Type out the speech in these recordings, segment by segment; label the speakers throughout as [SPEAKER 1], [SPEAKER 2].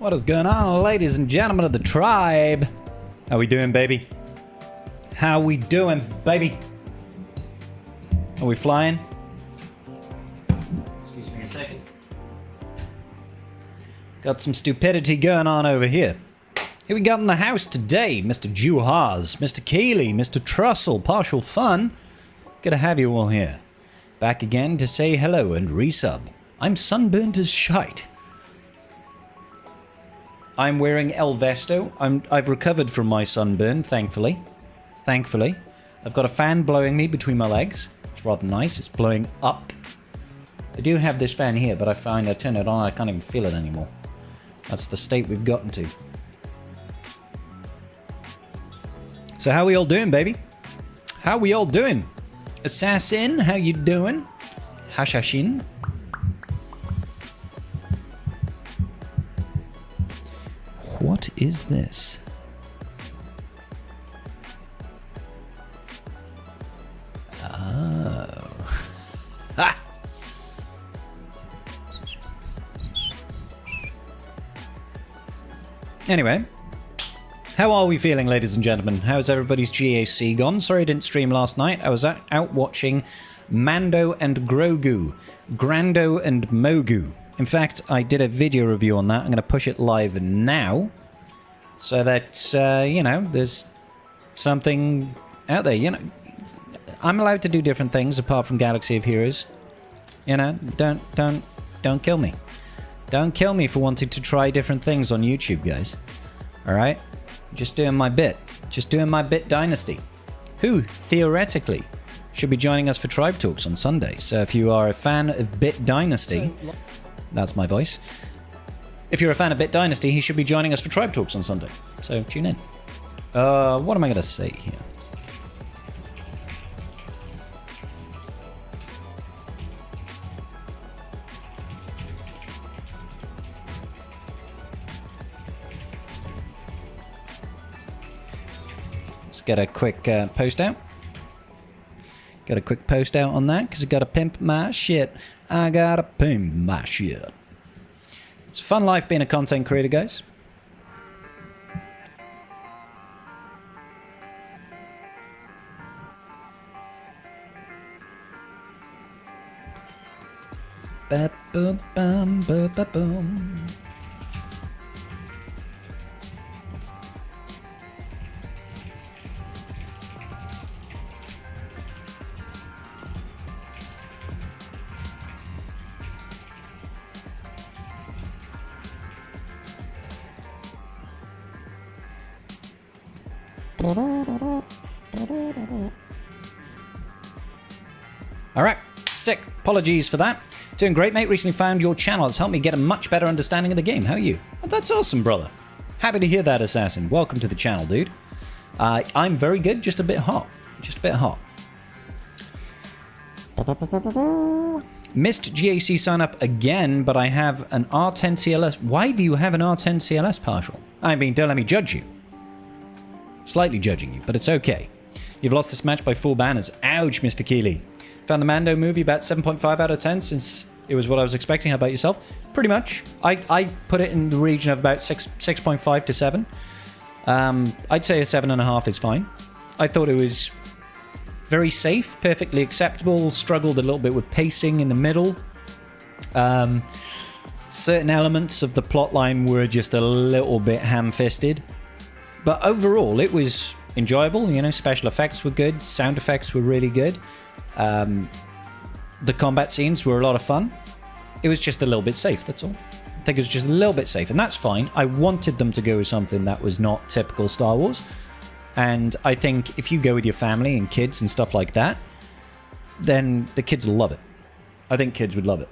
[SPEAKER 1] What is going on, ladies and gentlemen of the tribe? How we doing, baby? How we doing, baby? Are we flying? Excuse me a second. Got some stupidity going on over here. Who we got in the house today? Mr. Juhaz, Mr. Keeley, Mr. Trussell, Partial Fun. Good to have you all here. Back again to say hello and resub. I'm sunburnt as shite. I'm wearing El Vesto. I've recovered from my sunburn, thankfully. Thankfully. I've got a fan blowing me between my legs. It's rather nice. It's blowing up. I do have this fan here, but I find I turn it on, I can't even feel it anymore. That's the state we've gotten to. So how we all doing, baby? How we all doing? Assassin, how you doing? Hashashin. What is this? Oh. Ah! Anyway, how are we feeling, ladies and gentlemen? How's everybody's GACcy gone? Sorry I didn't stream last night. I was out watching Mando and Grogu, Grando and Mogu. In fact, I did a video review on that. I'm going to push it live now so that, you know, there's something out there. You know, I'm allowed to do different things apart from Galaxy of Heroes. You know, don't kill me. Don't kill me for wanting to try different things on YouTube, guys. All right? Just doing my bit. Just doing my bit dynasty. Who, theoretically, should be joining us for Tribe Talks on Sunday. So if you are a fan of Bit Dynasty... That's my voice. If you're a fan of Bit Dynasty, he should be joining us for Tribe Talks on Sunday. So tune in. What am I going to say here? Let's get a quick post out. Got a quick post out on that because I gotta pimp my shit. I gotta pimp my shit. It's a fun life being a content creator, guys. Ba boom bum ba ba boom. Alright, sick. Apologies for that. Doing great, mate. Recently found your channel. It's helped me get a much better understanding of the game. How are you? Oh, that's awesome, brother. Happy to hear that, Assassin. Welcome to the channel, dude. I'm very good, just a bit hot. Just a bit hot. Missed GACcy sign up again, but I have an R10 CLS. Why do you have an R10 CLS, Partial? I mean, don't let me judge you. Slightly judging you, but it's okay. You've lost this match by 4 banners. Ouch, Mr. Keeley. Found the Mando movie about 7.5 out of 10 since it was what I was expecting. How about yourself? Pretty much. I put it in the region of about 6.5 to 7. I'd say a 7.5 is fine. I thought it was very safe, perfectly acceptable, struggled a little bit with pacing in the middle. Certain elements of the plotline were just a little bit ham-fisted. But overall, it was enjoyable. You know, special effects were good. Sound effects were really good. The combat scenes were a lot of fun. It was just a little bit safe, that's all. I think it was just a little bit safe, and that's fine. I wanted them to go with something that was not typical Star Wars. And I think if you go with your family and kids and stuff like that, then the kids will love it. I think kids would love it.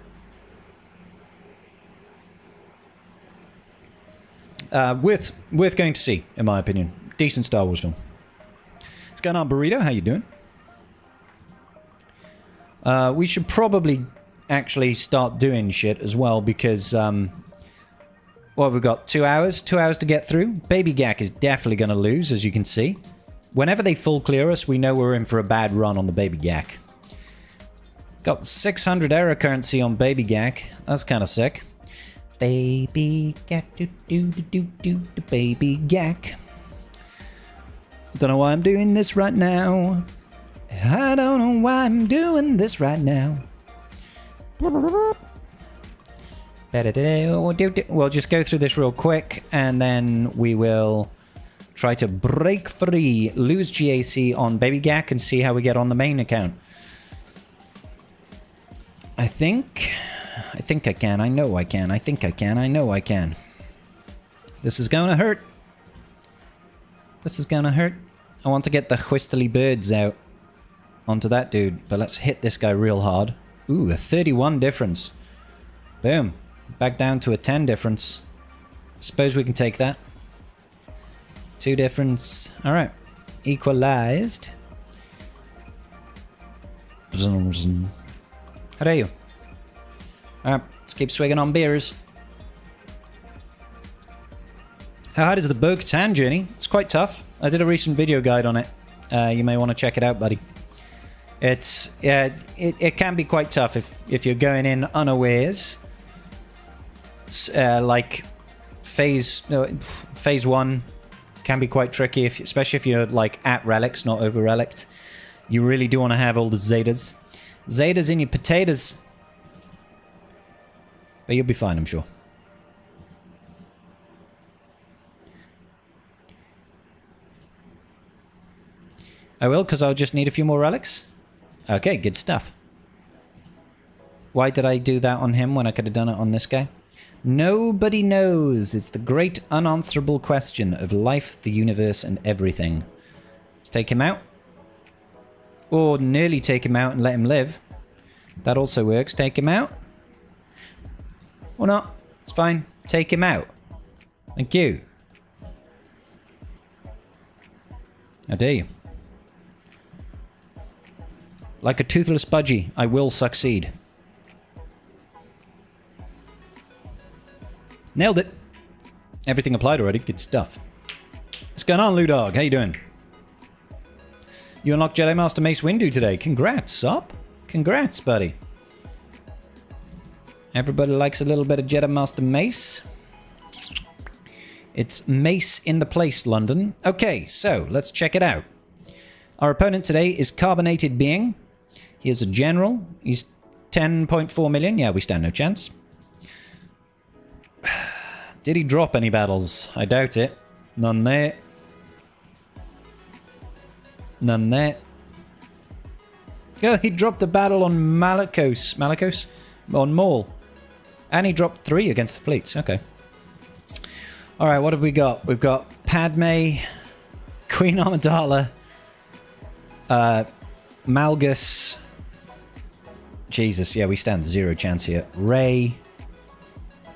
[SPEAKER 1] Worth going to see, in my opinion. Decent Star Wars film. What's going on, Burrito? How you doing? We should probably actually start doing shit as well because, well, we've got 2 hours. 2 hours to get through. Baby GAC is definitely going to lose, as you can see. Whenever they full clear us, we know we're in for a bad run on the Baby GAC. Got 600 error currency on Baby GAC. That's kind of sick. Baby Gac, do, baby Gac. Don't know why I'm doing this right now. I don't know why I'm doing this right now. We'll just go through this real quick, and then we will try to break free, lose GACcy on Baby Gac, and see how we get on the main account. I think I can. I know I can. I think I can. I know I can. This is gonna hurt. This is gonna hurt. I want to get the whistly birds out onto that dude, but let's hit this guy real hard. Ooh, a 31 difference. Boom. Back down to a 10 difference. Suppose we can take that. 2 difference. Alright. Equalized. How are you? Alright, let's keep swigging on beers. How hard is the Bo-Katan journey? It's quite tough. I did a recent video guide on it. You may want to check it out, buddy. It's it can be quite tough if you're going in unawares. Like phase 1 can be quite tricky, especially if you're like at relics, not over relics. You really do want to have all the Zetas. Zetas in your potatoes. But you'll be fine, I'm sure. I will, because I'll just need a few more relics. Okay, good stuff. Why did I do that on him when I could have done it on this guy? Nobody knows. It's the great unanswerable question of life, the universe, and everything. Let's take him out. Or nearly take him out and let him live. That also works. Take him out. Or not. It's fine. Take him out. Thank you. How dare you? Like a toothless budgie, I will succeed. Nailed it. Everything applied already. Good stuff. What's going on, Ludog? How you doing? You unlocked Jedi Master Mace Windu today. Congrats, Sop. Congrats, buddy. Everybody likes a little bit of Jedi Master Mace. It's Mace in the place, London. Okay, so let's check it out. Our opponent today is Carbonated Being. He is a general. He's 10.4 million. Yeah, we stand no chance. Did he drop any battles? I doubt it. None there. None there. Oh, he dropped a battle on Malicos. Malicos? On Maul. And he dropped 3 against the fleets. Okay. Alright, what have we got? We've got Padme, Queen Amidala, Malgus. Jesus, yeah, we stand 0 chance here. Rey,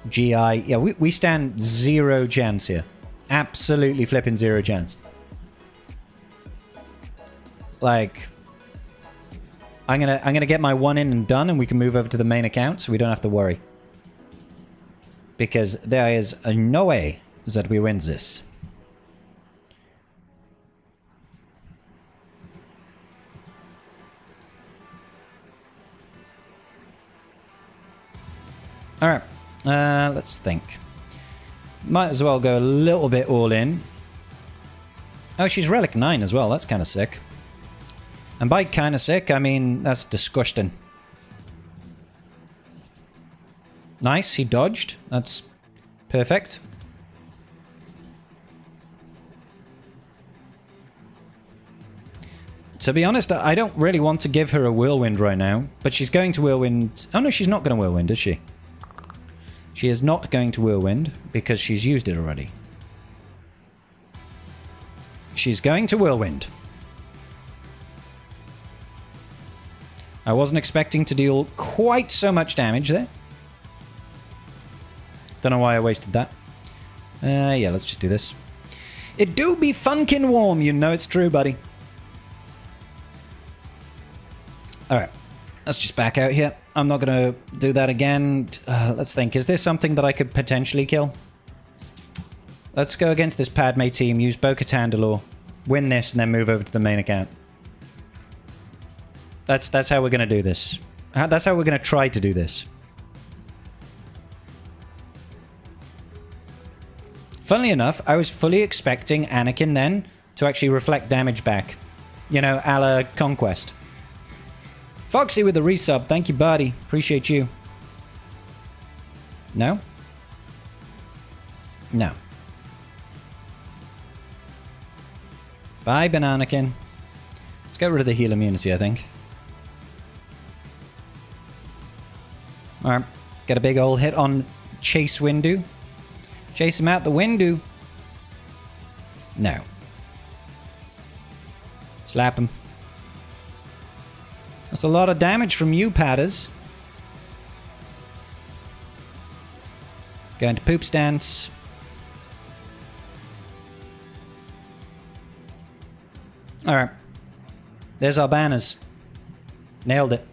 [SPEAKER 1] GI. Yeah, we stand 0 chance here. Absolutely flipping 0 chance. Like, I'm gonna get my 1 in and done, and we can move over to the main account, so we don't have to worry. Because there is no way that we win this. Alright, let's think. Might as well go a little bit all in. Oh, she's Relic 9 as well, that's kind of sick. And by kind of sick, I mean that's disgusting. Nice, he dodged. That's perfect. To be honest, I don't really want to give her a Whirlwind right now, but she's going to Whirlwind. Oh no, she's not going to Whirlwind, is she? She is not going to Whirlwind because she's used it already. She's going to Whirlwind. I wasn't expecting to deal quite so much damage there. Don't know why I wasted that. Yeah, let's just do this. It do be funkin' warm, you know it's true, buddy. Alright, let's just back out here. I'm not gonna do that again. Let's think, is there something that I could potentially kill? Let's go against this Padme team, use Bo-Katan, win this, and then move over to the main account. That's how we're gonna do this. That's how we're gonna try to do this. Funnily enough, I was fully expecting Anakin then to actually reflect damage back. You know, a la Conquest. Foxy with the resub. Thank you, buddy. Appreciate you. No? No. Bye, Bananakin. Let's get rid of the heal immunity, I think. Alright. Get a big old hit on Chase Windu. Chase him out the window. No. Slap him. That's a lot of damage from you, Patters. Going to poop stance. Alright. There's our banners. Nailed it.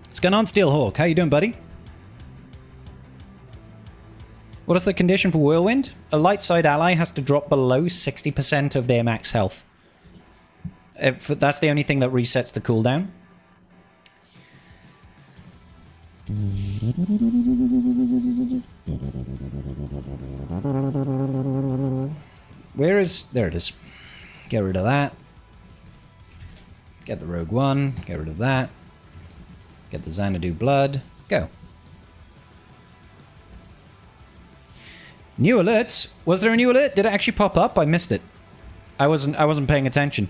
[SPEAKER 1] What's going on, Steelhawk? How you doing, buddy? What is the condition for Whirlwind? A light side ally has to drop below 60% of their max health. That's the only thing that resets the cooldown. Where is... There it is. Get rid of that. Get the Rogue One. Get rid of that. Get the Xanadu Blood. Go. New alerts. Was there a new alert? Did it actually pop up? I missed it. I wasn't paying attention.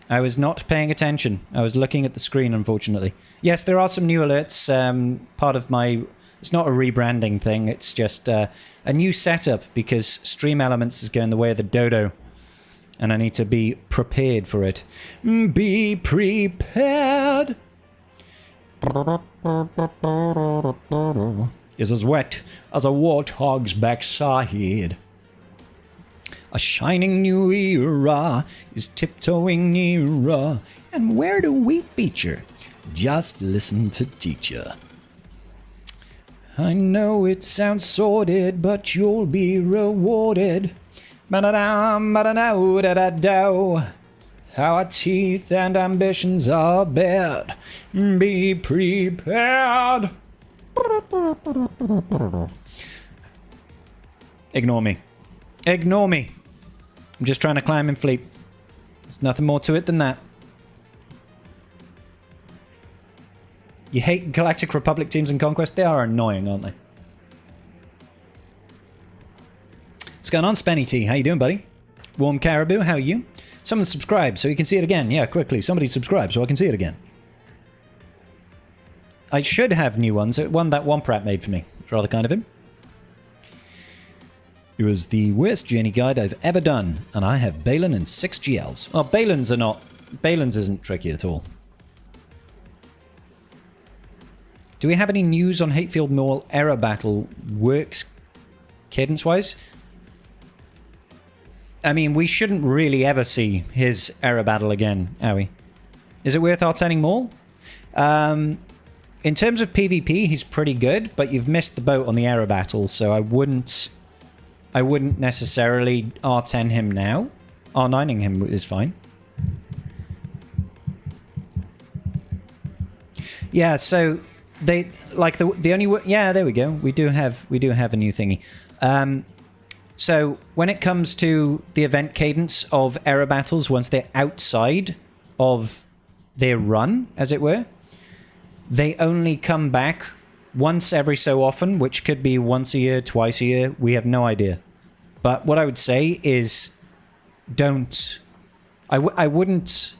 [SPEAKER 1] I was not paying attention. I was looking at the screen, unfortunately. Yes, there are some new alerts. Part of my... It's not a rebranding thing. It's just a new setup because Stream Elements is going the way of the dodo. And I need to be prepared for it. Be prepared. Is as wet as a warthog's backside. A shining new era is tiptoeing nearer. And where do we feature? Just listen to teacher. I know it sounds sordid, but you'll be rewarded. Our teeth and ambitions are bared. Be prepared. Ignore me. Ignore me. I'm just trying to climb and fleet. There's nothing more to it than that. You hate Galactic Republic teams in Conquest? They are annoying, aren't they? What's going on, Spenny T? How you doing, buddy? Warm Caribou, how are you? Someone subscribe so you can see it again. Yeah, quickly. Somebody subscribe so I can see it again. I should have new ones. One that Womprat made for me. It's rather kind of him. It was the worst journey guide I've ever done, and I have Balin and 6 GLs. Oh, Balin's are not... Balin's isn't tricky at all. Do we have any news on Hatefield Mall Error Battle works cadence-wise? I mean, we shouldn't really ever see his Error Battle again, are we? Is it worth R10ing Maul? In terms of PvP, he's pretty good, but you've missed the boat on the Error Battle, so I wouldn't necessarily R10 him now. R9ing him is fine. Yeah, so they like the only yeah, there we go. We do have a new thingy. So when it comes to the event cadence of Error Battles, once they're outside of their run, as it were, they only come back once every so often, which could be once a year, twice a year. We have no idea. But what I would say is, don't. I wouldn't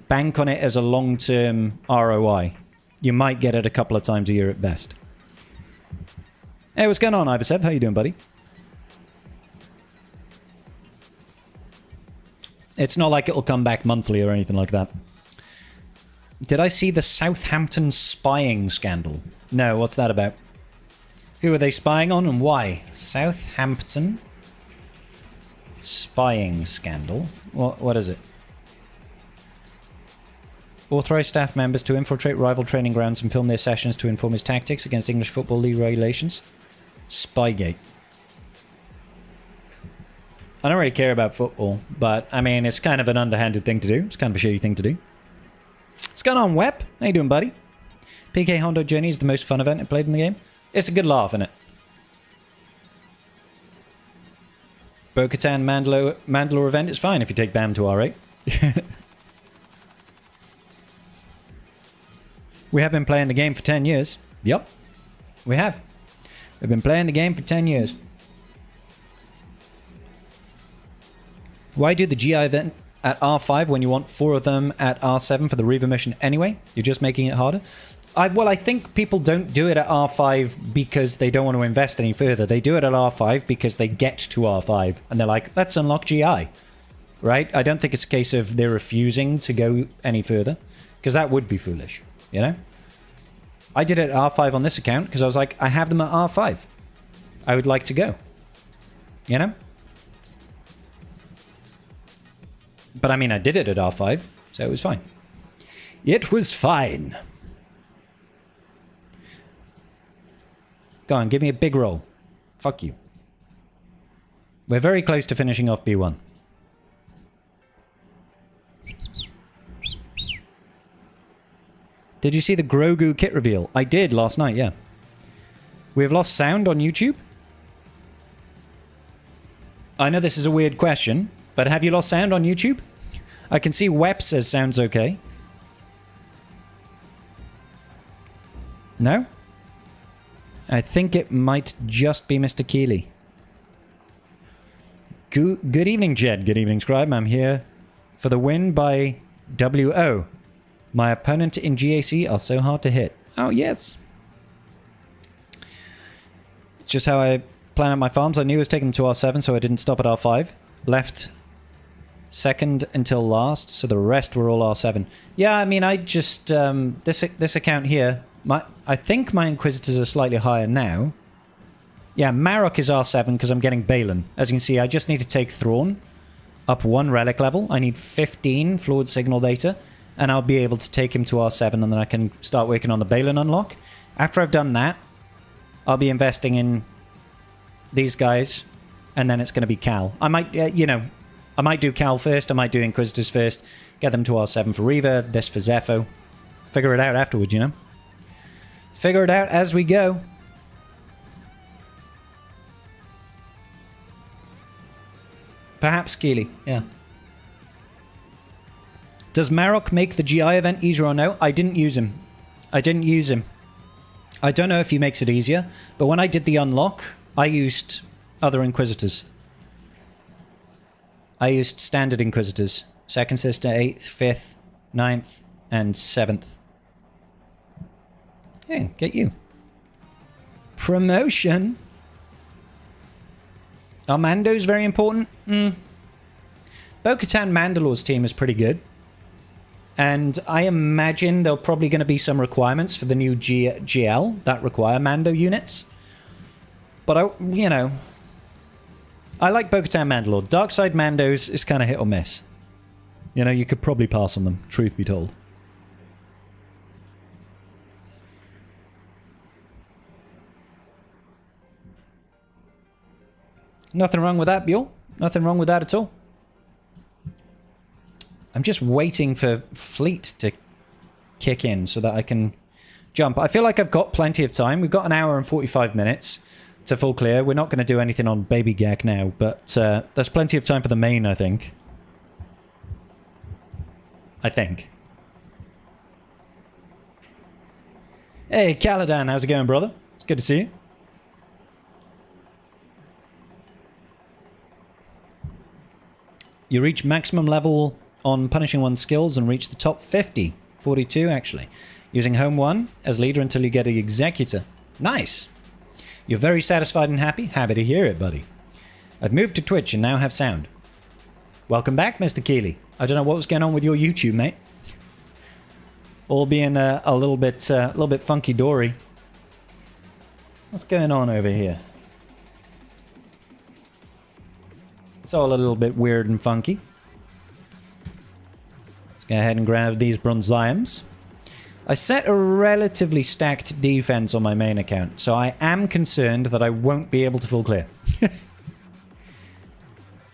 [SPEAKER 1] bank on it as a long-term ROI. You might get it a couple of times a year at best. Hey, what's going on, Iversev? How you doing, buddy? It's not like it'll come back monthly or anything like that. Did I see the Southampton spying scandal? No, what's that about? Who are they spying on and why? Southampton spying scandal. What is it? Authorised staff members to infiltrate rival training grounds and film their sessions to inform his tactics against English Football League regulations. Spygate. I don't really care about football, but I mean, it's kind of an underhanded thing to do. It's kind of a shitty thing to do. What's going on, Web? How you doing, buddy? PK Hondo Journey is the most fun event I played in the game. It's a good laugh, isn't it? Bo-Katan Mandalore event is fine if you take BAM to R8. We have been playing the game for 10 years. Yup. We have. We've been playing the game for 10 years. Why do the GI event at R5 when you want 4 of them at R7 for the Reaver mission anyway? You're just making it harder? Well, I think people don't do it at R5 because they don't want to invest any further. They do it at R5 because they get to R5 and they're like, let's unlock GI. Right? I don't think it's a case of they're refusing to go any further, because that would be foolish, you know? I did it at R5 on this account because I was like, I have them at R5. I would like to go. You know? But I mean, I did it at R5, so it was fine. It was fine. Go on, give me a big roll. Fuck you. We're very close to finishing off B1. Did you see the Grogu kit reveal? I did last night, yeah. We have lost sound on YouTube? I know this is a weird question, but have you lost sound on YouTube? I can see Wep says sounds okay. No? I think it might just be Mr. Keeley. Good evening, Jed. Good evening, Scribe. I'm here for the win by WO. My opponent in GACcy are so hard to hit. Oh, yes. It's just how I plan out my farms. I knew I was taking them to R7, so I didn't stop at R5. Left second until last, so the rest were all R7. Yeah, I mean, I just... this account here... I think my Inquisitors are slightly higher now. Yeah, Marok is R7 because I'm getting Balin. As you can see, I just need to take Thrawn up 1 relic level. I need 15 fluid signal data, and I'll be able to take him to R7, and then I can start working on the Balin unlock. After I've done that, I'll be investing in these guys, and then it's going to be Cal. I might, you know, I might do Cal first, I might do Inquisitors first, get them to R7 for Reaver, this for Zepho. Figure it out afterwards, you know? Figure it out as we go. Perhaps Keeley, yeah. Does Marok make the GI event easier or no? I didn't use him. I didn't use him. I don't know if he makes it easier, but when I did the unlock, I used other Inquisitors. I used standard Inquisitors. 2nd Sister, 8th, 5th, 9th, and 7th. Hey, get you. Promotion. Armando's very important. Bo-Katan Mandalore's team is pretty good. And I imagine there'll probably going to be some requirements for the new GL that require Mando units. But, you know, I like Bo-Katan Mandalore. Darkside Mandos is kind of hit or miss. You know, you could probably pass on them, truth be told. Nothing wrong with that, Bjorn. Nothing wrong with that at all. I'm just waiting for Fleet to kick in so that I can jump. I feel like I've got plenty of time. We've got an hour and 45 minutes to full clear. We're not going to do anything on Baby Gag now, but there's plenty of time for the main, I think. Hey, Caladan, how's it going, brother? It's good to see you. You reach maximum level on punishing one's skills and reach the top 50. 42, actually. Using Home 1 as leader until you get an Executor. Nice. You're very satisfied and happy? Happy to hear it, buddy. I've moved to Twitch and now have sound. Welcome back, Mr. Keeley. I don't know what was going on with your YouTube, mate. All being a little bit funky-dory. What's going on over here? It's all a little bit weird and funky. Let's go ahead and grab these Bronziums. I set a relatively stacked defense on my main account, so I am concerned that I won't be able to full clear.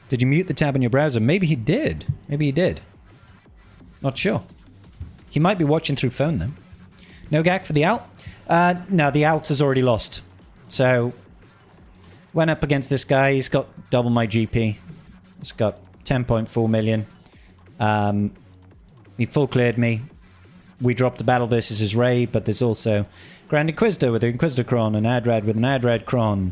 [SPEAKER 1] Did you mute the tab on your browser? Maybe he did. Maybe he did. Not sure. He might be watching through phone, though. No GAC for the alt? No, the alt has already lost. So, went up against this guy. He's got double my GP. He's got 10.4 million. He full cleared me. We dropped the battle versus his Ray, but there's also Grand Inquisitor with the Inquisitor Cron, and Adrad with an Adrad Cron.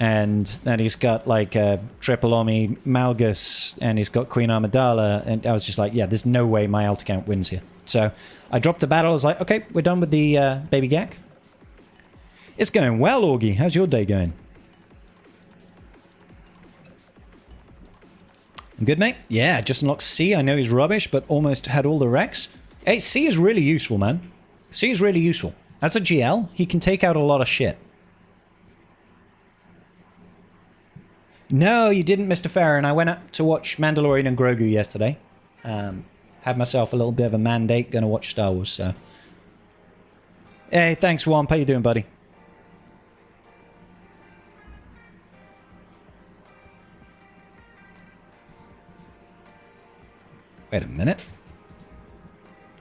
[SPEAKER 1] And then he's got like a triple Omi Malgus, and he's got Queen Amidala, and I was just like, yeah, there's no way my alt account wins here. So I dropped the battle. I was like, okay, we're done with the baby GAC. It's going well, Augie. How's your day going? Good, mate? Yeah, just unlocked C. I know he's rubbish, but almost had all the wrecks. Hey, C is really useful, man. C is really useful. As a GL, he can take out a lot of shit. No, you didn't, Mr. Farron. I went up to watch Mandalorian and Grogu yesterday. Had myself a little bit of a mandate. Gonna watch Star Wars, so... Hey, thanks, Womp. How you doing, buddy? Wait a minute.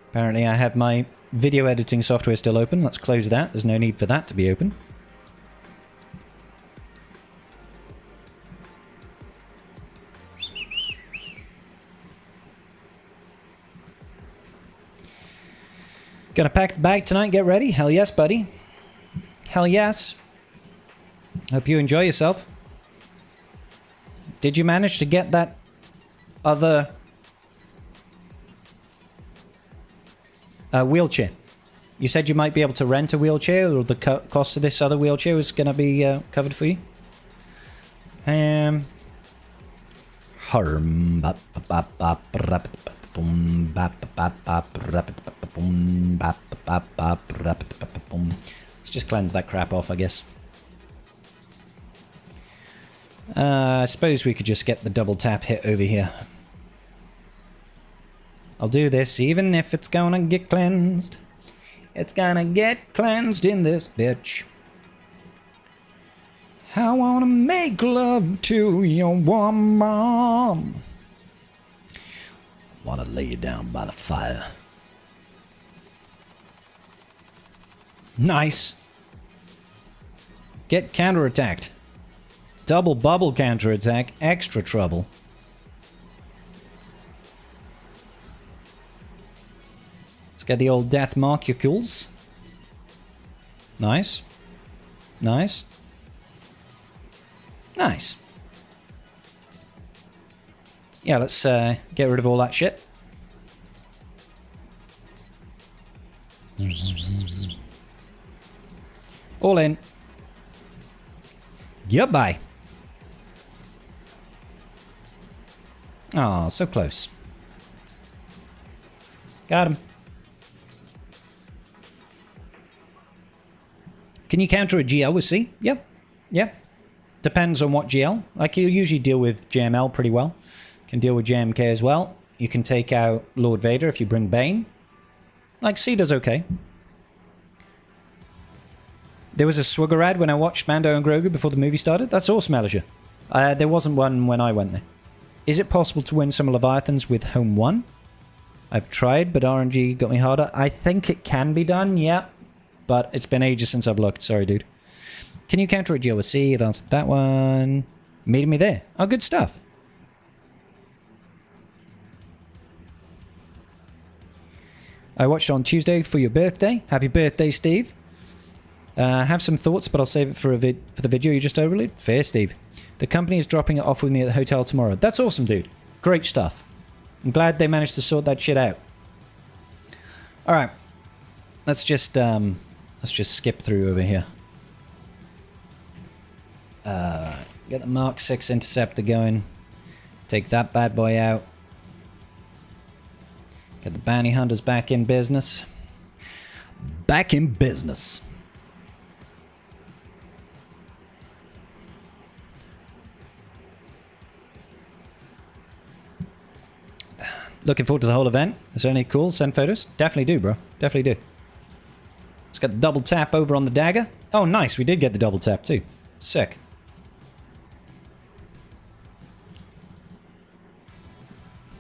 [SPEAKER 1] Apparently I have my video editing software still open. Let's close that. There's no need for that to be open. Gonna pack the bag tonight, get ready? Hell yes, buddy. Hell yes. Hope you enjoy yourself. Did you manage to get that other... wheelchair? You said you might be able to rent a wheelchair, or the cost of this other wheelchair was going to be covered for you. Let's just cleanse that crap off, I guess. I suppose we could just get the double tap hit over here. I'll do this even if it's gonna get cleansed. It's gonna get cleansed in this bitch. I wanna make love to your woman. Wanna lay you down by the fire. Nice. Get counterattacked. Double bubble counterattack. Extra trouble. Get the old death marcules. Nice. Nice. Nice. Yeah, let's get rid of all that shit. All in. Goodbye. Oh, so close. Got him. Can you counter a GL with C? Yep. Yep. Depends on what GL. Like, you usually deal with JML pretty well. Can deal with JMK as well. You can take out Lord Vader if you bring Bane. Like, C does okay. There was a Swigger ad when I watched Mando and Grogu before the movie started. That's awesome, Alicia. There wasn't one when I went there. Is it possible to win some Leviathans with Home 1? I've tried, but RNG got me harder. I think it can be done, yeah. But it's been ages since I've looked. Sorry, dude. Can you counter a GL with C? I've answered that one. Meeting me there. Oh, good stuff. I watched on Tuesday for your birthday. Happy birthday, Steve. Have some thoughts, but I'll save it for the video you just overlaid. Fair, Steve. The company is dropping it off with me at the hotel tomorrow. That's awesome, dude. Great stuff. I'm glad they managed to sort that shit out. All right. Let's just skip through over here. Get the Mark 6 Interceptor going. Take that bad boy out. Get the bounty hunters back in business. Back in business. Looking forward to the whole event. Is there any cool? Send photos? Definitely do, bro. Definitely do. Let's get the double tap over on the dagger. Oh, nice. We did get the double tap, too. Sick.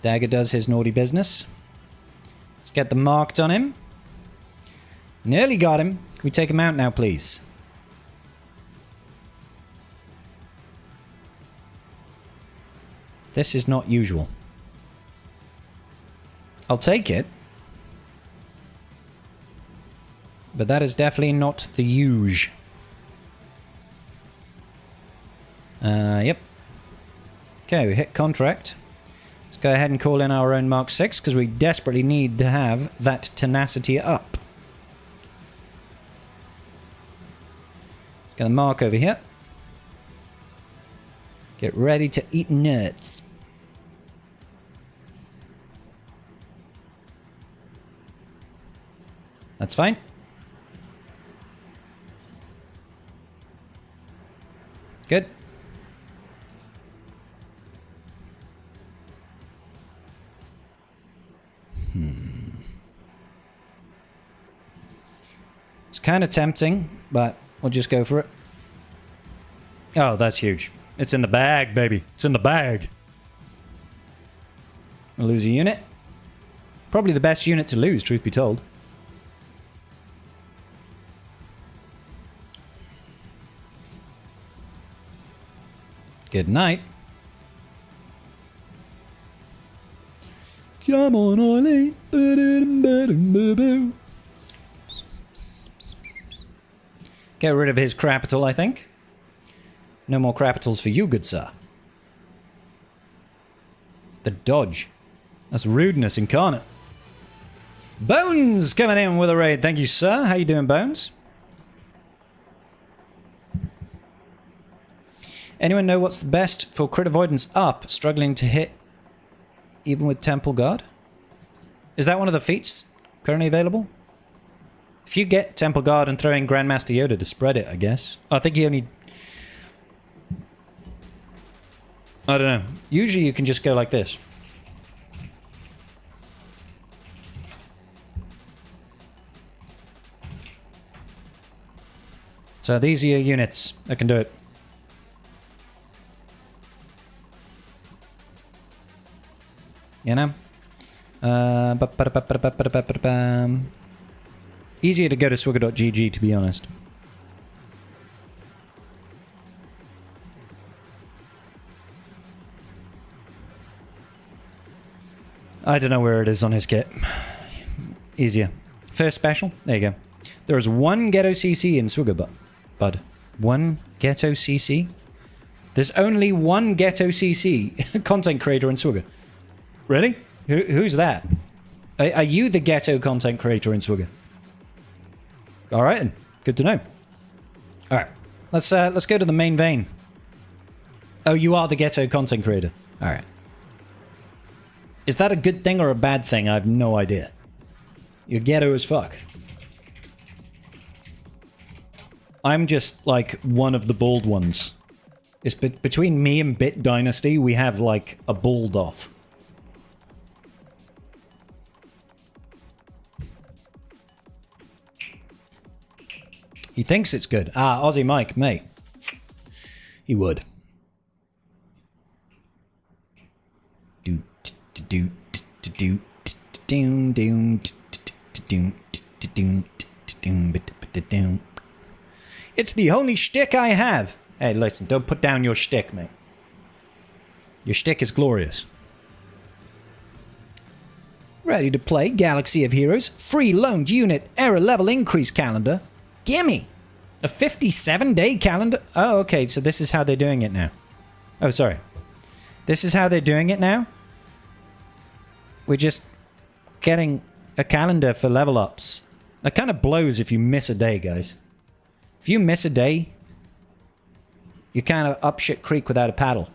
[SPEAKER 1] Dagger does his naughty business. Let's get the marked on him. Nearly got him. Can we take him out now, please? This is not usual. I'll take it. But that is definitely not the usual. Yep. Okay, we hit contract. Let's go ahead and call in our own Mark 6 because we desperately need to have that tenacity up. Get the Mark over here. Get ready to eat nuts. That's fine. Good. It's kind of tempting, but we'll just go for it. Oh, that's huge. It's in the bag, baby. It's in the bag. We'll lose a unit. Probably the best unit to lose, truth be told. Good night. Come on, Eileen. Get rid of his capital, I think. No more capitals for you, good sir. The dodge. That's rudeness incarnate. Bones coming in with a raid. Thank you, sir. How you doing, Bones? Anyone know what's the best for crit avoidance up? Struggling to hit even with Temple Guard? Is that one of the feats currently available? If you get Temple Guard and throw in Grandmaster Yoda to spread it, I guess. I think you only... I don't know. Usually you can just go like this. So these are your units that can do it. You know? Easier to go to swigger.gg, to be honest. I don't know where it is on his kit. Easier. First special. There you go. There is one Ghetto CC in Swigger, bud. One Ghetto CC? There's only one Ghetto CC content creator in Swigger. Really? Who's that? Are you the Ghetto content creator in Swigger? Alright then. Good to know. Alright. Let's go to the main vein. Oh, you are the Ghetto content creator. Alright. Is that a good thing or a bad thing? I have no idea. You're ghetto as fuck. I'm just like one of the bald ones. It's between me and Bit Dynasty, we have like a bald off. He thinks it's good. Ah, Aussie Mike, mate. He would. It's the only shtick I have. Hey, listen, don't put down your shtick, mate. Your shtick is glorious. Ready to play Galaxy of Heroes. Free loaned unit error level increase calendar. Gimme! A 57-day calendar? Oh, okay, so this is how they're doing it now. Oh, sorry. This is how they're doing it now? We're just getting a calendar for level ups. That kind of blows if you miss a day, guys. If you miss a day, you're kind of up shit creek without a paddle.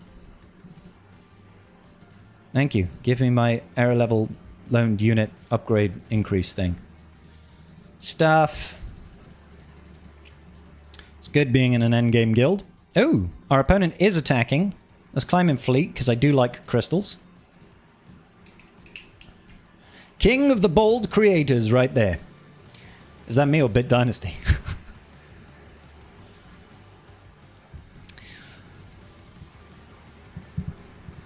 [SPEAKER 1] Thank you. Give me my error level loaned unit upgrade increase thing. Stuff. It's good being in an endgame guild. Oh, our opponent is attacking. Let's climb in fleet, because I do like crystals. King of the bold creators right there. Is that me or Bit Dynasty?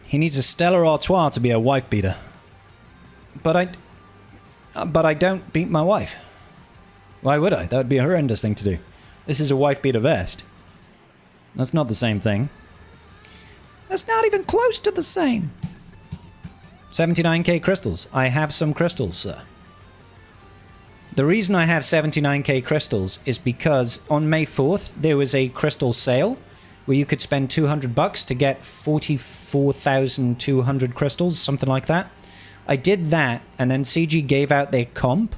[SPEAKER 1] He needs a stellar artois to be a wife beater. But I don't beat my wife. Why would I? That would be a horrendous thing to do. This is a wife beater vest. That's not the same thing. That's not even close to the same. 79k crystals. I have some crystals, sir. The reason I have 79k crystals is because on May 4th, there was a crystal sale where you could spend $200 to get 44,200 crystals, something like that. I did that, and then CG gave out their comp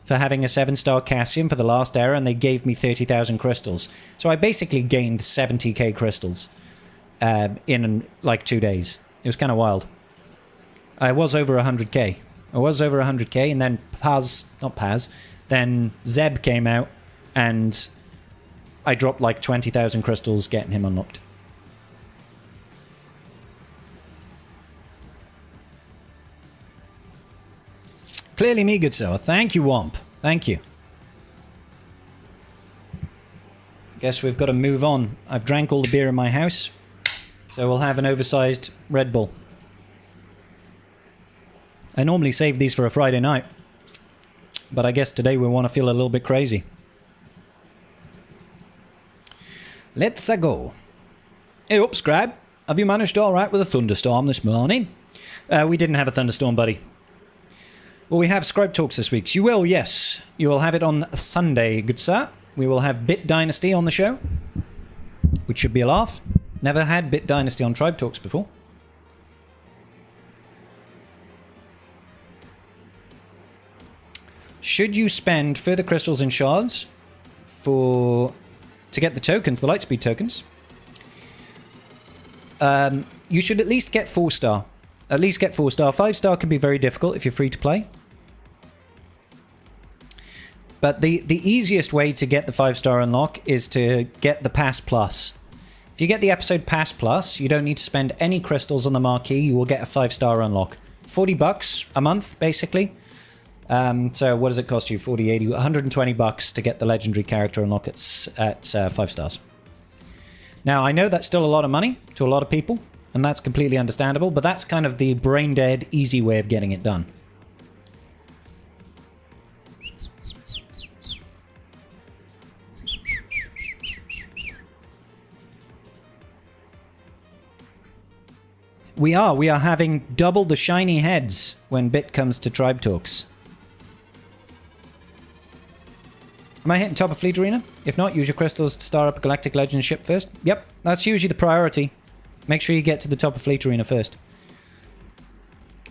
[SPEAKER 1] for having a 7-star Cassian for the last era, and they gave me 30,000 crystals. So I basically gained 70k crystals in like 2 days. It was kind of wild. I was over 100k. I was over 100k, and then then Zeb came out, and I dropped like 20,000 crystals getting him unlocked. Clearly me, good sir. Thank you, Womp. Thank you. Guess we've got to move on. I've drank all the beer in my house, so we'll have an oversized Red Bull. I normally save these for a Friday night, but I guess today we want to feel a little bit crazy. Let's go. Hey up, Scribe. Have you managed all right with a thunderstorm this morning? We didn't have a thunderstorm, buddy. Well, we have Scribe Talks this week. So you will, yes. You will have it on Sunday, good sir. We will have Bit Dynasty on the show, which should be a laugh. Never had Bit Dynasty on Tribe Talks before. Should you spend further crystals and shards to get the tokens, the Lightspeed tokens? You should at least get 4-star. At least get 4-star. 5-star can be very difficult if you're free to play. But the easiest way to get the 5-star unlock is to get the Pass Plus. If you get the Episode Pass Plus, you don't need to spend any crystals on the marquee. You will get a 5-star unlock. $40 a month, basically. So what does it cost you? 40, 80, $120 to get the legendary character unlock at 5 stars. Now, I know that's still a lot of money to a lot of people, and that's completely understandable, but that's kind of the brain-dead, easy way of getting it done. We are having double the shiny heads when Bit comes to Tribe Talks. Am I hitting top of Fleet Arena? If not, use your crystals to star up a Galactic Legends ship first. Yep, that's usually the priority. Make sure you get to the top of Fleet Arena first.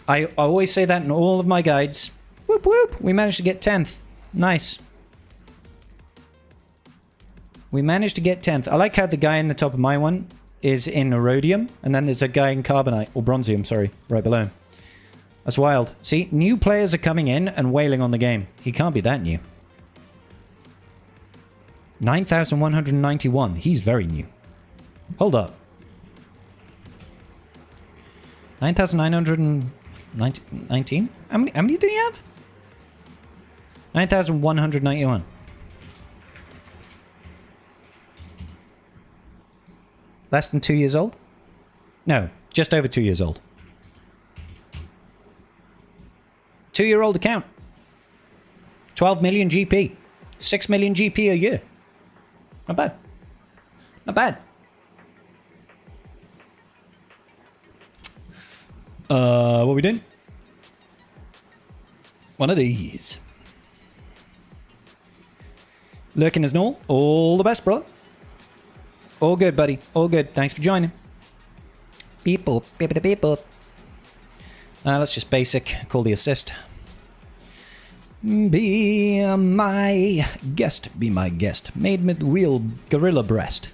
[SPEAKER 1] I always say that in all of my guides. Whoop whoop, we managed to get 10th. Nice. We managed to get 10th. I like how the guy in the top of my one is in Rhodium, and then there's a guy in Carbonite, or Bronzium, sorry, right below him. That's wild. See, new players are coming in and wailing on the game. He can't be that new. 9,191. He's very new. Hold up. 9,919? How many do you have? 9,191. Less than 2 years old? No, just over 2 years old. 2-year-old account. 12 million GP. 6 million GP a year. Not bad. Not bad. What are we doing? One of these. Lurking as normal. All the best, brother. All good, buddy. All good. Thanks for joining. Beep boop. Beep beep beep boop. Let's just basic. Call the assist. Be my guest. Be my guest. Made with real gorilla breast.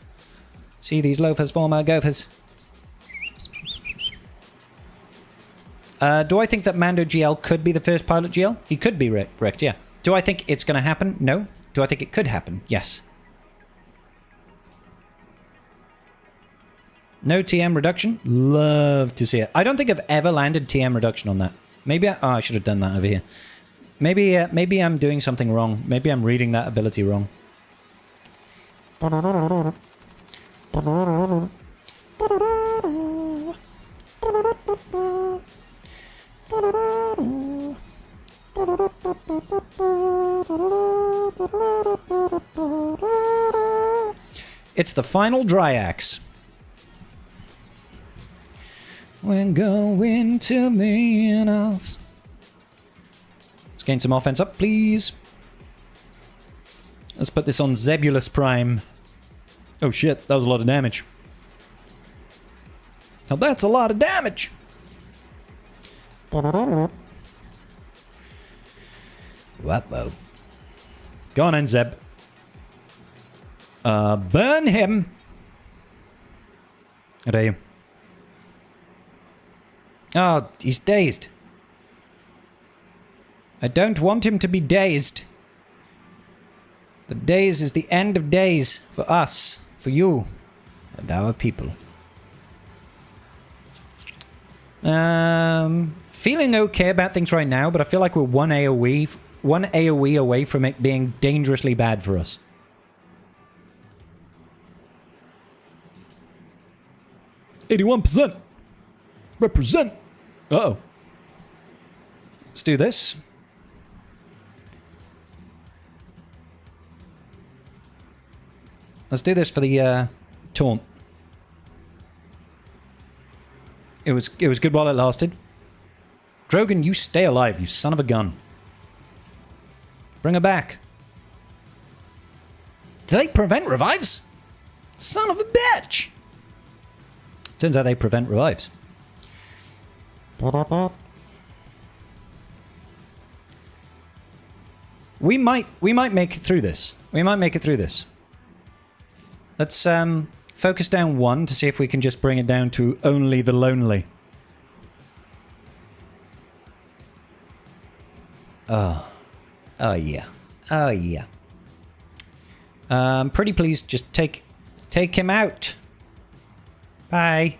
[SPEAKER 1] See these loafers for my gophers. Do I think that Mando GL could be the first pilot GL? He could be wrecked, yeah. Do I think it's going to happen? No. Do I think it could happen? Yes. No TM reduction? Love to see it. I don't think I've ever landed TM reduction on that. Maybe I should have done that over here. Maybe I'm doing something wrong. Maybe I'm reading that ability wrong. It's the final dry axe. We're going to Minos. Let's gain some offense up, please. Let's put this on Zebulus Prime. Oh shit, that was a lot of damage. Now that's a lot of damage. Whoa. Go on then, Zeb. Burn him. How dare you? Oh, he's dazed. I don't want him to be dazed. The days is the end of days for us, for you, and our people. Feeling okay about things right now, but I feel like we're one AoE away from it being dangerously bad for us. %. Represent. Uh-oh. Let's do this. Let's do this for the taunt. It was good while it lasted. Drogon, you stay alive, you son of a gun. Bring her back. Do they prevent revives? Son of a bitch! Turns out they prevent revives. We might make it through this. We might make it through this. Let's focus down one to see if we can just bring it down to only the lonely. Oh yeah. Oh yeah. Pretty please just take him out. Bye.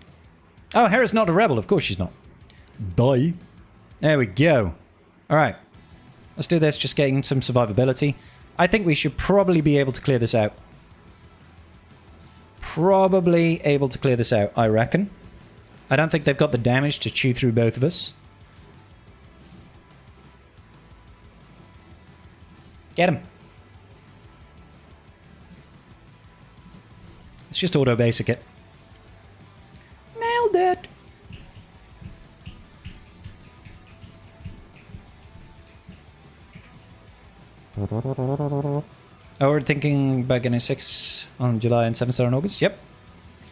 [SPEAKER 1] Oh, Hera's not a rebel. Of course she's not. Die. There we go. All right. Let's do this. Just getting some survivability. I think we should probably be able to clear this out. Probably able to clear this out, I reckon. I don't think they've got the damage to chew through both of us. Get him. Let's just auto-basic it. Nailed it. Oh, we're thinking about getting 6 on July and 7 star in August? Yep.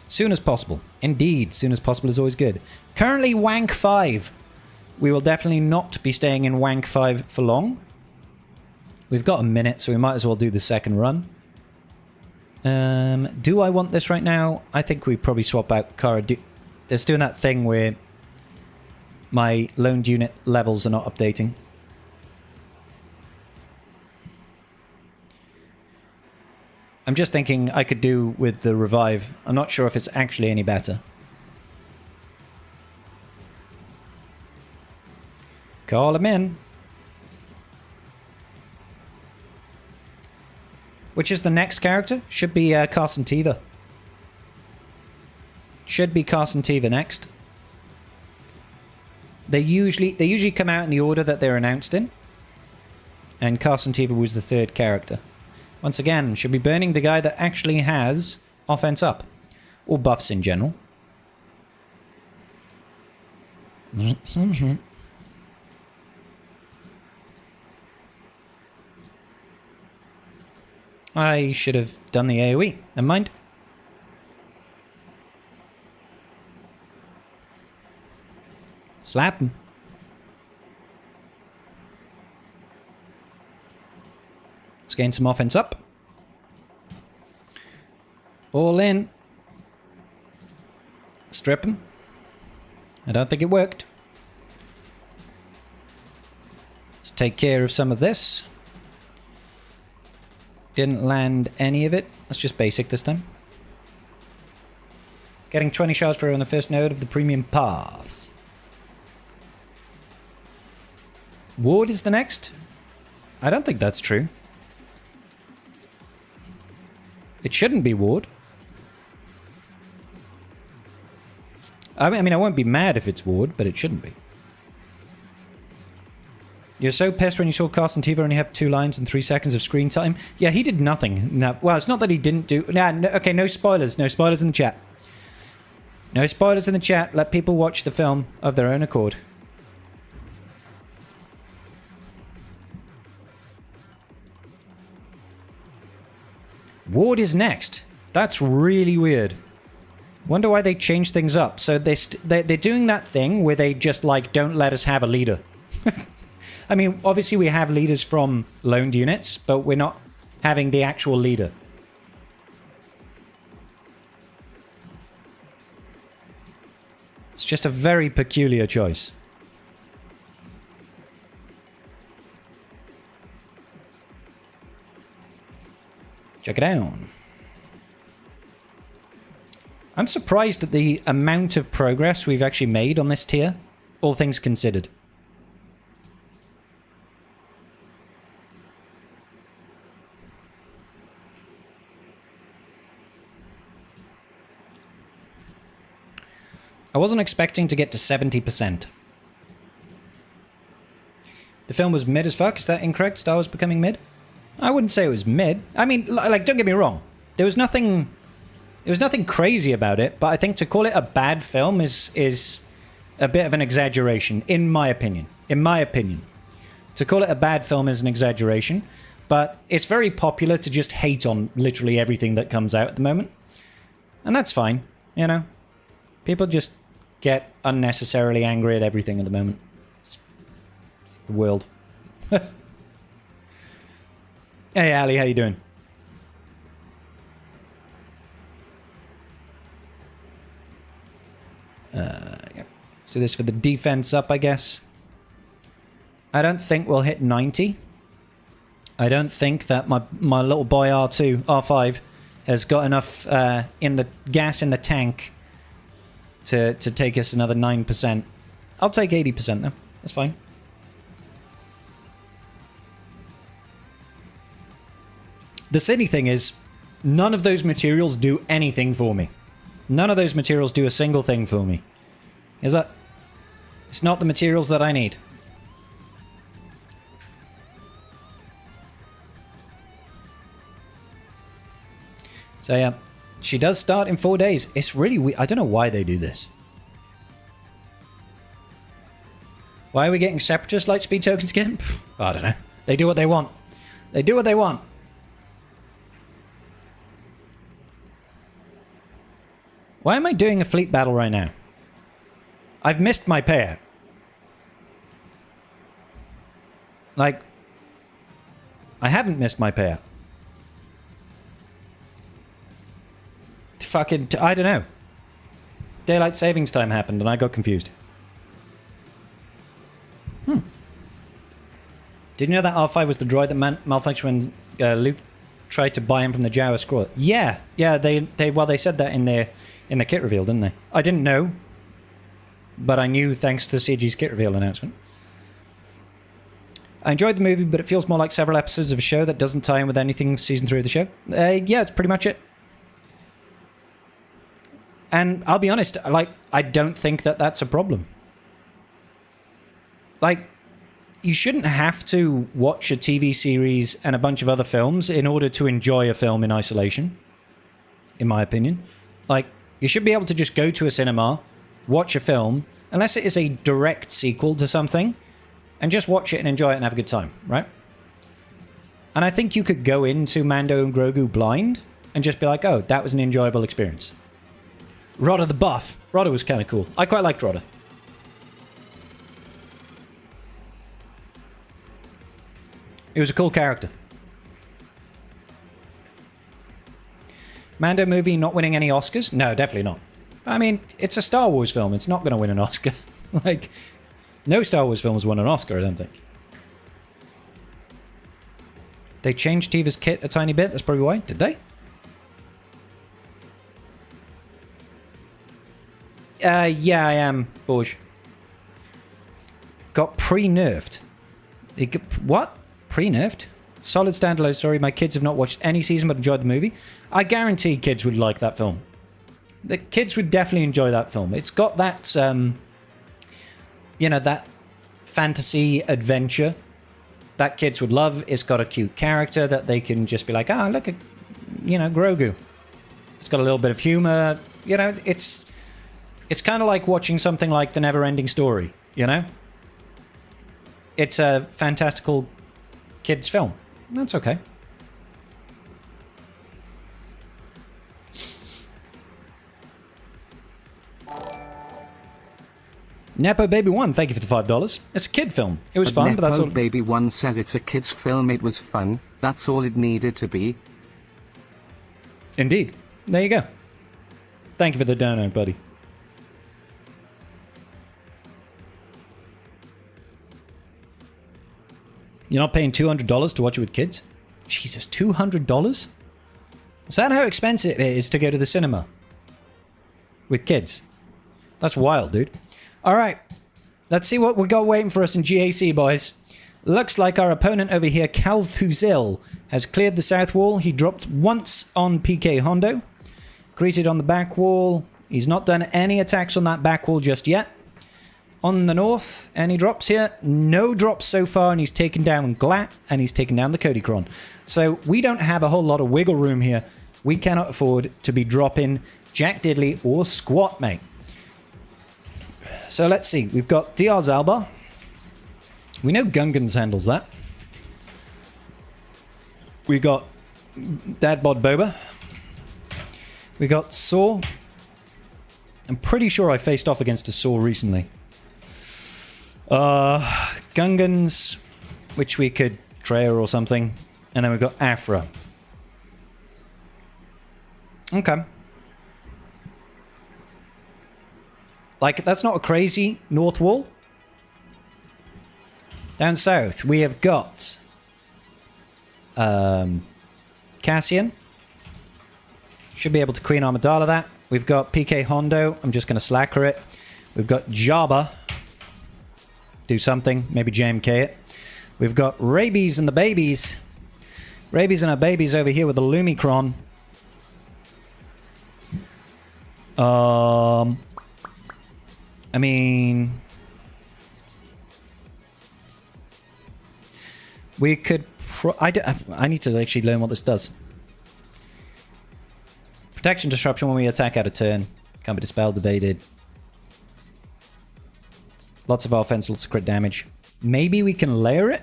[SPEAKER 1] Soon as possible. Indeed, soon as possible is always good. Currently Wank 5. We will definitely not be staying in Wank 5 for long. We've got a minute, so we might as well do the second run. Do I want this right now? I think we probably swap out Cara. It's doing that thing where my loaned unit levels are not updating. I'm just thinking I could do with the revive. I'm not sure if it's actually any better. Call him in. Which is the next character? Should be Carson Teva. Should be Carson Teva next. They usually come out in the order that they're announced in. And Carson Teva was the third character. Once again, should be burning the guy that actually has offense up. Or buffs in general. I should have done the AoE. Never mind. Slap him. Let's gain some offense up. All in. Strip him. I don't think it worked. Let's take care of some of this. Didn't land any of it. Let's just basic this time. Getting 20 shards for on the first node of the premium paths. Ward is the next? I don't think that's true. It shouldn't be Ward. I mean, I won't be mad if it's Ward, but it shouldn't be. You're so pissed when you saw Carson Teva only have 2 lines and 3 seconds of screen time. Yeah, he did nothing. No, well, it's not that he didn't do... Nah, no, okay, no spoilers. No spoilers in the chat. No spoilers in the chat. Let people watch the film of their own accord. Ward is next. That's really weird. Wonder why they changed things up. So they're doing that thing where they just, like, don't let us have a leader. I mean, obviously we have leaders from loaned units, but we're not having the actual leader. It's just a very peculiar choice. Check it out. I'm surprised at the amount of progress we've actually made on this tier, all things considered. I wasn't expecting to get to 70%. The film was mid as fuck. Is that incorrect? Star Wars becoming mid? I wouldn't say it was mid. I mean, like, don't get me wrong. There was nothing crazy about it, but I think to call it a bad film is a bit of an exaggeration, in my opinion. In my opinion. To call it a bad film is an exaggeration, but it's very popular to just hate on literally everything that comes out at the moment. And that's fine, you know? People just get unnecessarily angry at everything at the moment. It's the world. Hey, Ali, how you doing? Yep. So this for the defense up, I guess. I don't think we'll hit 90. I don't think that my little boy R5 has got enough in the gas in the tank to take us another 9%. I'll take 80% though. That's fine. The silly thing is, none of those materials do anything for me. None of those materials do a single thing for me. Is that? It's not the materials that I need. So yeah, she does start in 4 days. It's really weird. I don't know why they do this. Why are we getting separatist lightspeed tokens again? Pfft, I don't know. They do what they want. They do what they want. Why am I doing a fleet battle right now? I've missed my payout. Like, I haven't missed my payout. Fucking, I don't know. Daylight savings time happened and I got confused. Did you know that R5 was the droid that malfunctioned when Luke tried to buy him from the Jawa scroll? Yeah, they said that in the kit reveal, didn't they? I didn't know, but I knew thanks to CG's kit reveal announcement. I enjoyed the movie, but it feels more like several episodes of a show that doesn't tie in with anything season 3 of the show. Yeah, it's pretty much it. And I'll be honest, like, I don't think that that's a problem. Like, you shouldn't have to watch a TV series and a bunch of other films in order to enjoy a film in isolation, in my opinion. Like, you should be able to just go to a cinema, watch a film, unless it is a direct sequel to something, and just watch it and enjoy it and have a good time, right? And I think you could go into Mando and Grogu blind and just be like, oh, that was an enjoyable experience. Rodder the Buff. Rodder was kind of cool. I quite liked Rodder. He was a cool character. Mando movie not winning any Oscars? No, definitely not. I mean, it's a Star Wars film. It's not going to win an Oscar. Like, no Star Wars film has won an Oscar, I don't think. They changed Teva's kit a tiny bit. That's probably why. Did they? Yeah, I am, Borge. Got pre-nerfed. What? Pre-nerfed? Solid standalone story. My kids have not watched any season but enjoyed the movie. I guarantee kids would like that film. The kids would definitely enjoy that film. It's got that, you know, that fantasy adventure that kids would love. It's got a cute character that they can just be like, ah, look at, you know, Grogu. It's got a little bit of humor. You know, it's kind of like watching something like The Never-Ending Story, you know? It's a fantastical kids film. That's okay. Nepo Baby 1, thank you for the $5. It's a kid film. It was fun, but that's all.
[SPEAKER 2] Nepo Baby 1 says it's a kid's film. It was fun. That's all it needed to be.
[SPEAKER 1] Indeed. There you go. Thank you for the dono, buddy. You're not paying $200 to watch it with kids? Jesus, $200? Is that how expensive it is to go to the cinema? With kids? That's wild, dude. Alright, let's see what we got waiting for us in GACcy, boys. Looks like our opponent over here, Calthuzil, has cleared the south wall. He dropped once on PK Hondo. Greeted on the back wall. He's not done any attacks on that back wall just yet. On the north, any drops here? No drops so far, and he's taken down Glat, and he's taken down the Codicron. So we don't have a whole lot of wiggle room here. We cannot afford to be dropping Jack Diddley or Squat, mate. So let's see. We've got DR Zalbar. We know Gungans handles that. We got Dadbod Boba. We got Saw. I'm pretty sure I faced off against a Saw recently. Gungans, which we could Treya or something. And then we've got Afra. Okay. Like, that's not a crazy north wall. Down south, we have got Cassian. Should be able to Queen Amidala that. We've got PK Hondo. I'm just going to slacker it. We've got Jabba. Do something. Maybe JMK it. We've got Rabies and the babies. Rabies and our babies over here with the Lumicron. I mean, we could. I need to actually learn what this does. Protection disruption when we attack out of turn. Can't be dispelled, debated. Lots of offense, lots of crit damage. Maybe we can layer it?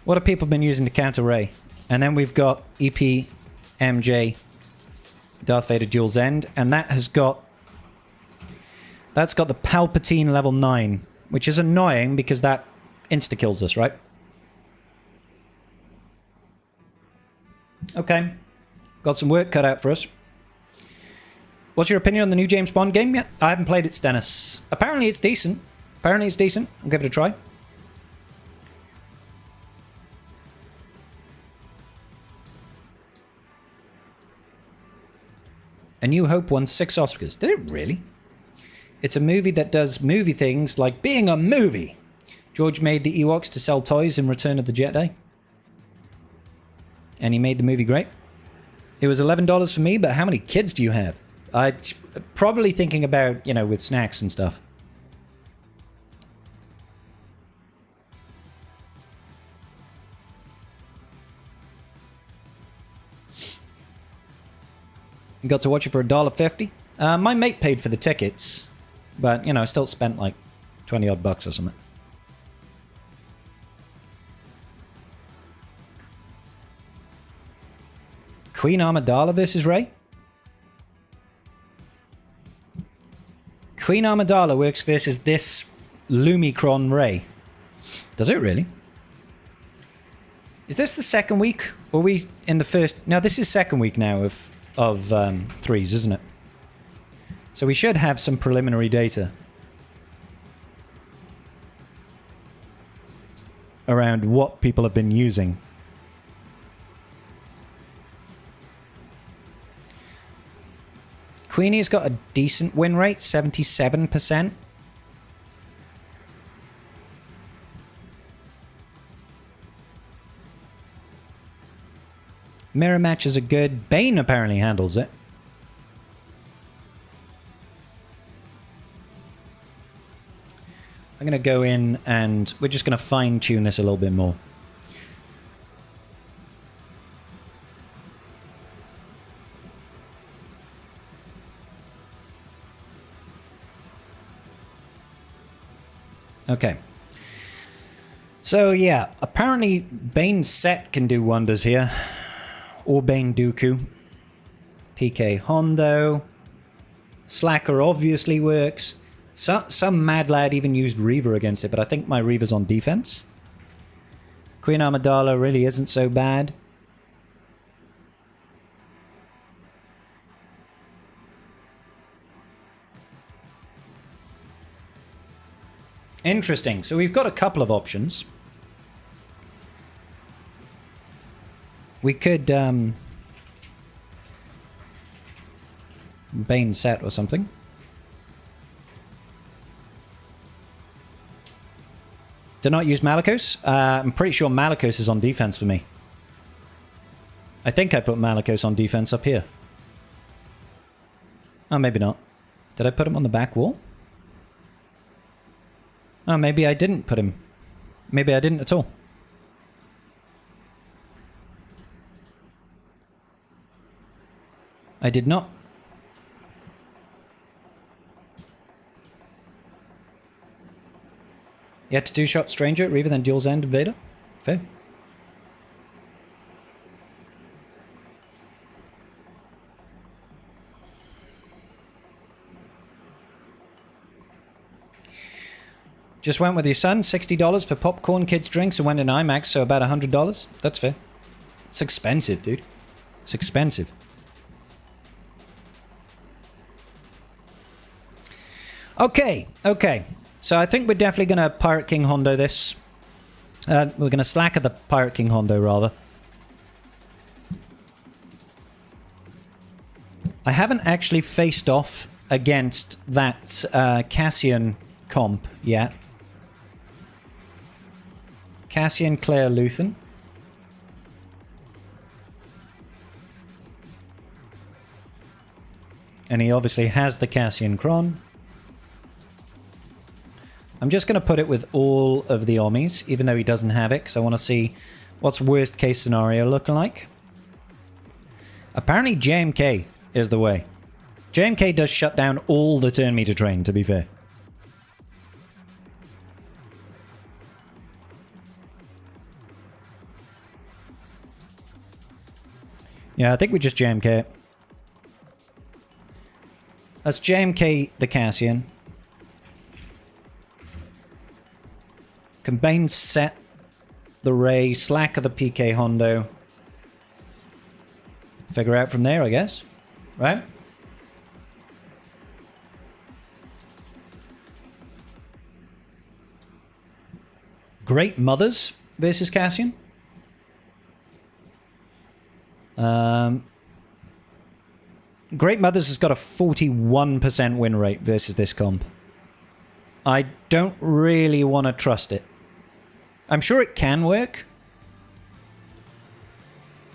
[SPEAKER 1] What have people been using to counter Ray? And then we've got EP, MJ, Darth Vader Duel's End, and that has got... That's got the Palpatine level 9, which is annoying because that insta-kills us, right? Okay. Got some work cut out for us. What's your opinion on the new James Bond game yet? I haven't played it, Stennis. Apparently it's decent. Apparently it's decent. I'll give it a try. A New Hope won 6 Oscars. Did it really? It's a movie that does movie things like being a movie. George made the Ewoks to sell toys in Return of the Jedi. And he made the movie great. It was $11 for me, but how many kids do you have? Probably thinking about, you know, with snacks and stuff. Got to watch it for $1.50. My mate paid for the tickets, but, you know, I still spent like 20 odd bucks or something. Queen Amidala versus Rey? Queen Amidala works versus this Lumicron Rey. Does it really? Is this the second week? Or are we in the first... No, this is second week now of threes, isn't it? So we should have some preliminary data around what people have been using. Queenie's got a decent win rate, 77%. Mirror matches are good. Bane apparently handles it. I'm going to go in and we're just going to fine-tune this a little bit more. Okay. So yeah, apparently Bane Set can do wonders here. Or Bane Dooku. PK Hondo. Slacker obviously works. Some mad lad even used Reaver against it, but I think my Reaver's on defense. Queen Amidala really isn't so bad. Interesting. So we've got a couple of options. We could Bane Set or something. Do not use Malicos. I'm pretty sure Malicos is on defense for me. I think I put Malicos on defense up here. Oh, maybe not. Did I put him on the back wall? Oh, maybe I didn't put him. Maybe I didn't at all. I did not. You had to two-shot Stranger, Reaver, then Duel's End, Vader? Fair. Just went with your son, $60 for popcorn, kids' drinks, and went in IMAX, so about $100. That's fair. It's expensive, dude. It's expensive. Okay, okay. So I think we're definitely going to Pirate King Hondo this. We're going to slacker the Pirate King Hondo, rather. I haven't actually faced off against that Cassian comp yet. Cassian Claire Luthen. And he obviously has the Cassian Cron. I'm just going to put it with all of the Ommis, even though he doesn't have it, because I want to see what's worst case scenario looking like. Apparently JMK is the way. JMK does shut down all the turn meter train, to be fair. Yeah, I think we just JMK. That's JMK the Cassian. Combine Set the Ray, slacker the PK Hondo. Figure out from there, I guess. Right? Great Mothers versus Cassian. Great Mothers has got a 41% win rate versus this comp. I don't really want to trust it. I'm sure it can work,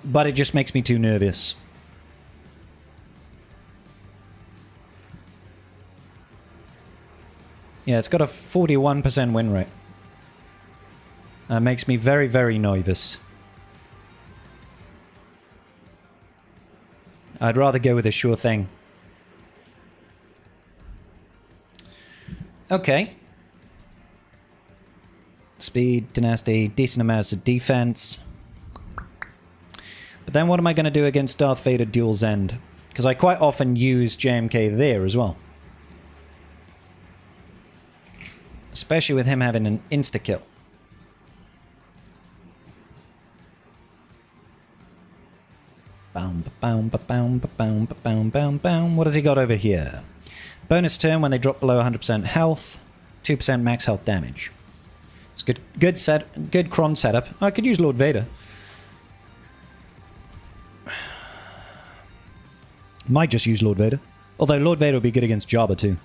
[SPEAKER 1] but it just makes me too nervous. Yeah, it's got a 41% win rate. That makes me very, very nervous. I'd rather go with a sure thing. Okay. Speed, tenacity, decent amounts of defense. But then what am I going to do against Darth Vader Duel's End? Because I quite often use JMK there as well. Especially with him having an insta-kill. What has he got over here? Bonus turn when they drop below 100% health. 2% max health damage. It's good Cron setup. I could use Lord Vader. Might just use Lord Vader. Although Lord Vader would be good against Jabba too.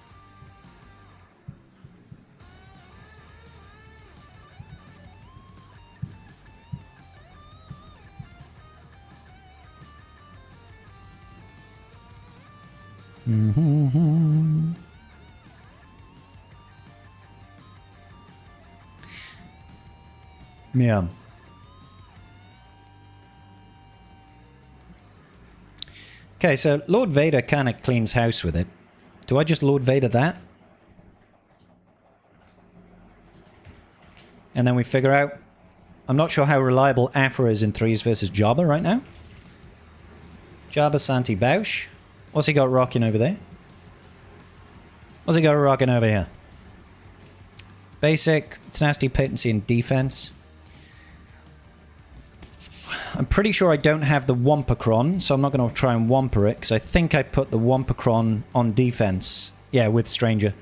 [SPEAKER 1] Yeah. Okay, so Lord Vader kind of cleans house with it. Do I just Lord Vader that? And then we figure out... I'm not sure how reliable Afra is in 3s versus Jabba right now. Jabba Santi Bausch. What's he got rocking over there? What's he got rocking over here? Basic, tenacity, potency, and defense. I'm pretty sure I don't have the Wampacron, so I'm not going to try and Wamper it, because I think I put the Wampacron on defense. Yeah, with Stranger.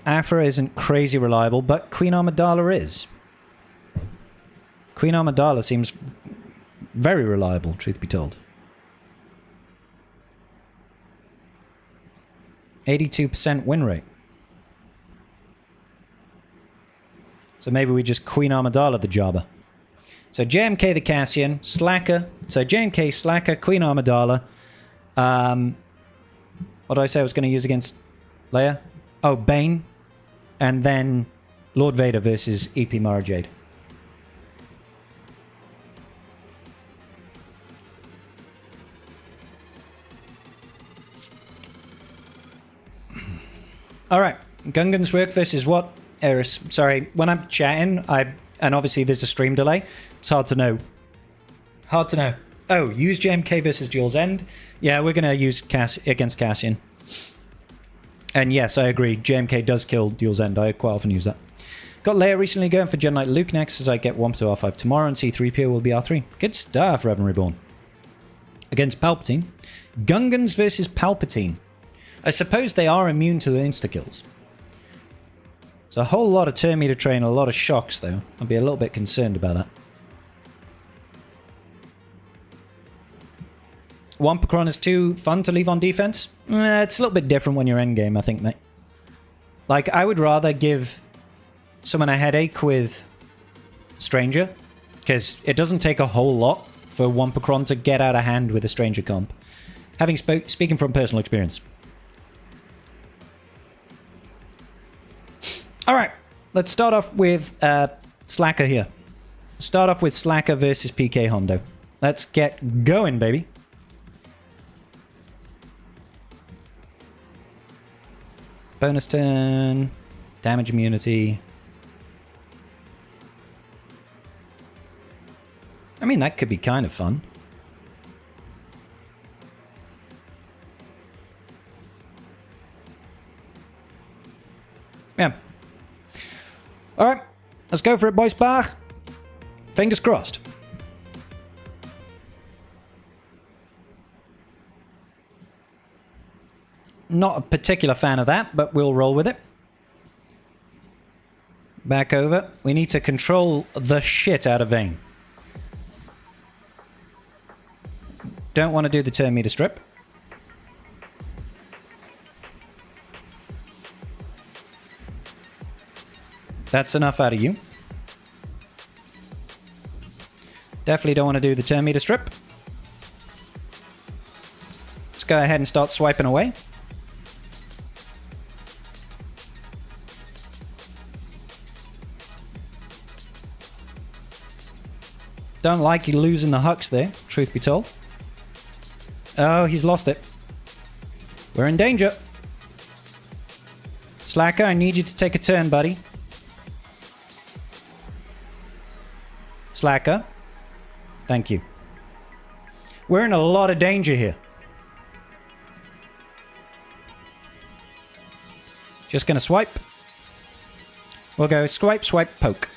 [SPEAKER 1] Afra isn't crazy reliable, but Queen Amidala is. Queen Amidala seems very reliable, truth be told. 82% win rate. So maybe we just Queen Amidala the Jabba. So JMK the Cassian, Slacker. So JMK, Slacker, Queen Amidala. What did I say I was going to use against Leia? Oh, Bane. And then Lord Vader versus EP Mara Jade. Alright, Gungan's work versus what? Eris. Sorry, when I'm chatting, and obviously there's a stream delay, it's hard to know. Hard to know. Oh, use JMK versus Duel's End? Yeah, we're going to use against Cassian. And yes, I agree, JMK does kill Duel's End. I quite often use that. Got Leia recently going for Jedi Knight Luke next as I get Womp to R5 tomorrow, and C-3PO will be R3. Good stuff, Revan Reborn. Against Palpatine. Gungans versus Palpatine. I suppose they are immune to the insta-kills. It's a whole lot of turn meter train, a lot of shocks though. I'd be a little bit concerned about that. Wampacron is too fun to leave on defense? It's a little bit different when you're endgame, I think, mate. Like, I would rather give someone a headache with Stranger, because it doesn't take a whole lot for Wampacron to get out of hand with a Stranger comp. Having speaking from personal experience. Alright, let's start off with Slacker here. Start off with Slacker versus PK Hondo. Let's get going, baby. Bonus turn, damage immunity. I mean, that could be kind of fun. Yeah. Alright, let's go for it, boys. Bach. Fingers crossed. Not a particular fan of that, but we'll roll with it. Back over. We need to control the shit out of Vayne. Don't want to do the turn meter strip. That's enough out of you. Definitely don't want to do the turn meter strip. Let's go ahead and start swiping away. Don't like you losing the Hux there, truth be told. Oh, he's lost it. We're in danger. Slacker, I need you to take a turn, buddy. Slacker. Thank you. We're in a lot of danger here. Just gonna swipe. We'll go swipe, swipe, poke.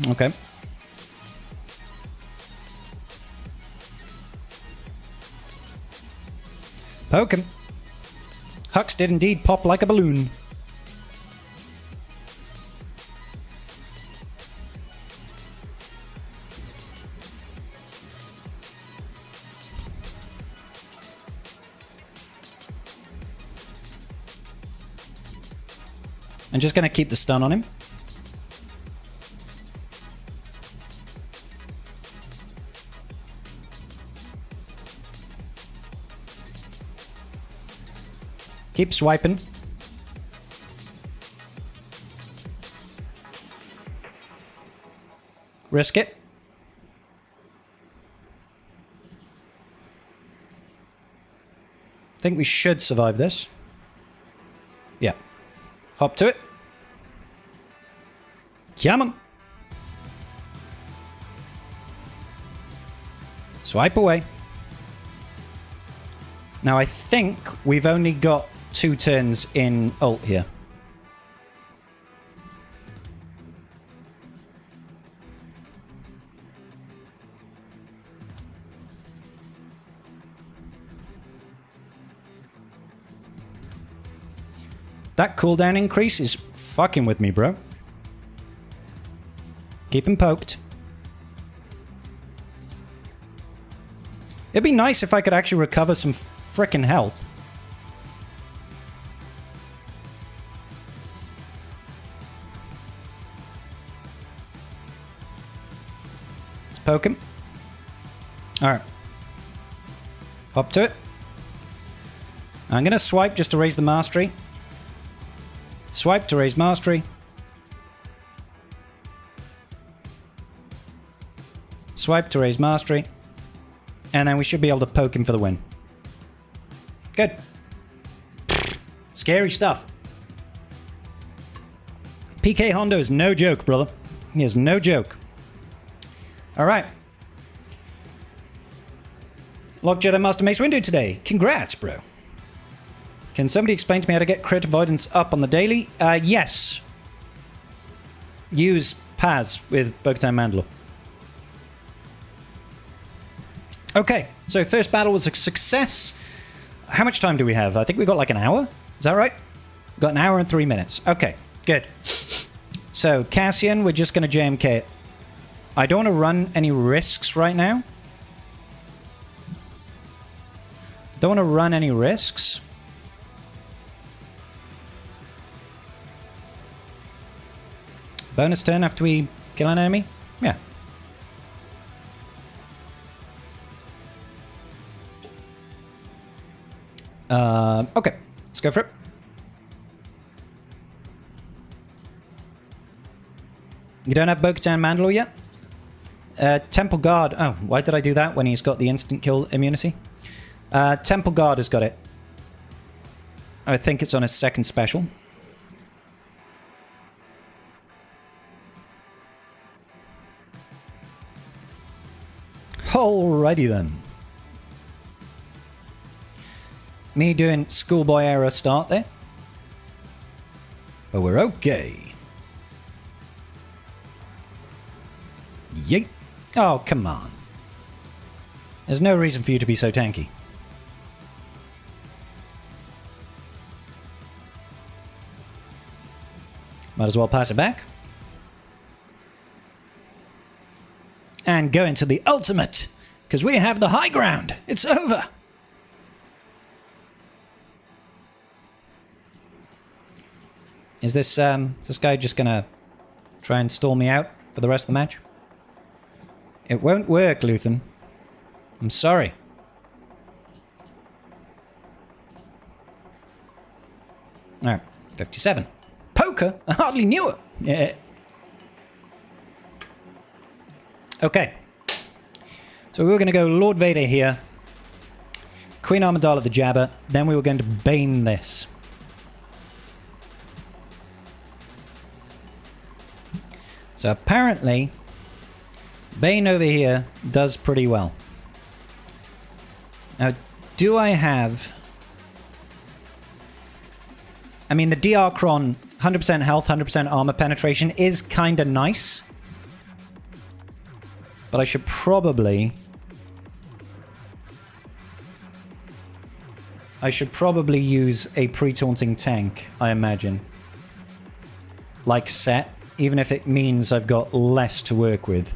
[SPEAKER 1] Okay. Poke him. Hux did indeed pop like a balloon. I'm just going to keep the stun on him. Keep swiping. Risk it. Think we should survive this. Yeah. Hop to it. Come on. Swipe away. Now I think we've only got 2 turns in ult here. That cooldown increase is fucking with me, bro. Keep him poked. It'd be nice if I could actually recover some frickin' health. Let's poke him. Alright. Hop to it. I'm gonna swipe just to raise the mastery. Swipe to raise mastery. Swipe to raise mastery. And then we should be able to poke him for the win. Good. Scary stuff. PK Hondo is no joke, brother. He is no joke. Alright. Lock Jedi Master Mace Window today. Congrats, bro. Can somebody explain to me how to get crit avoidance up on the daily? Yes. Use Paz with Bo-Katan Mandalore. Okay, so first battle was a success. How much time do we have? I think we got like an hour. Is that right? Got an hour and 3 minutes. Okay, good. So Cassian, we're just going to JMK it. I don't want to run any risks right now. Don't want to run any risks. Bonus turn after we kill an enemy? Yeah. Okay, let's go for it. You don't have Bo-Katan Mandalore yet? Temple Guard. Oh, why did I do that when he's got the instant kill immunity? Temple Guard has got it. I think it's on his second special. Alrighty then. Me doing schoolboy error start there. But we're okay. Yeet. Oh, come on. There's no reason for you to be so tanky. Might as well pass it back. And go into the ultimate. Because we have the high ground. It's over. Is this guy just gonna try and stall me out for the rest of the match? It won't work, Luthen. I'm sorry. Alright, 57. Poker? I hardly knew it. Yeah. Okay. So we were going to go Lord Vader here. Queen Amidala the Jabber. Then we were going to Bane this. So apparently, Bane over here does pretty well. Now, do I have... I mean, the DR Cron, 100% health, 100% armor penetration is kind of nice. But I should probably... use a pre-taunting tank, I imagine. Like Set, even if it means I've got less to work with.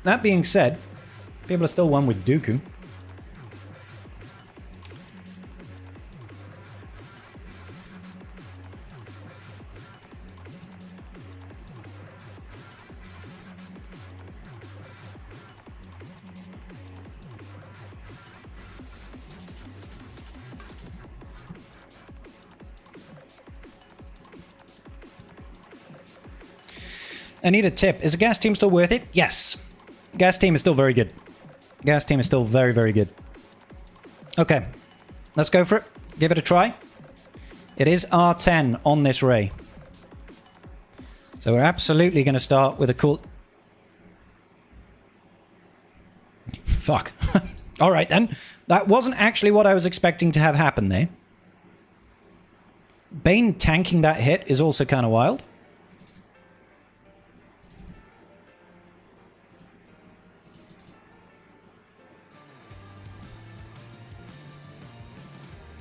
[SPEAKER 1] That being said, people are still won with Dooku. I need a tip. Is a gas team still worth it? Yes. Gas team is still very good. Gas team is still very, very good. Okay. Let's go for it. Give it a try. It is R10 on this ray. So we're absolutely going to start with a cool... Fuck. Alright then. That wasn't actually what I was expecting to have happen there. Bane tanking that hit is also kind of wild.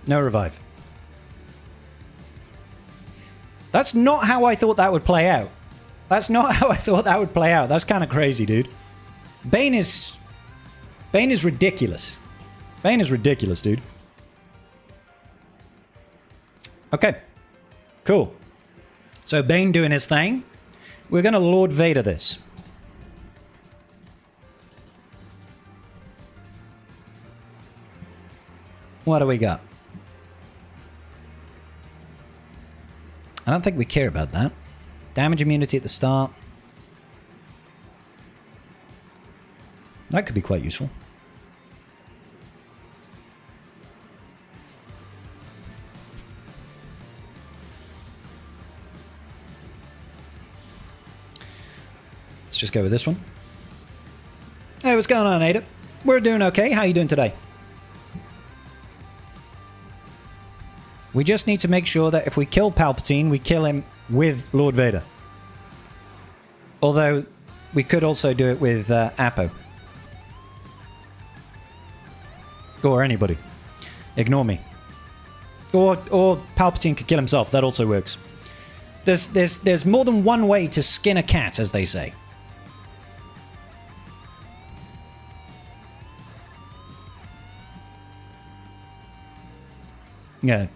[SPEAKER 1] No revive. That's not how I thought that would play out. That's not how I thought that would play out. That's kind of crazy, dude. Bane is ridiculous. Bane is ridiculous, dude. Okay. Cool. So Bane doing his thing. We're going to Lord Vader this. What do we got? I don't think we care about that. Damage immunity at the start. That could be quite useful. Let's just go with this one. Hey, what's going on, Ada? We're doing okay. How are you doing today? We just need to make sure that if we kill Palpatine, we kill him with Lord Vader. Although, we could also do it with Apo. Or anybody. Ignore me. Or Palpatine could kill himself. That also works. There's more than one way to skin a cat, as they say. Yeah,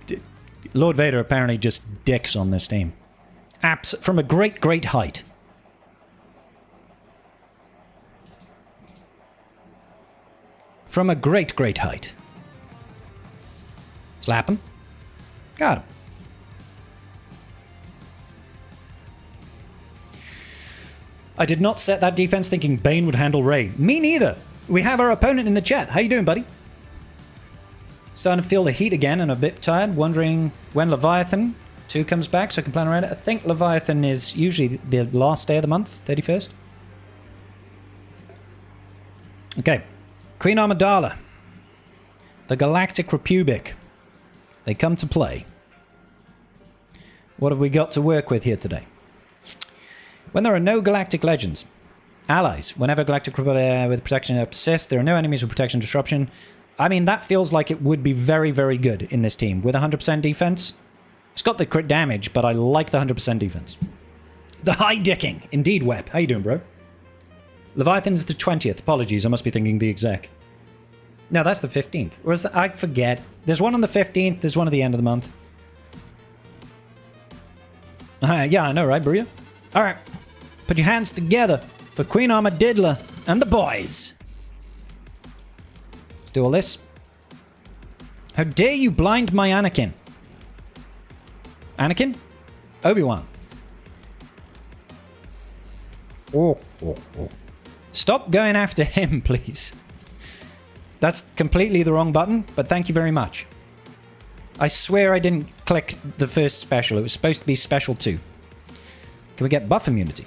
[SPEAKER 1] Lord Vader apparently just dicks on this team. From a great, great height. From a great, great height. Slap him. Got him. I did not set that defense thinking Bane would handle Rey. Me neither. We have our opponent in the chat. How you doing, buddy? Starting to feel the heat again and a bit tired, wondering when Leviathan 2 comes back so I can plan around it. I think Leviathan is usually the last day of the month, 31st. Okay. Queen Amidala. The Galactic Republic. They come to play. What have we got to work with here today? When there are no Galactic Legends. Allies. Whenever Galactic Republic with protection persists, there are no enemies with protection disruption. I mean, that feels like it would be very, very good in this team. With 100% defense. It's got the crit damage, but I like the 100% defense. The high dicking. Indeed, Web. How you doing, bro? Leviathan is the 20th. Apologies, I must be thinking the exec. No, that's the 15th. Or is that? I forget. There's one on the 15th. There's one at the end of the month. Yeah, I know, right, Burrito? All right. Put your hands together for Queen Armadidla and the boys. Let's do all this. How dare you blind my Anakin? Anakin? Obi-Wan. Oh. Stop going after him, please. That's completely the wrong button, but thank you very much. I swear I didn't click the first special. It was supposed to be special 2. Can we get buff immunity?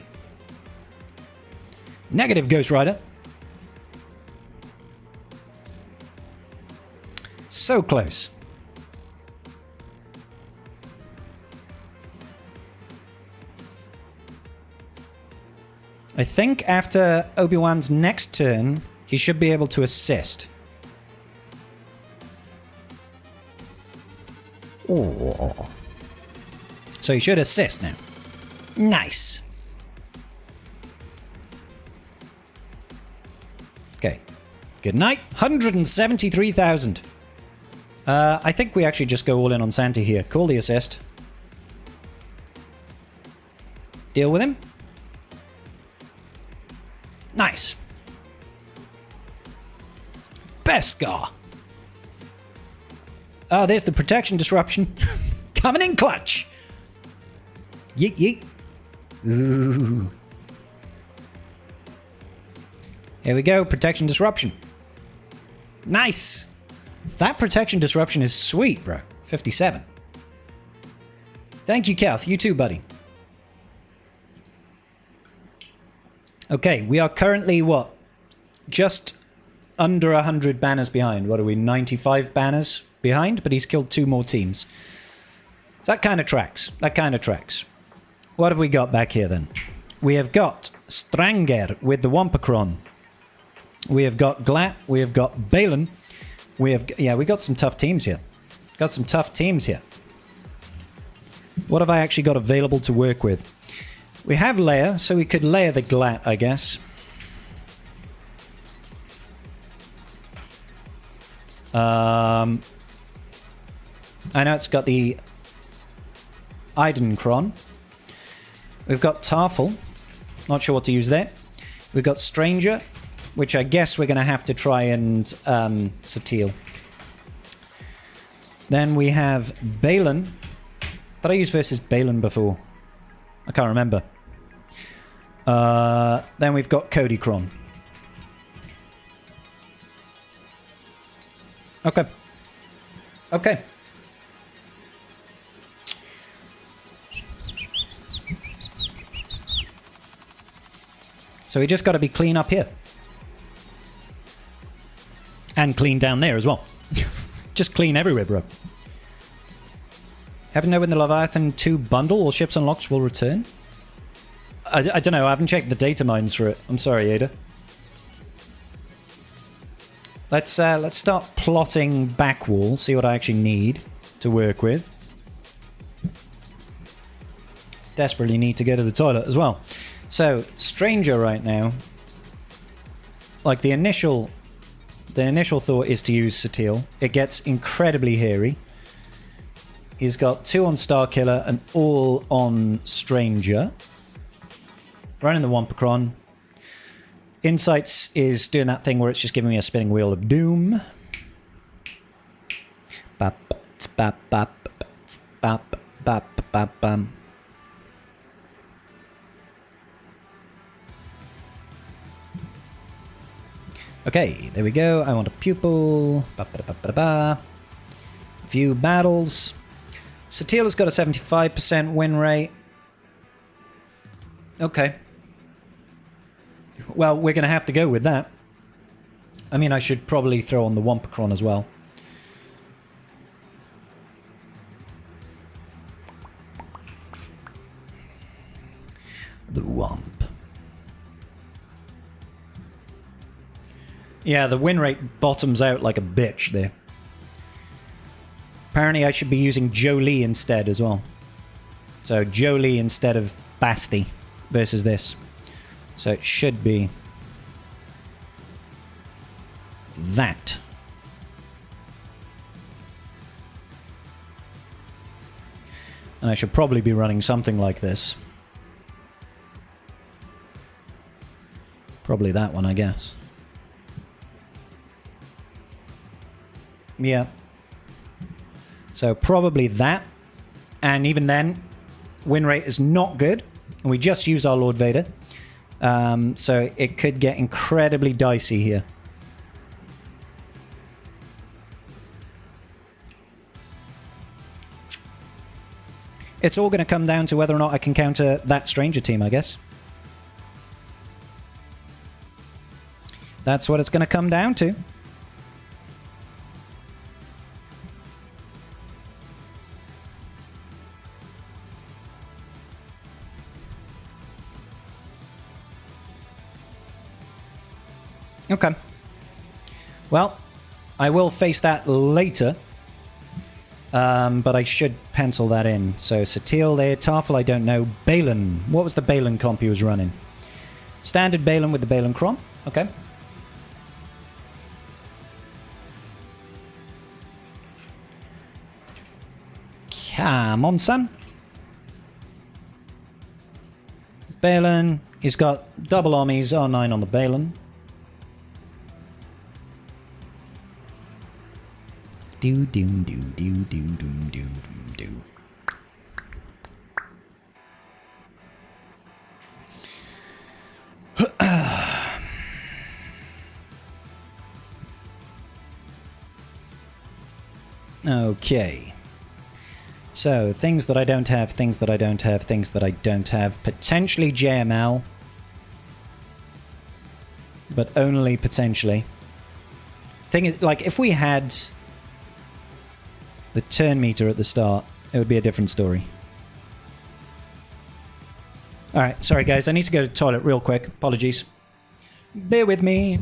[SPEAKER 1] Negative, Ghost Rider. So close. I think after Obi-Wan's next turn, he should be able to assist. Oh. So he should assist now. Nice. Okay. Good night. 173,000. I think we actually just go all in on Santa here. Call the assist. Deal with him. Nice. Beskar. Oh, there's the protection disruption. Coming in clutch. Yeet, yeet. Ooh. Here we go, protection disruption. Nice! That protection disruption is sweet, bro. 57. Thank you, Kath. You too, buddy. Okay, we are currently, what? Just under 100 banners behind. What are we, 95 banners behind? But he's killed 2 more teams. That kind of tracks. That kind of tracks. What have we got back here, then? We have got Stranger with the Wampacron. We have got Glat. We have got Balin. We have... Yeah, we got some tough teams here. Got some tough teams here. What have I actually got available to work with? We have Layer, so we could layer the Glat, I guess. I know it's got the Eidencron. We've got Tarful. Not sure what to use there. We've got Stranger, which I guess we're going to have to try and Satil. Then we have Balin. Did I use versus Balin before? I can't remember. Then we've got Codycron. Okay. Okay. So we just got to be clean up here. And clean down there as well. Just clean everywhere, bro. Haven't know when the Leviathan 2 bundle or ships unlocks will return? I don't know. I haven't checked the data mines for it. I'm sorry, Ada. Let's start plotting back wall. See what I actually need to work with. Desperately need to go to the toilet as well. So, Stranger right now. Like the initial thought is to use Satil. It gets incredibly hairy. He's got 2 on Starkiller and all on Stranger. Running the Wampacron. Insights is doing that thing where it's just giving me a spinning wheel of doom. Bap, bap, bap, bap, bap, bap, bam. Okay, there we go. I want a pupil. Ba, ba, ba, ba, ba. View battles. Satila's got a 75% win rate. Okay. Well, we're going to have to go with that. I mean, I should probably throw on the Wampacron as well. The Wamp. Yeah, the win rate bottoms out like a bitch there. Apparently I should be using Jolie instead as well. So Jolie instead of Basti versus this. So it should be that. And I should probably be running something like this. Probably that one, I guess. Yeah. So probably that. And even then, win rate is not good. And we just use our Lord Vader. So it could get incredibly dicey here. It's all going to come down to whether or not I can counter that Stranger team, I guess. That's what it's going to come down to. Okay. Well, I will face that later. But I should pencil that in. So Satil there, Tarful I don't know. Balin. What was the Balin comp he was running? Standard Balin with the Balin Cron. Okay. Come on, son. Balin. He's got double armies. R9 on the Balin. Do do do do do do do do. Okay. So, things that I don't have, things that I don't have, things that I don't have. Potentially JML. But only potentially. Thing is, like, if we had the turn meter at the start, it would be a different story. Alright, sorry guys, I need to go to the toilet real quick. Apologies. Bear with me.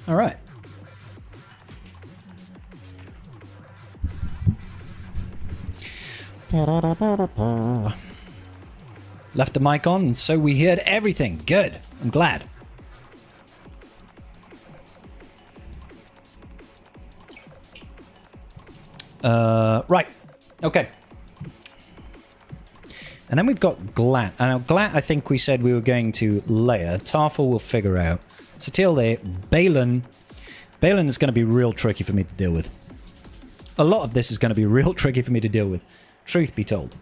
[SPEAKER 1] All right. Left the mic on, so we heard everything. Good. I'm glad. Right. Okay. And then we've got Glat. And now Glat, I think we said we were going to layer. Tarful will figure out. So till there, Balin is going to be real tricky for me to deal with. A lot of this is going to be real tricky for me to deal with. Truth be told.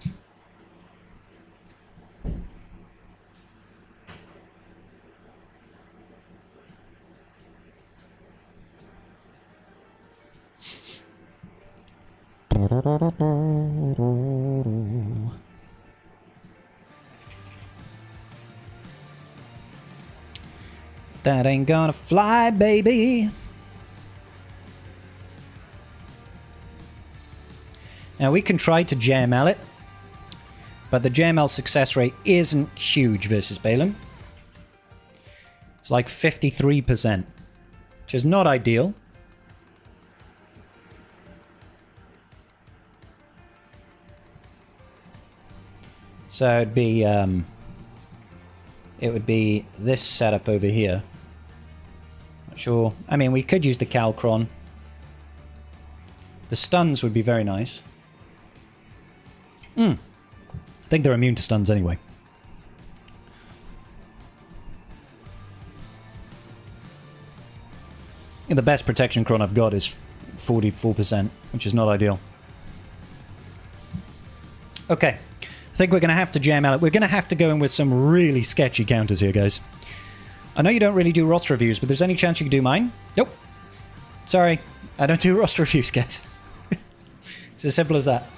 [SPEAKER 1] That ain't gonna fly, baby. Now we can try to JML it, but the JML success rate isn't huge versus Balin. It's like 53%, which is not ideal. So it'd be, it would be this setup over here. Not sure. I mean, we could use the Calcron. The stuns would be very nice. I think they're immune to stuns anyway. And the best protection cron I've got is 44%, which is not ideal. Okay. I think we're going to have to jam out. We're going to have to go in with some really sketchy counters here, guys. I know you don't really do roster reviews, but there's any chance you could do mine? Nope. Sorry. I don't do roster reviews, guys. It's as simple as that.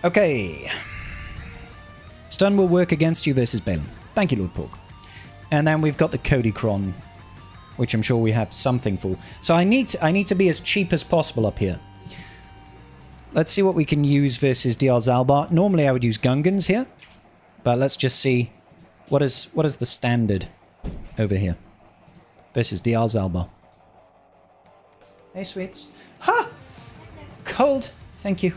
[SPEAKER 1] Okay. Stun will work against you versus Balin. Thank you, Lord Pork. And then we've got the Cody Cron, which I'm sure we have something for. So I need to be as cheap as possible up here. Let's see what we can use versus DR Zalbar. Normally I would use Gungans here, but let's just see what is the standard over here versus DR Zalbar. Hey, sweets. Ha! Cold. Thank you.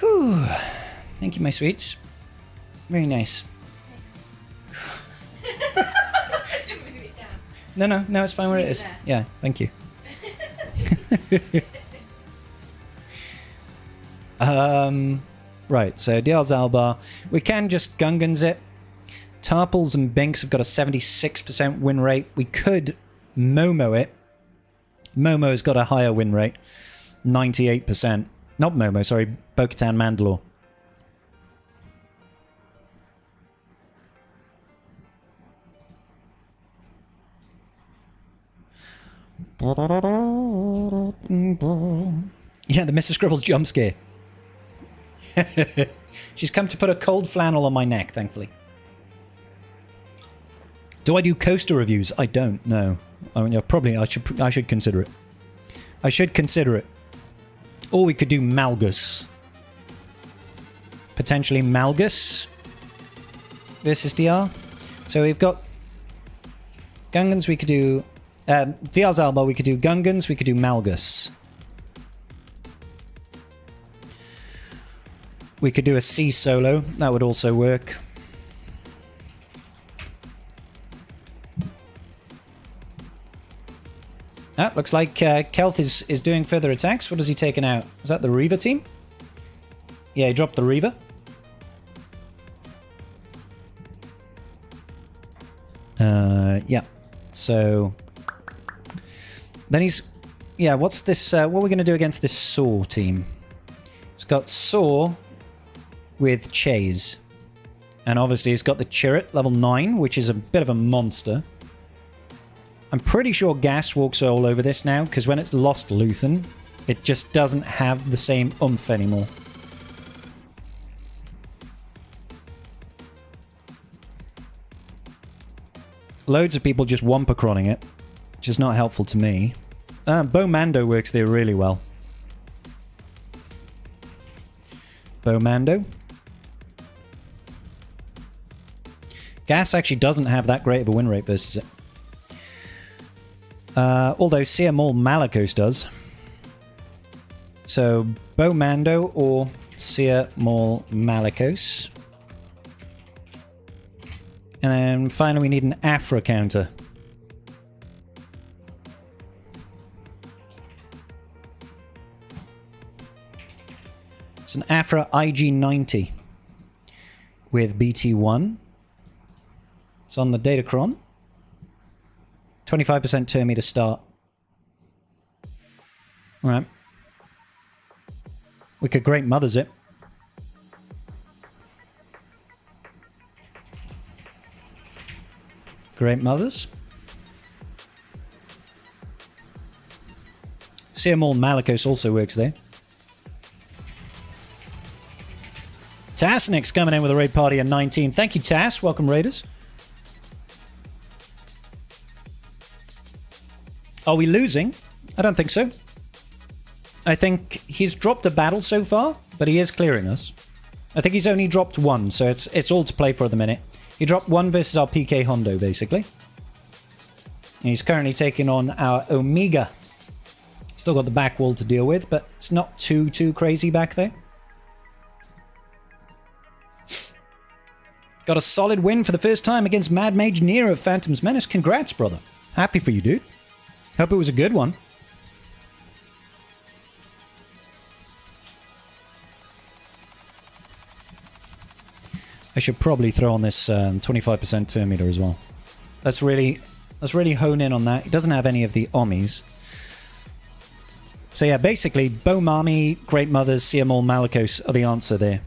[SPEAKER 1] Whew. Thank you, my sweets. Very nice. No, it's fine where it is. Yeah, thank you. Right, so DR Zalbar. We can just Gungans it. Tarples and Binks have got a 76% win rate. We could Momo it. Momo's got a higher win rate. 98%. Not Momo, sorry. Bo-Katan Mandalore. Yeah, the Mr. Scribbles jump scare. She's come to put a cold flannel on my neck, thankfully. Do I do coaster reviews? I don't know. I mean, probably I should consider it. I should consider it. Or we could do Malgus. Potentially Malgus versus DR. So we've got Gungans, we could do DR's Alba, we could do Gungans, we could do Malgus. We could do a C solo, that would also work. Ah, looks like Kelth is doing further attacks. What has he taken out? Is that the Reaver team? Yeah, he dropped the Reaver. Yeah. So then he's... Yeah, what's this... what are we going to do against this Saw team? It's got Saw with Chase. And obviously it's got the Chirrut, level 9, which is a bit of a monster. I'm pretty sure Gas walks all over this now, because when it's lost Luthen, it just doesn't have the same oomph anymore. Loads of people just Wumpercroning it, which is not helpful to me. Bo Mando works there really well. Bo Mando. Gas actually doesn't have that great of a win rate versus it. Although Sia Maul Malicos does. So, Bo Mando or Sia Maul Malicos. And then finally we need an Afra counter. It's an Afra IG-90 with BT1. It's on the Datacron. 25% turn me to start. Alright. We could Great Mothers it. Great Mothers. Sia Maul Malicos also works there. Tasnik's coming in with a raid party at 19. Thank you, Tas. Welcome, Raiders. Are we losing? I don't think so. I think he's dropped a battle so far, but he is clearing us. I think he's only dropped one, so it's all to play for at the minute. He dropped one versus our PK Hondo, basically. And he's currently taking on our Omega. Still got the back wall to deal with, but it's not too crazy back there. Got a solid win for the first time against Mad Mage Nero of Phantom's Menace. Congrats, brother. Happy for you, dude. Hope it was a good one. I should probably throw on this 25% turn meter as well. Let's really hone in on that. He doesn't have any of the Ommis. So yeah, basically, Bo Mami, Great Mothers, Sia Maul Malicos are the answer there.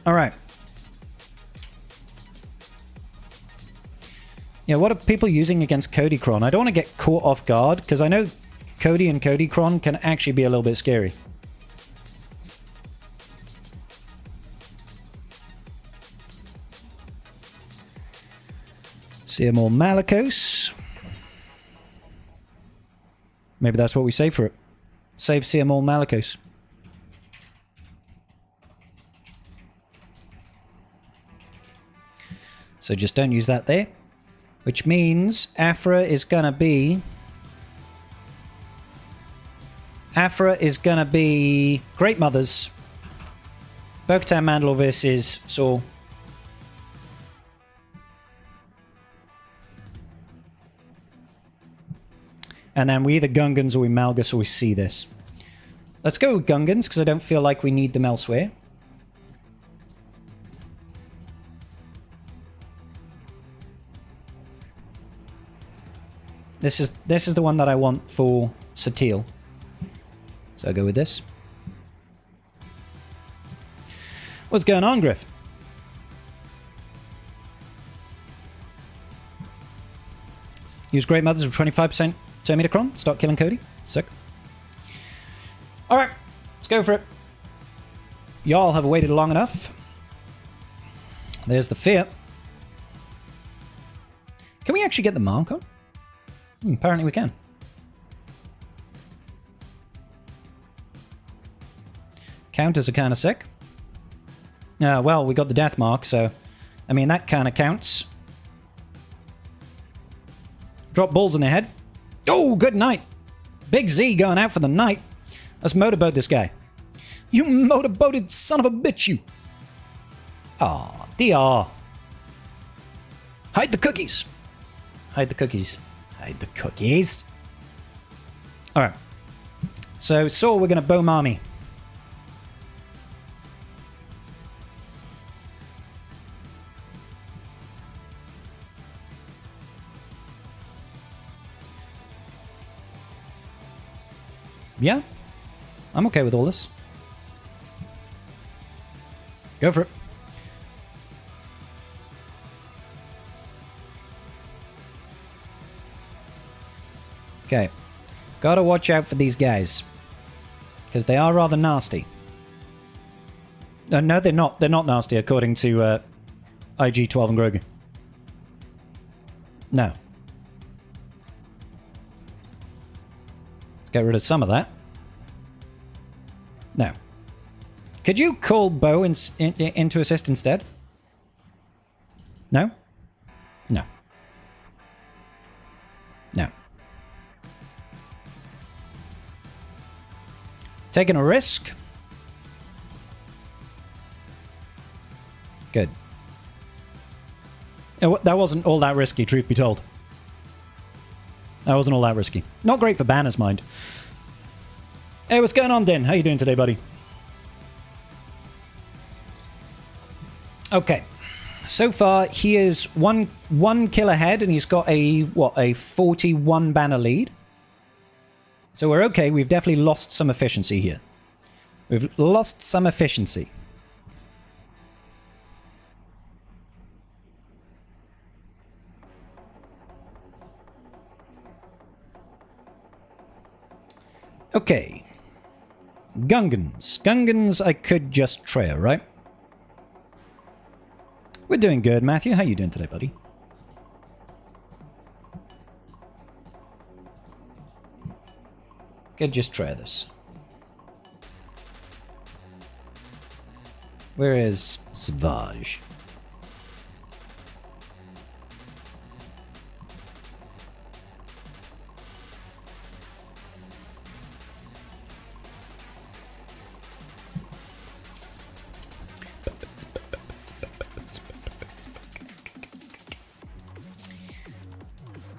[SPEAKER 1] Alright. Yeah, what are people using against Cody Cron? I don't want to get caught off guard, because I know Cody and Cody Cron can actually be a little bit scary. Sia Maul Malicos. Maybe that's what we save for it. Save Sia Maul Malicos. So just don't use that there. Which means Afra is gonna be... Afra is gonna be Great Mothers. Bo-Katan Mandalore versus Saw. And then we either Gungans or we Malgus or we see this. Let's go with Gungans, because I don't feel like we need them elsewhere. This is the one that I want for Satil. So I'll go with this. What's going on, Griff? Use Great Mothers with 25% Termitacron. Start killing Cody. Sick. Alright, let's go for it. Y'all have waited long enough. There's the fear. Can we actually get the mark on? Apparently we can. Counters are kind of sick. Well, we got the death mark, so... I mean, that kind of counts. Drop balls in their head. Oh, good night. Big Z going out for the night. Let's motorboat this guy. You motorboated son of a bitch, you. Aw, DR. Hide the cookies. Hide the cookies. Hide the cookies. Alright. So, Saw, we're going to bow Marmy. Yeah, I'm okay with all this. Go for it. Okay. Gotta watch out for these guys. Because they are rather nasty. No, they're not. They're not nasty, according to IG-12 and Grogu. No. Let's get rid of some of that. No. Could you call Bo into assist instead? No? No. No. Taking a risk. Good. That wasn't all that risky, truth be told. That wasn't all that risky. Not great for Banner's mind. Hey, what's going on, Din? How you doing today, buddy? Okay. So far, he is one kill ahead, and he's got a 41 banner lead. So we're okay. We've definitely lost some efficiency here. We've lost some efficiency. Okay. Gungans. Gungans I could just trail, right? We're doing good, Matthew. How you doing today, buddy? Could just try this. Where is Savage?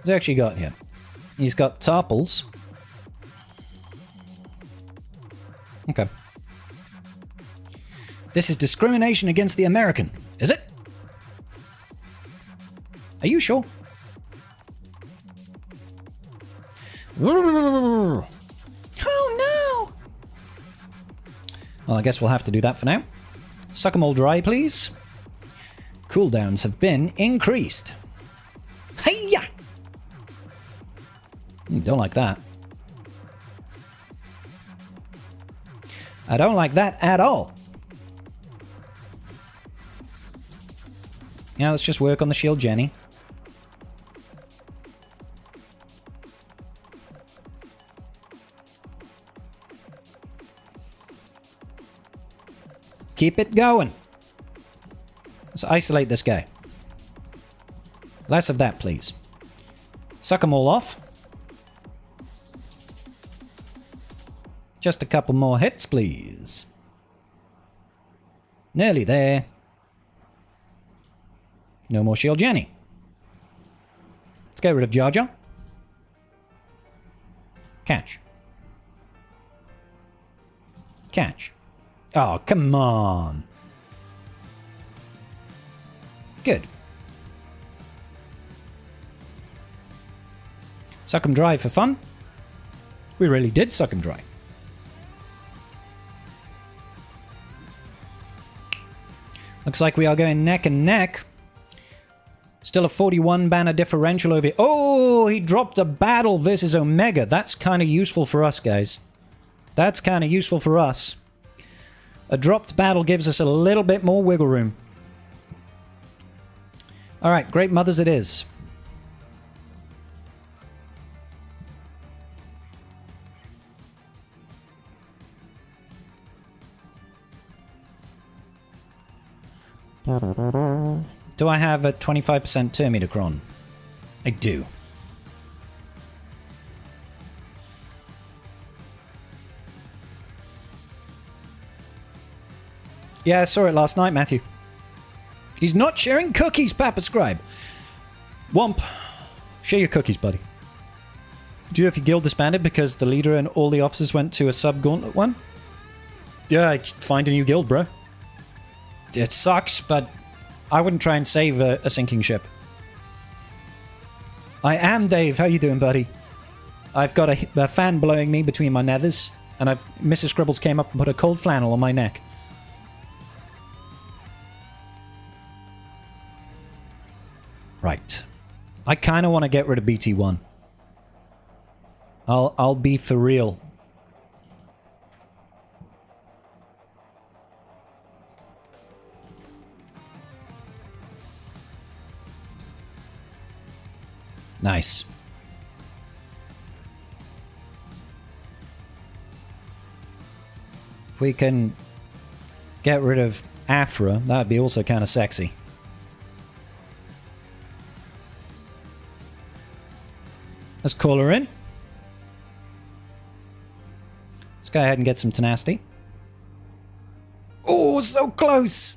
[SPEAKER 1] What's he actually got here? He's got Tarples. Okay. This is discrimination against the American, is it? Are you sure? Oh no! Well, I guess we'll have to do that for now. Suck 'em all dry, please. Cooldowns have been increased. Hey-ya! Don't like that. I don't like that at all. Yeah, let's just work on the shield, Jenny. Keep it going. Let's isolate this guy. Less of that, please. Suck them all off. Just a couple more hits, please. Nearly there. No more shield Jenny. Let's get rid of Jar Jar. Catch. Catch. Oh, come on. Good. Suck 'em dry for fun. We really did suck 'em dry. Looks like we are going neck and neck. Still a 41 banner differential over here. Oh, he dropped a battle versus Omega. That's kind of useful for us, guys. That's kind of useful for us. A dropped battle gives us a little bit more wiggle room. Alright, Great Mothers it is. Do I have a 25% Termidacron? I do. Yeah, I saw it last night, Matthew. He's not sharing cookies, Papa Scribe. Womp. Share your cookies, buddy. Do you know if your guild disbanded because the leader and all the officers went to a sub-gauntlet one? Yeah, find a new guild, bro. It sucks, but I wouldn't try and save a sinking ship. I am Dave. How you doing, buddy? I've got a fan blowing me between my nethers, and Mrs. Scribbles came up and put a cold flannel on my neck. Right. I kind of want to get rid of BT1. I'll be for real. Nice. If we can get rid of Afra, that'd be also kind of sexy. Let's call her in. Let's go ahead and get some tenacity. Oh, so close!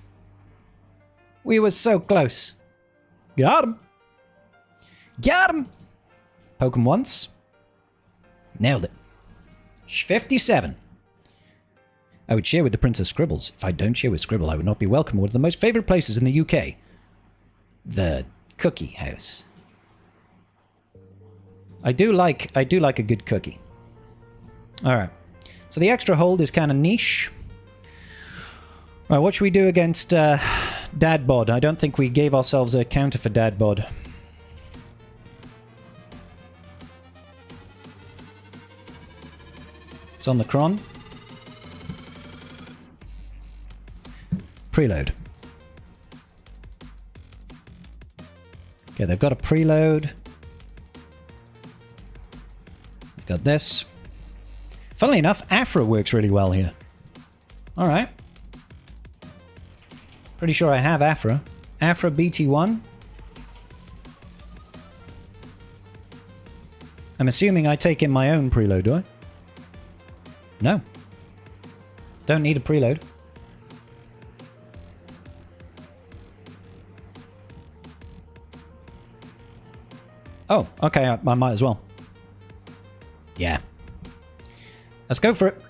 [SPEAKER 1] We were so close. Got him! Got him! Poke him once. Nailed it. 57. I would share with the Princess Scribbles. If I don't share with Scribble, I would not be welcome to one of the most favourite places in the UK. The Cookie House. I do like a good cookie. Alright. So the extra hold is kind of niche. Alright, what should we do against Dad Bod? I don't think we gave ourselves a counter for Dad Bod. It's on the cron. Preload. Okay, they've got a preload. Got this. Funnily enough, Afra works really well here. Alright. Pretty sure I have Afra. Afra BT1. I'm assuming I take in my own preload, do I? No. Don't need a preload. Oh, okay, I might as well. Yeah. Let's go for it.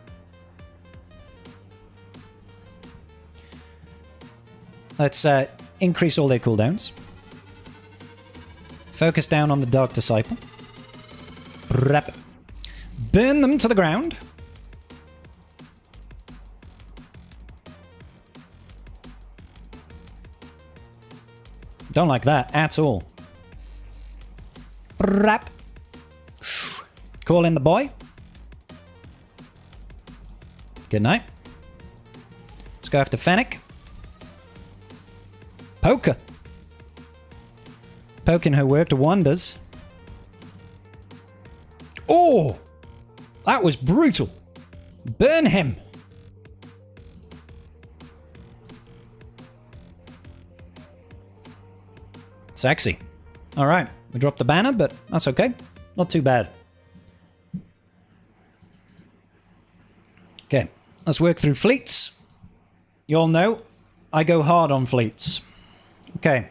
[SPEAKER 1] Let's increase all their cooldowns. Focus down on the Dark Disciple. Rep. Burn them to the ground. Don't like that at all. Rap. Call in the boy. Good night. Let's go after Fennec. Poker. Poking her worked wonders. Oh! That was brutal. Burn him. Sexy. Alright, we dropped the banner, but that's okay. Not too bad. Okay, let's work through fleets. You all know, I go hard on fleets. Okay,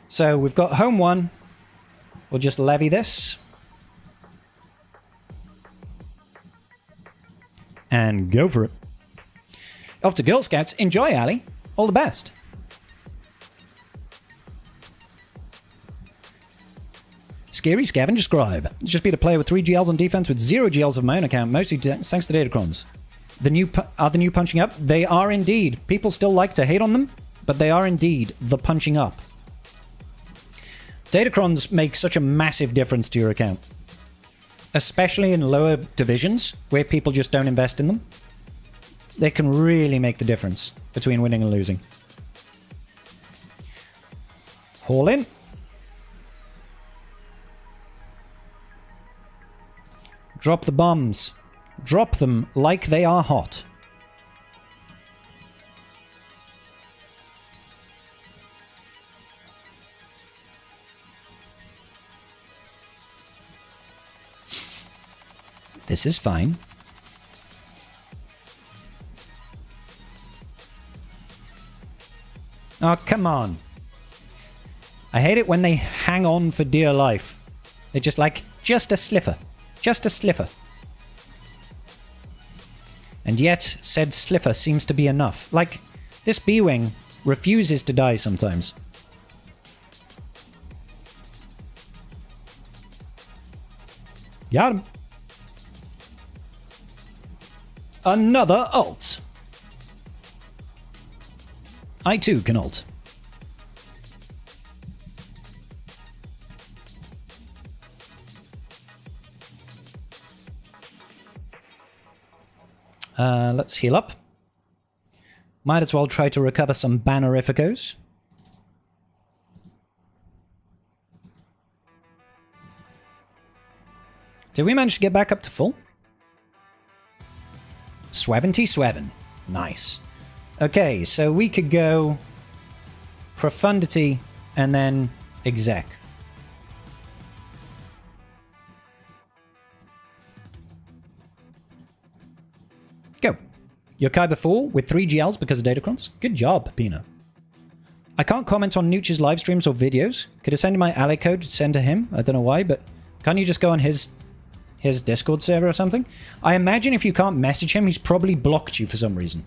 [SPEAKER 1] so we've got home one. We'll just levy this. And go for it. Off to Girl Scouts. Enjoy, Ali. All the best. Scary Scavenger Scribe. Just beat a player with 3 GLs on defense with 0 GLs of my own account, mostly thanks to Datacrons. Are the new punching up? They are indeed. People still like to hate on them, but they are indeed the punching up. Datacrons make such a massive difference to your account. Especially in lower divisions, where people just don't invest in them. They can really make the difference between winning and losing. Haul in. Drop the bombs. Drop them like they are hot. This is fine. Oh, come on. I hate it when they hang on for dear life. They're just like, just a sliver. Just a sliver. And yet, said sliver seems to be enough. Like, this B-Wing refuses to die sometimes. Got him. Another ult. I too can ult. Let's heal up. Might as well try to recover some bannerificos. Did we manage to get back up to full? 77. Nice. Okay, so we could go Profundity and then Exec. Go. Yokai before with 3 GLs because of Datacrons. Good job, Pino. I can't comment on Nooch's live streams or videos. Could I send you my ally code to send to him? I don't know why, but can't you just go on his Discord server or something? I imagine if you can't message him, he's probably blocked you for some reason.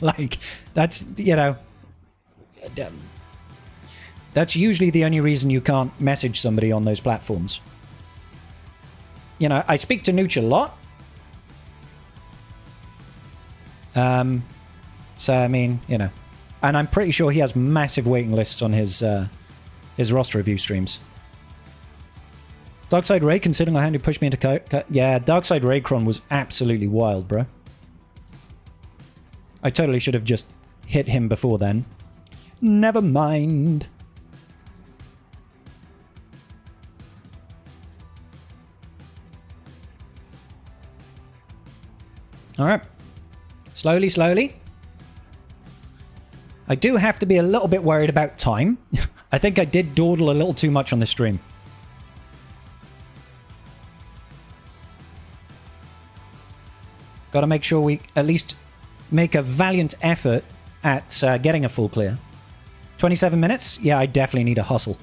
[SPEAKER 1] Like, that's, you know, that's usually the only reason you can't message somebody on those platforms. You know, I speak to Nooch a lot. So, I mean, you know, and I'm pretty sure he has massive waiting lists on his roster review streams. Darkside Ray, considering how he pushed me into yeah, Darkside Raycron was absolutely wild, bro. I totally should have just hit him before then. Never mind. Alright. Slowly, slowly. I do have to be a little bit worried about time. I think I did dawdle a little too much on the stream. Got to make sure we at least make a valiant effort at getting a full clear. 27 minutes? Yeah, I definitely need a hustle.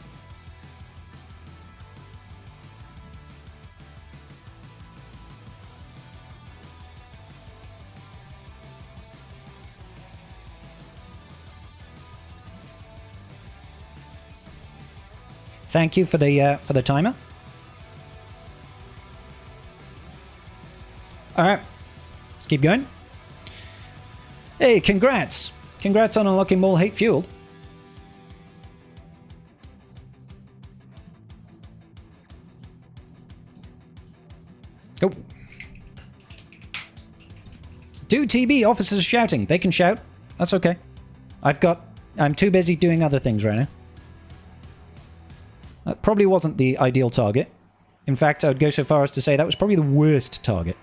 [SPEAKER 1] Thank you for the timer. All right, let's keep going. Hey, congrats! Congrats on unlocking more hate fueled. Go. Do TB, officers are shouting. They can shout. That's okay. I'm too busy doing other things right now. That probably wasn't the ideal target. In fact, I would go so far as to say that was probably the worst target.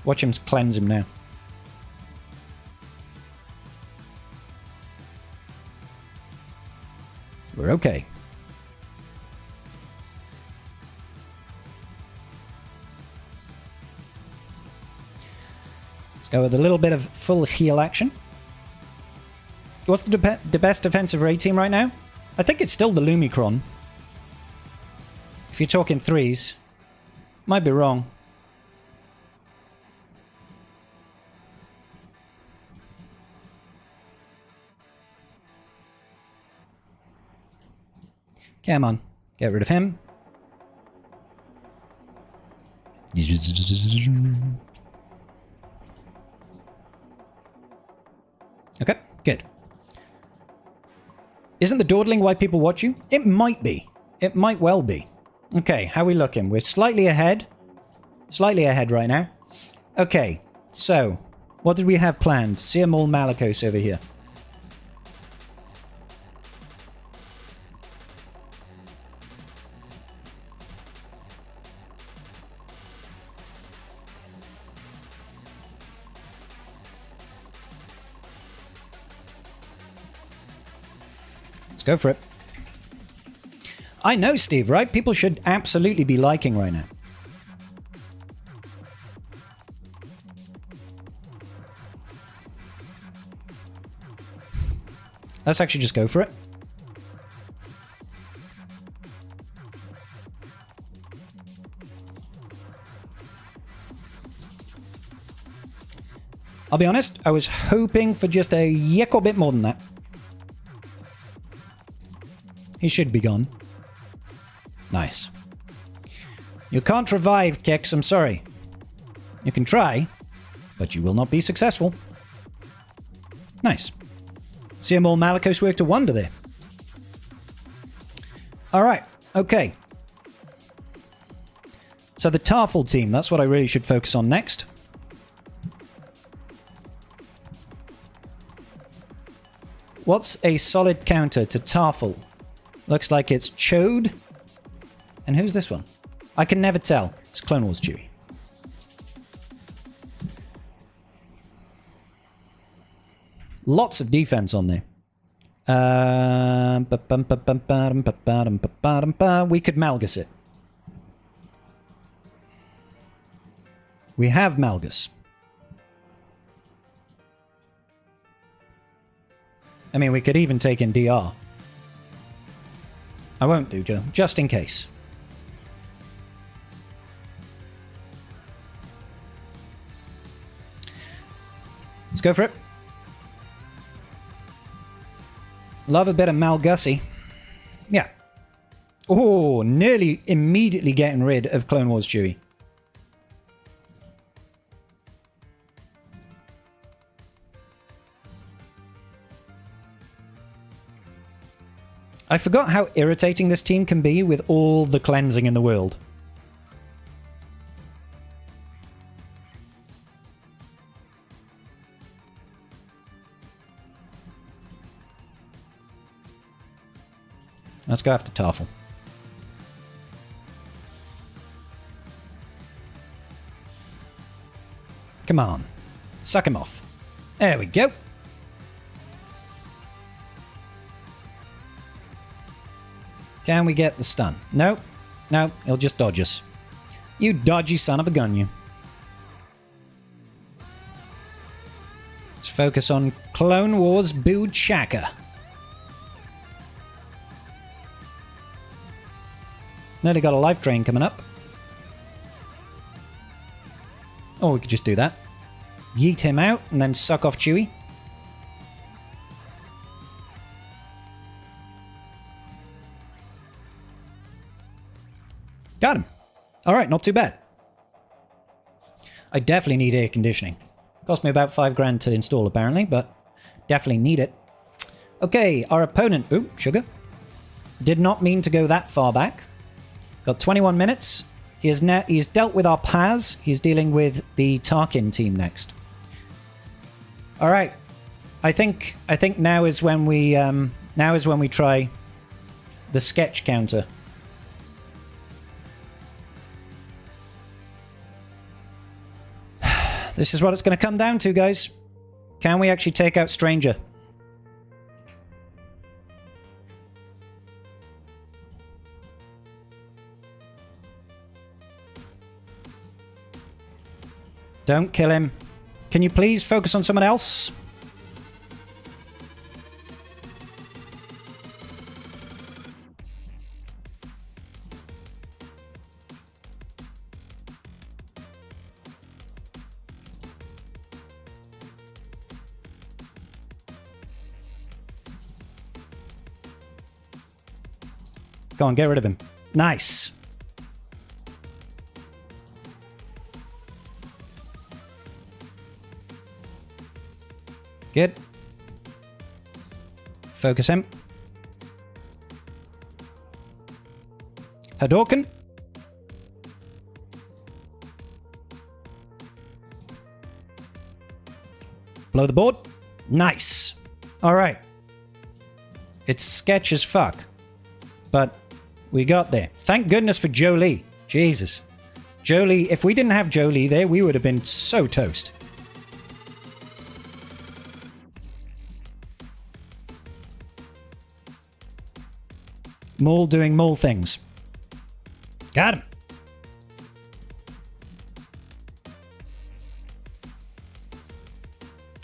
[SPEAKER 1] Watch him cleanse him now. We're okay. Let's go with a little bit of full heal action. What's the best defensive raid team right now? I think it's still the Lumicron. If you're talking threes. Might be wrong. Come on. Get rid of him. Okay, good. Isn't the dawdling why people watch you? It might be. It might well be. Okay, how are we looking? We're slightly ahead. Slightly ahead right now. Okay, so what did we have planned? Siamol Malicos over here. Let's go for it. I know, Steve, right? People should absolutely be liking right now. Let's actually just go for it. I'll be honest, I was hoping for just a yick or bit more than that. He should be gone. Nice. You can't revive, Kex, I'm sorry. You can try, but you will not be successful. Nice. Siamol Malicos worked a wonder there. Alright, okay. So the Tarful team, that's what I really should focus on next. What's a solid counter to Tarful? Looks like it's Chode. And who's this one? I can never tell. It's Clone Wars Chewie. Lots of defense on there. We could Malgus it. We have Malgus. I mean, we could even take in DR. I won't do, Joe, just in case. Let's go for it. Love a bit of Malgusy. Yeah. Oh, nearly immediately getting rid of Clone Wars Chewie. I forgot how irritating this team can be with all the cleansing in the world. Let's go after Tarful. Come on. Suck him off. There we go. Can we get the stun? Nope. No, he'll just dodge us. You dodgy son of a gun, you. Let's focus on Clone Wars Bood Shaka. Nearly got a life drain coming up. Or we could just do that. Yeet him out and then suck off Chewie. Got him. Alright, not too bad. I definitely need air conditioning. Cost me about 5 grand to install apparently, but definitely need it. Okay, our opponent... Ooh, sugar. Did not mean to go that far back. Got 21 minutes. He's dealt with our Paz. He's dealing with the Tarkin team next. Alright. I think now is when we try the sketch counter. This is what it's going to come down to, guys. Can we actually take out Stranger? Don't kill him. Can you please focus on someone else? Go on, get rid of him. Nice. Good. Focus him. Hadouken. Blow the board. Nice. All right. It's sketch as fuck. But we got there. Thank goodness for Jolie. Jesus. Jolie, if we didn't have Jolie there, we would have been so toast. Maul doing Maul things. Got him.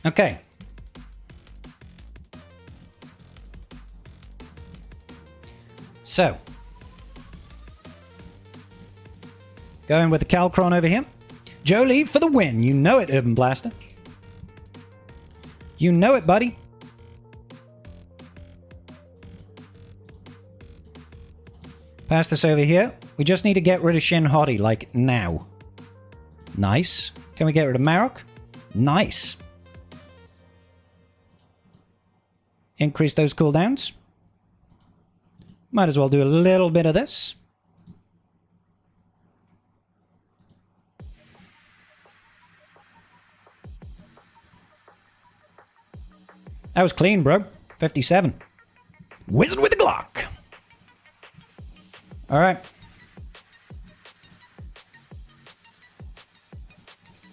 [SPEAKER 1] Okay. So. Going with the Calcron over here. Jolie for the win. You know it, Urban Blaster. You know it, buddy. Pass this over here. We just need to get rid of Shin Hotty, like, now. Nice. Can we get rid of Marok? Nice. Increase those cooldowns. Might as well do a little bit of this. That was clean, bro. 57. Wizard with the Glock. All right.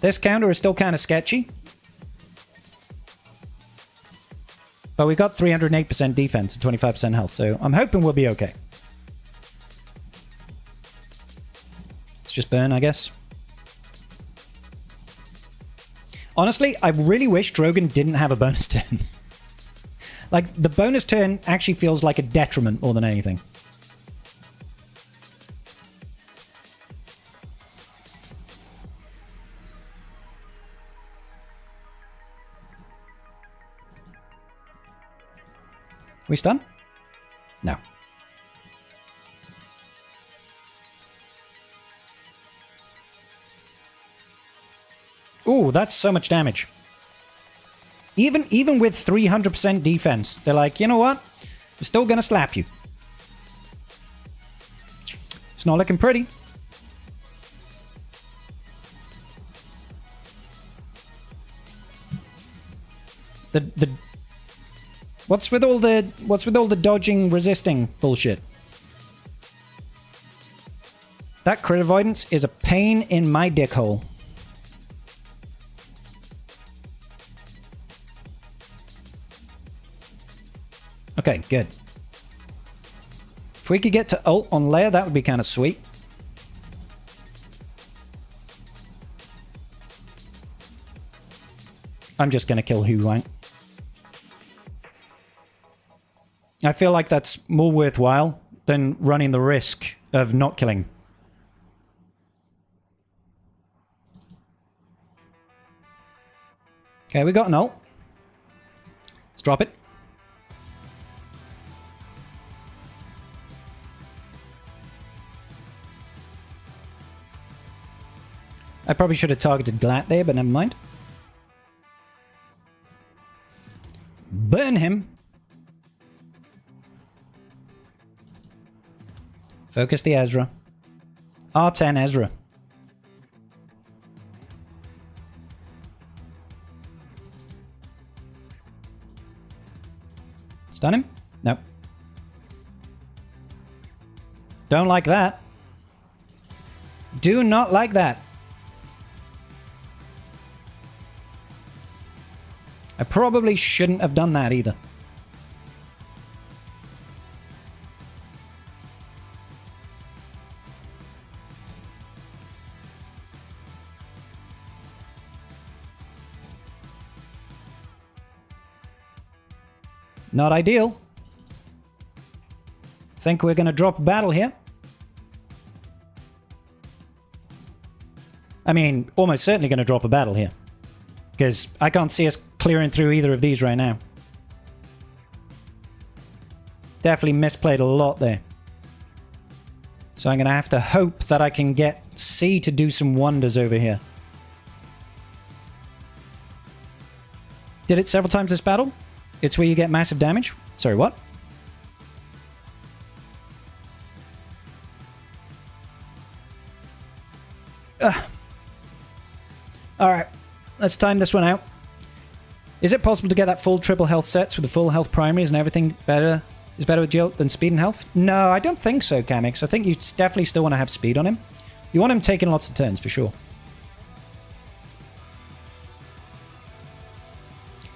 [SPEAKER 1] This counter is still kind of sketchy. But we've got 308% defense and 25% health, so I'm hoping we'll be okay. Let's just burn, I guess. Honestly, I really wish Drogon didn't have a bonus turn. Like, the bonus turn actually feels like a detriment more than anything. We stun? No. Ooh, that's so much damage. Even with 300% defense, they're like, you know what? We're still gonna slap you. It's not looking pretty. The What's with all the dodging, resisting bullshit? That crit avoidance is a pain in my dick hole. Okay, good. If we could get to ult on Leia, that would be kind of sweet. I'm just gonna kill Hu Wang. I feel like that's more worthwhile than running the risk of not killing. Okay, we got an ult. Let's drop it. I probably should have targeted Glat there, but never mind. Burn him. Focus the Ezra. R10 Ezra. Stun him? No. Don't like that. Do not like that. I probably shouldn't have done that either. Not ideal. Think we're going to drop a battle here? I mean, almost certainly going to drop a battle here. Because I can't see us clearing through either of these right now. Definitely misplayed a lot there. So I'm going to have to hope that I can get C to do some wonders over here. Did it several times this battle? It's where you get massive damage? Sorry, what? Alright, let's time this one out. Is it possible to get that full triple health sets with the full health primaries and everything better? Is better with Jilt than speed and health? No, I don't think so, Kamix. I think you definitely still want to have speed on him. You want him taking lots of turns, for sure.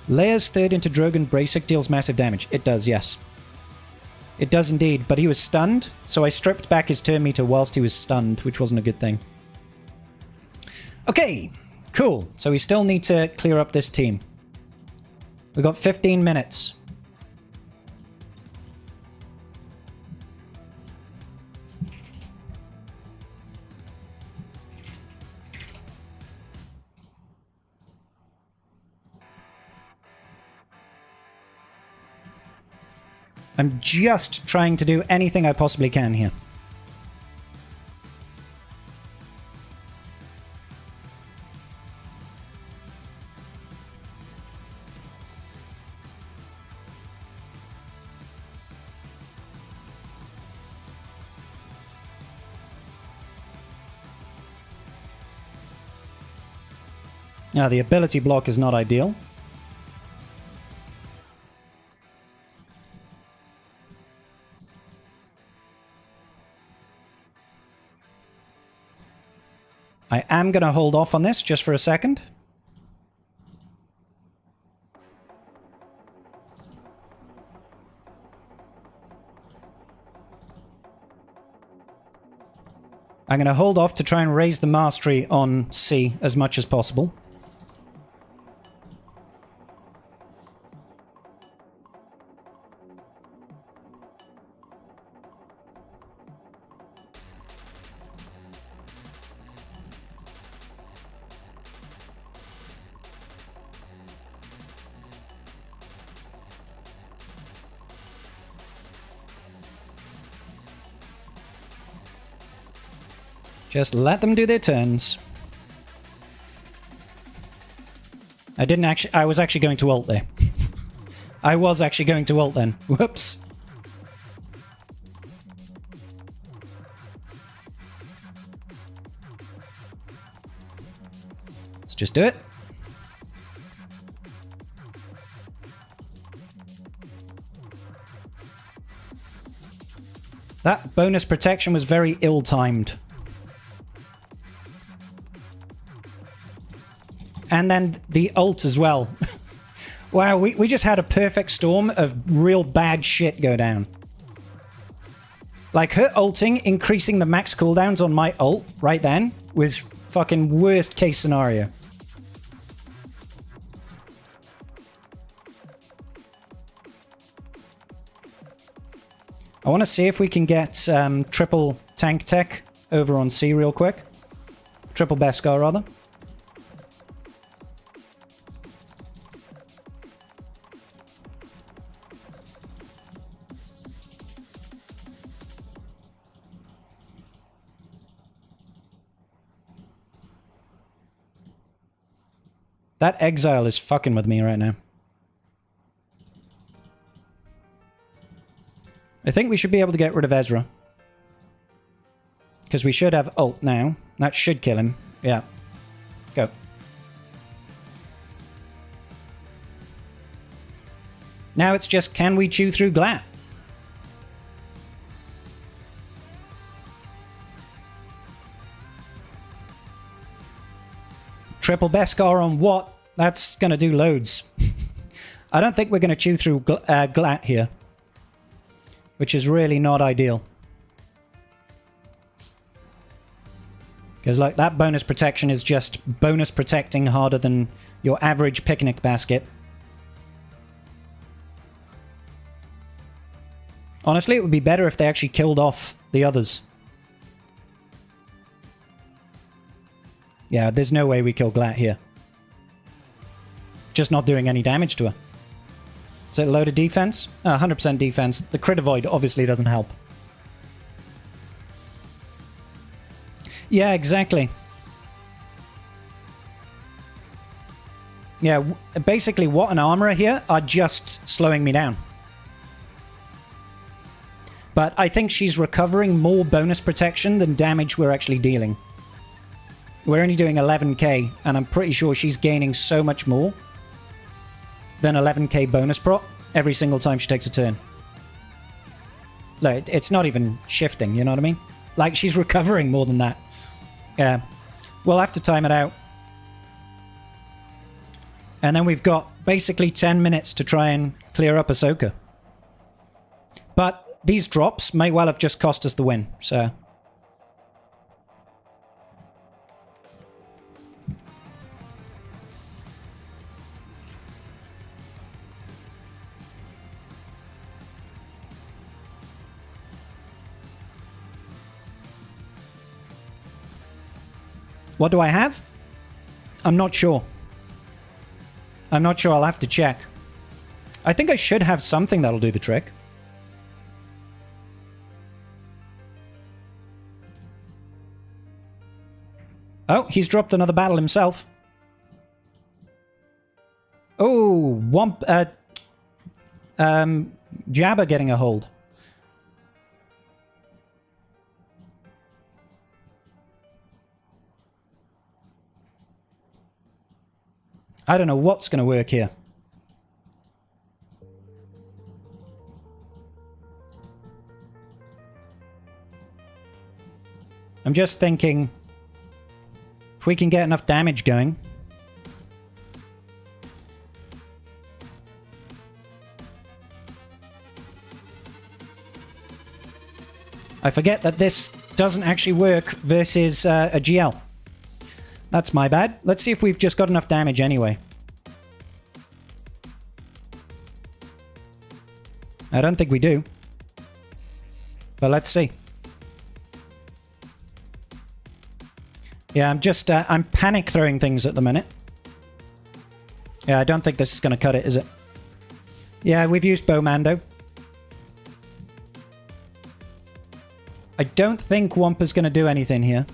[SPEAKER 1] Leia's third into Drogon Brasic deals massive damage. It does, yes. It does indeed, but he was stunned, so I stripped back his turn meter whilst he was stunned, which wasn't a good thing. Okay, cool. So we still need to clear up this team. We've got 15 minutes. I'm just trying to do anything I possibly can here. Now, the ability block is not ideal. I am going to hold off on this just for a second. I'm going to hold off to try and raise the mastery on C as much as possible. Just let them do their turns. I was actually going to ult there. I was actually going to ult then. Whoops. Let's just do it. That bonus protection was very ill-timed. And then the ult as well. Wow, we just had a perfect storm of real bad shit go down. Like, her ulting, increasing the max cooldowns on my ult right then, was fucking worst case scenario. I want to see if we can get triple tank tech over on C real quick. Triple Beskar, rather. That exile is fucking with me right now. I think we should be able to get rid of Ezra. Because we should have ult now. That should kill him. Yeah. Go. Now it's just, can we chew through Glat? Triple Beskar on what? That's going to do loads. I don't think we're going to chew through Glat here. Which is really not ideal. Because like that bonus protection is just bonus protecting harder than your average picnic basket. Honestly, it would be better if they actually killed off the others. Yeah, there's no way we kill Glat here. Just not doing any damage to her. Is it a load of defense? 100% defense. The crit avoid obviously doesn't help. Yeah, exactly. Yeah, basically what an armorer here are just slowing me down. But I think she's recovering more bonus protection than damage we're actually dealing. We're only doing 11k, and I'm pretty sure she's gaining so much more than 11k bonus prot every single time she takes a turn. Like, it's not even shifting, you know what I mean? Like, she's recovering more than that. Yeah. We'll have to time it out. And then we've got basically 10 minutes to try and clear up Ahsoka. But these drops may well have just cost us the win, so... What do I have? I'm not sure. I'm not sure. I'll have to check. I think I should have something that'll do the trick. Oh, he's dropped another battle himself. Oh, Jabba getting a hold. I don't know what's going to work here. I'm just thinking if we can get enough damage going. I forget that this doesn't actually work versus a GL. That's my bad. Let's see if we've just got enough damage anyway. I don't think we do. But let's see. Yeah, I'm panic throwing things at the minute. Yeah, I don't think this is going to cut it, is it? Yeah, we've used Bowmando. I don't think Wampa's going to do anything here.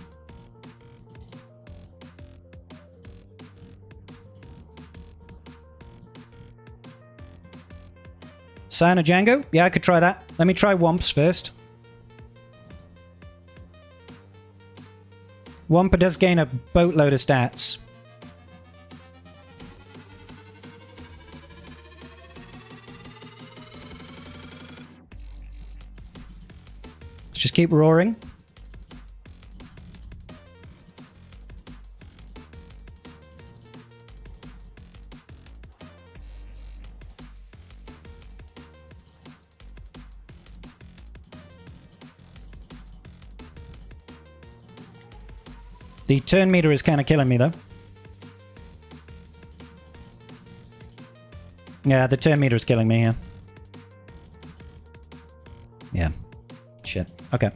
[SPEAKER 1] Sana Django? Yeah, I could try that. Let me try Womps first. Wampa does gain a boatload of stats. Let's just keep roaring. The turn meter is kind of killing me, though. Yeah, the turn meter is killing me here. Yeah. Shit. Okay.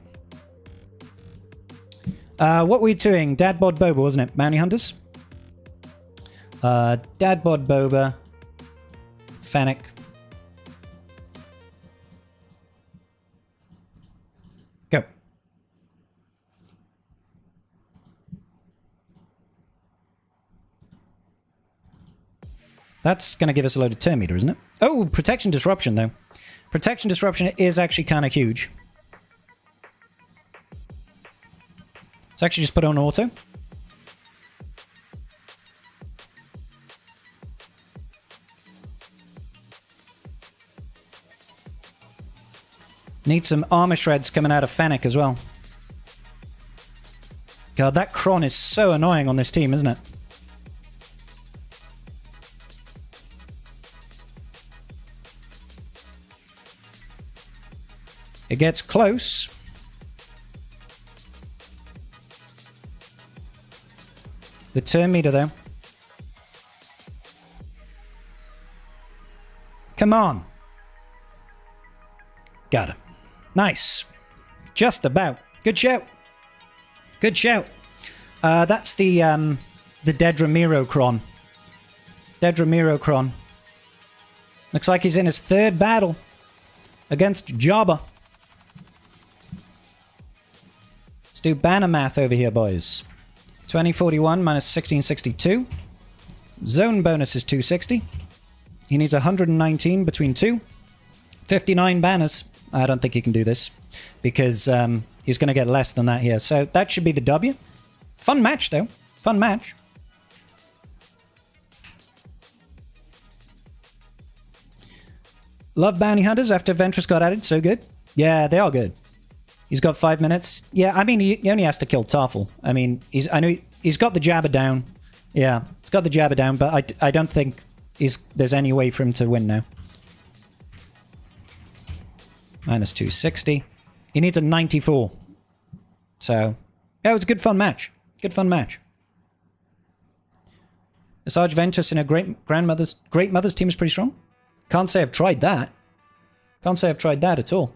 [SPEAKER 1] What were we doing? Dad Bod Boba, wasn't it? Bounty Hunters? Dad Bod Boba. Fennec. Go. That's going to give us a load of turn meter, isn't it? Oh, Protection Disruption, though. Protection Disruption is actually kind of huge. Let's actually just put on auto. Need some armor shreds coming out of Fennec as well. God, that Kron is so annoying on this team, isn't it? It gets close. The turn meter, though. Come on. Got it. Nice. Just about. Good shout. Good shout. That's the Dedra Miro Kron. Dedra Miro Kron. Looks like he's in his third battle against Jabba. Let's do banner math over here, boys. 2041 minus 1662. Zone bonus is 260. He needs 119 between two. 59 banners. I don't think he can do this because he's going to get less than that here. So that should be the W. Fun match, though. Fun match. Love bounty hunters after Ventress got added. So good. Yeah, they are good. He's got 5 minutes. Yeah, I mean, he only has to kill Tarful. I mean, I know he's got the Jabber down. Yeah, he's got the Jabber down, but I don't think there's any way for him to win now. Minus 260. He needs a 94. So, yeah, it was a good fun match. Good fun match. Asajj Ventress in a Great Mother's team is pretty strong. Can't say I've tried that. Can't say I've tried that at all.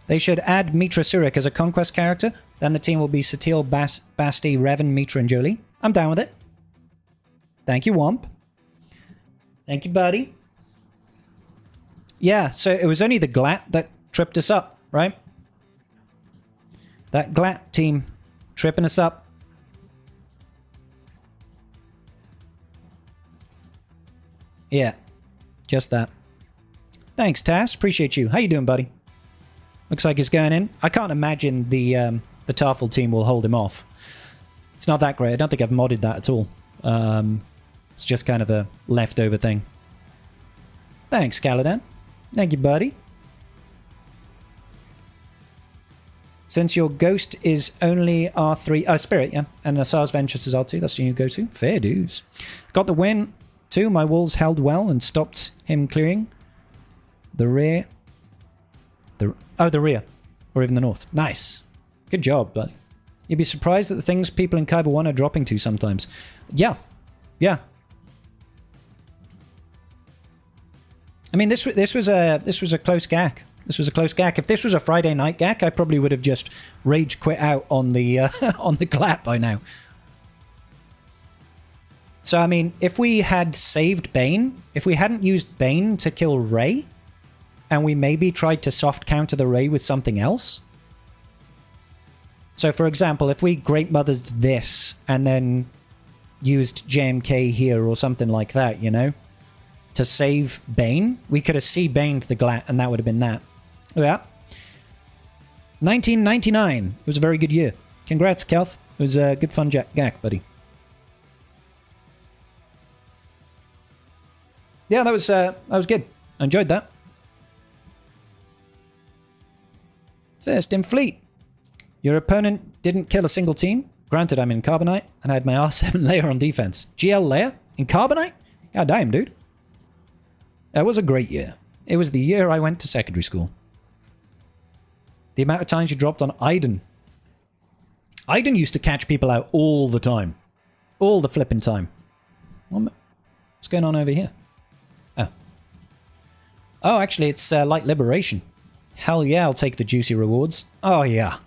[SPEAKER 1] They should add Mitra Surik as a conquest character. Then the team will be Satil, Basti, Revan, Mitra, and Jolie. I'm down with it. Thank you, Womp. Thank you, buddy. Yeah, so it was only the Glat that tripped us up, right? That Glat team tripping us up. Yeah, just that. Thanks, Tass. Appreciate you. How you doing, buddy? Looks like he's going in. I can't imagine the Tarful team will hold him off. It's not that great. I don't think I've modded that at all. It's just kind of a leftover thing. Thanks, Caladan. Thank you, buddy. Since your ghost is only R3... Spirit, yeah. And Asajj Ventress is R2. That's the new go-to. Fair dues. Got the win, too. My wolves held well and stopped him clearing the rear. The rear. Or even the north. Nice. Good job, buddy. You'd be surprised at the things people in Kaiba 1 are dropping to sometimes. Yeah. Yeah. I mean, this was a close GAC. This was a close GAC. If this was a Friday night GAC, I probably would have just rage quit out on the on the Glat by now. So I mean, if we had saved Bane, if we hadn't used Bane to kill Rey, and we maybe tried to soft counter the Rey with something else. So for example, if we Great Mothered this and then used JMK here or something like that, you know, to save Bane, we could have C-Baned the Glat and that would have been that. Yeah. 1999. It was a very good year. Congrats, Kelth. It was a good fun GAC, buddy. Yeah, that was good. I enjoyed that. First in Fleet. Your opponent didn't kill a single team. Granted, I'm in Carbonite and I had my R7 layer on defense. GL layer? In Carbonite? God damn, dude. That was a great year. It was the year I went to secondary school. The amount of times you dropped on Aiden. Aiden used to catch people out all the time. All the flipping time. What's going on over here? Oh. Oh, actually, it's Light Liberation. Hell yeah, I'll take the juicy rewards. Oh yeah.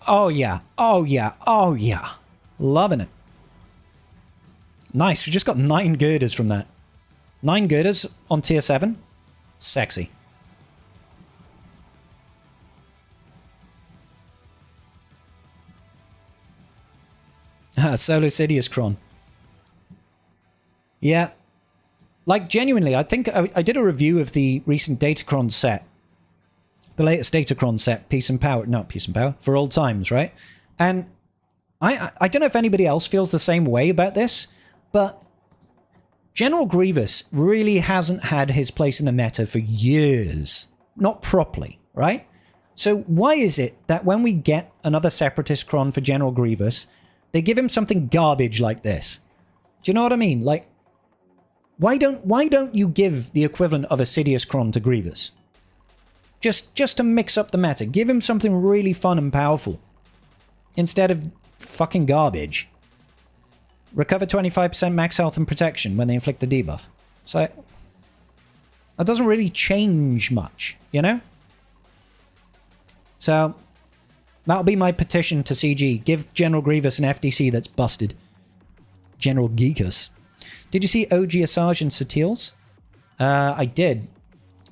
[SPEAKER 1] Oh yeah. Oh yeah. Oh yeah. Loving it. Nice, we just got 9 girders from that. 9 girders on tier 7. Sexy. Solo Sidious Cron. Yeah. Like, genuinely, I think I did a review of the recent Datacron set. The latest Datacron set, Peace and Power. Not Peace and Power, for old times, right? And I don't know if anybody else feels the same way about this, but General Grievous really hasn't had his place in the meta for years. Not properly, right? So why is it that when we get another Separatist Cron for General Grievous, they give him something garbage like this? Do you know what I mean? Like, why don't you give the equivalent of a Sidious Cron to Grievous? Just to mix up the meta. Give him something really fun and powerful. Instead of fucking garbage. Recover 25% max health and protection when they inflict the debuff. So, that doesn't really change much, you know? So, that'll be my petition to CG. Give General Grievous an FDC that's busted. General Geekus. Did you see OG Asajj and Satil's? I did.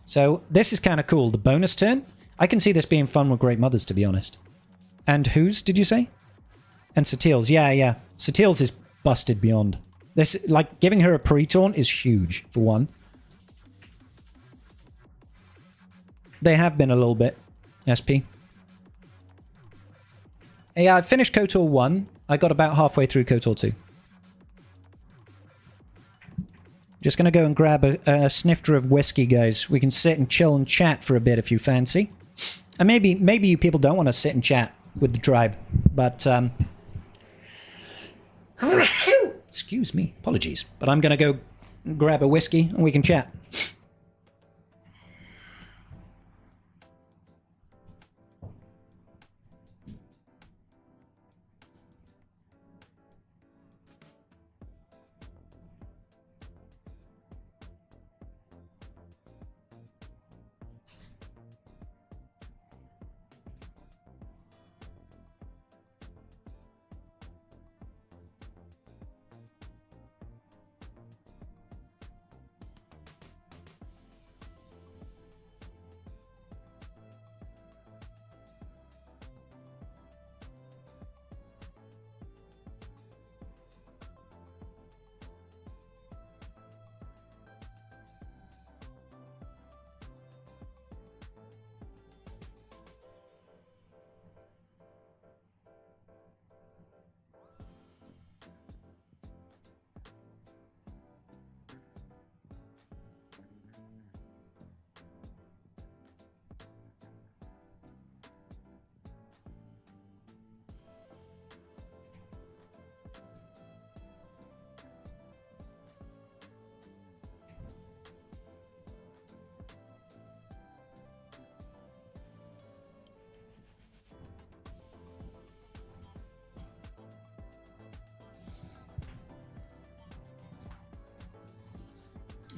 [SPEAKER 1] So this is kind of cool. The bonus turn. I can see this being fun with Great Mothers, to be honest. And whose did you say? And Satil's. Yeah, yeah. Satil's is busted beyond. This, like, giving her a pre-taunt is huge, for one. They have been a little bit. SP. Yeah, I finished KOTOR 1. I got about halfway through KOTOR 2. Just gonna go and grab a snifter of whiskey, guys. We can sit and chill and chat for a bit if you fancy. And maybe you people don't want to sit and chat with the tribe, but excuse me, apologies. But I'm gonna go grab a whiskey and we can chat.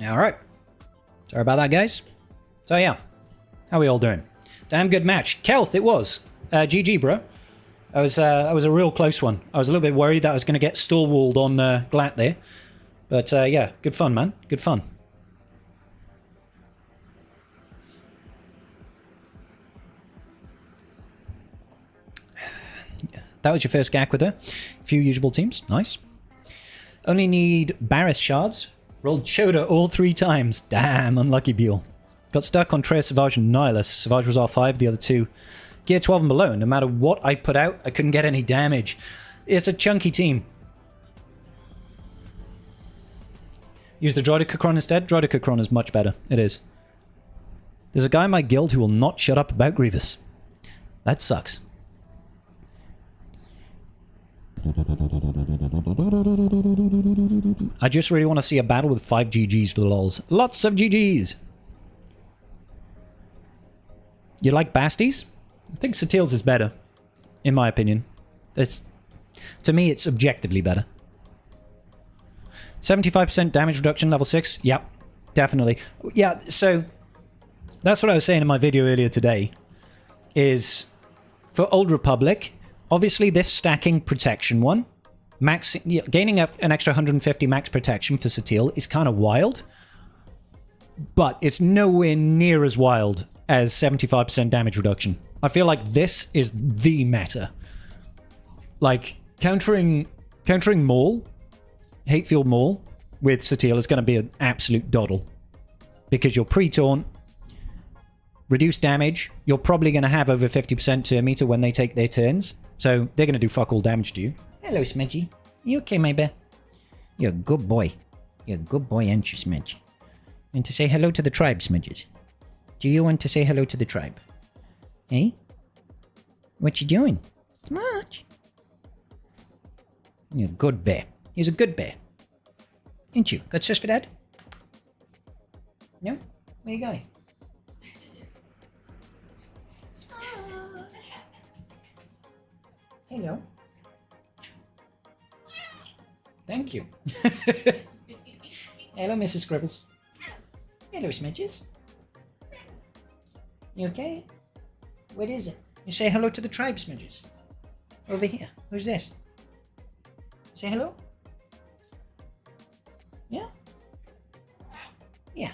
[SPEAKER 1] All right. Sorry about that, guys. So yeah, how we all doing? Damn good match. Kelth, it was. GG, bro. I was a real close one. I was a little bit worried that I was going to get stall-walled on Glatt there. But yeah, good fun, man. Good fun. That was your first GAC with her. Few usable teams. Nice. Only need Barris shards. Rolled Choda all 3 times. Damn, unlucky Buell. Got stuck on Treya, Savage, and Nihilus. Savage was R5, the other 2. Gear 12 and below. No matter what I put out, I couldn't get any damage. It's a chunky team. Use the Droidicacron instead. Droidicacron is much better. It is. There's a guy in my guild who will not shut up about Grievous. That sucks. I just really want to see a battle with 5 GGs for the lols. Lots of GGs! You like Basties? I think Satil's is better, in my opinion. To me, it's objectively better. 75% damage reduction, level 6? Yep, definitely. Yeah, so that's what I was saying in my video earlier today, is for Old Republic, obviously this stacking protection one, gaining an extra 150 max protection for Satil is kind of wild, but it's nowhere near as wild as 75% damage reduction. I feel like this is the meta. Like, countering Maul, Hatefield Maul, with Satil is going to be an absolute doddle. Because you're pre-taunt, reduced damage, you're probably going to have over 50% turn meter when they take their turns. So they're going to do fuck all damage to you. Hello, Smidgy. You okay, my bear? You're a good boy. You're a good boy, aren't you, Smidge? And to say hello to the tribe, Smidges. Do you want to say hello to the tribe? Hey? What you doing? Smudge. You're a good bear. He's a good bear. Ain't you? Got sus for dad? No? Where you going? Hello. Thank you. Hello, Mrs. Scribbles. Hello, Smidges. You okay? What is it? You say hello to the tribe, Smidges. Over here. Who's this? Say hello? Yeah? Yeah.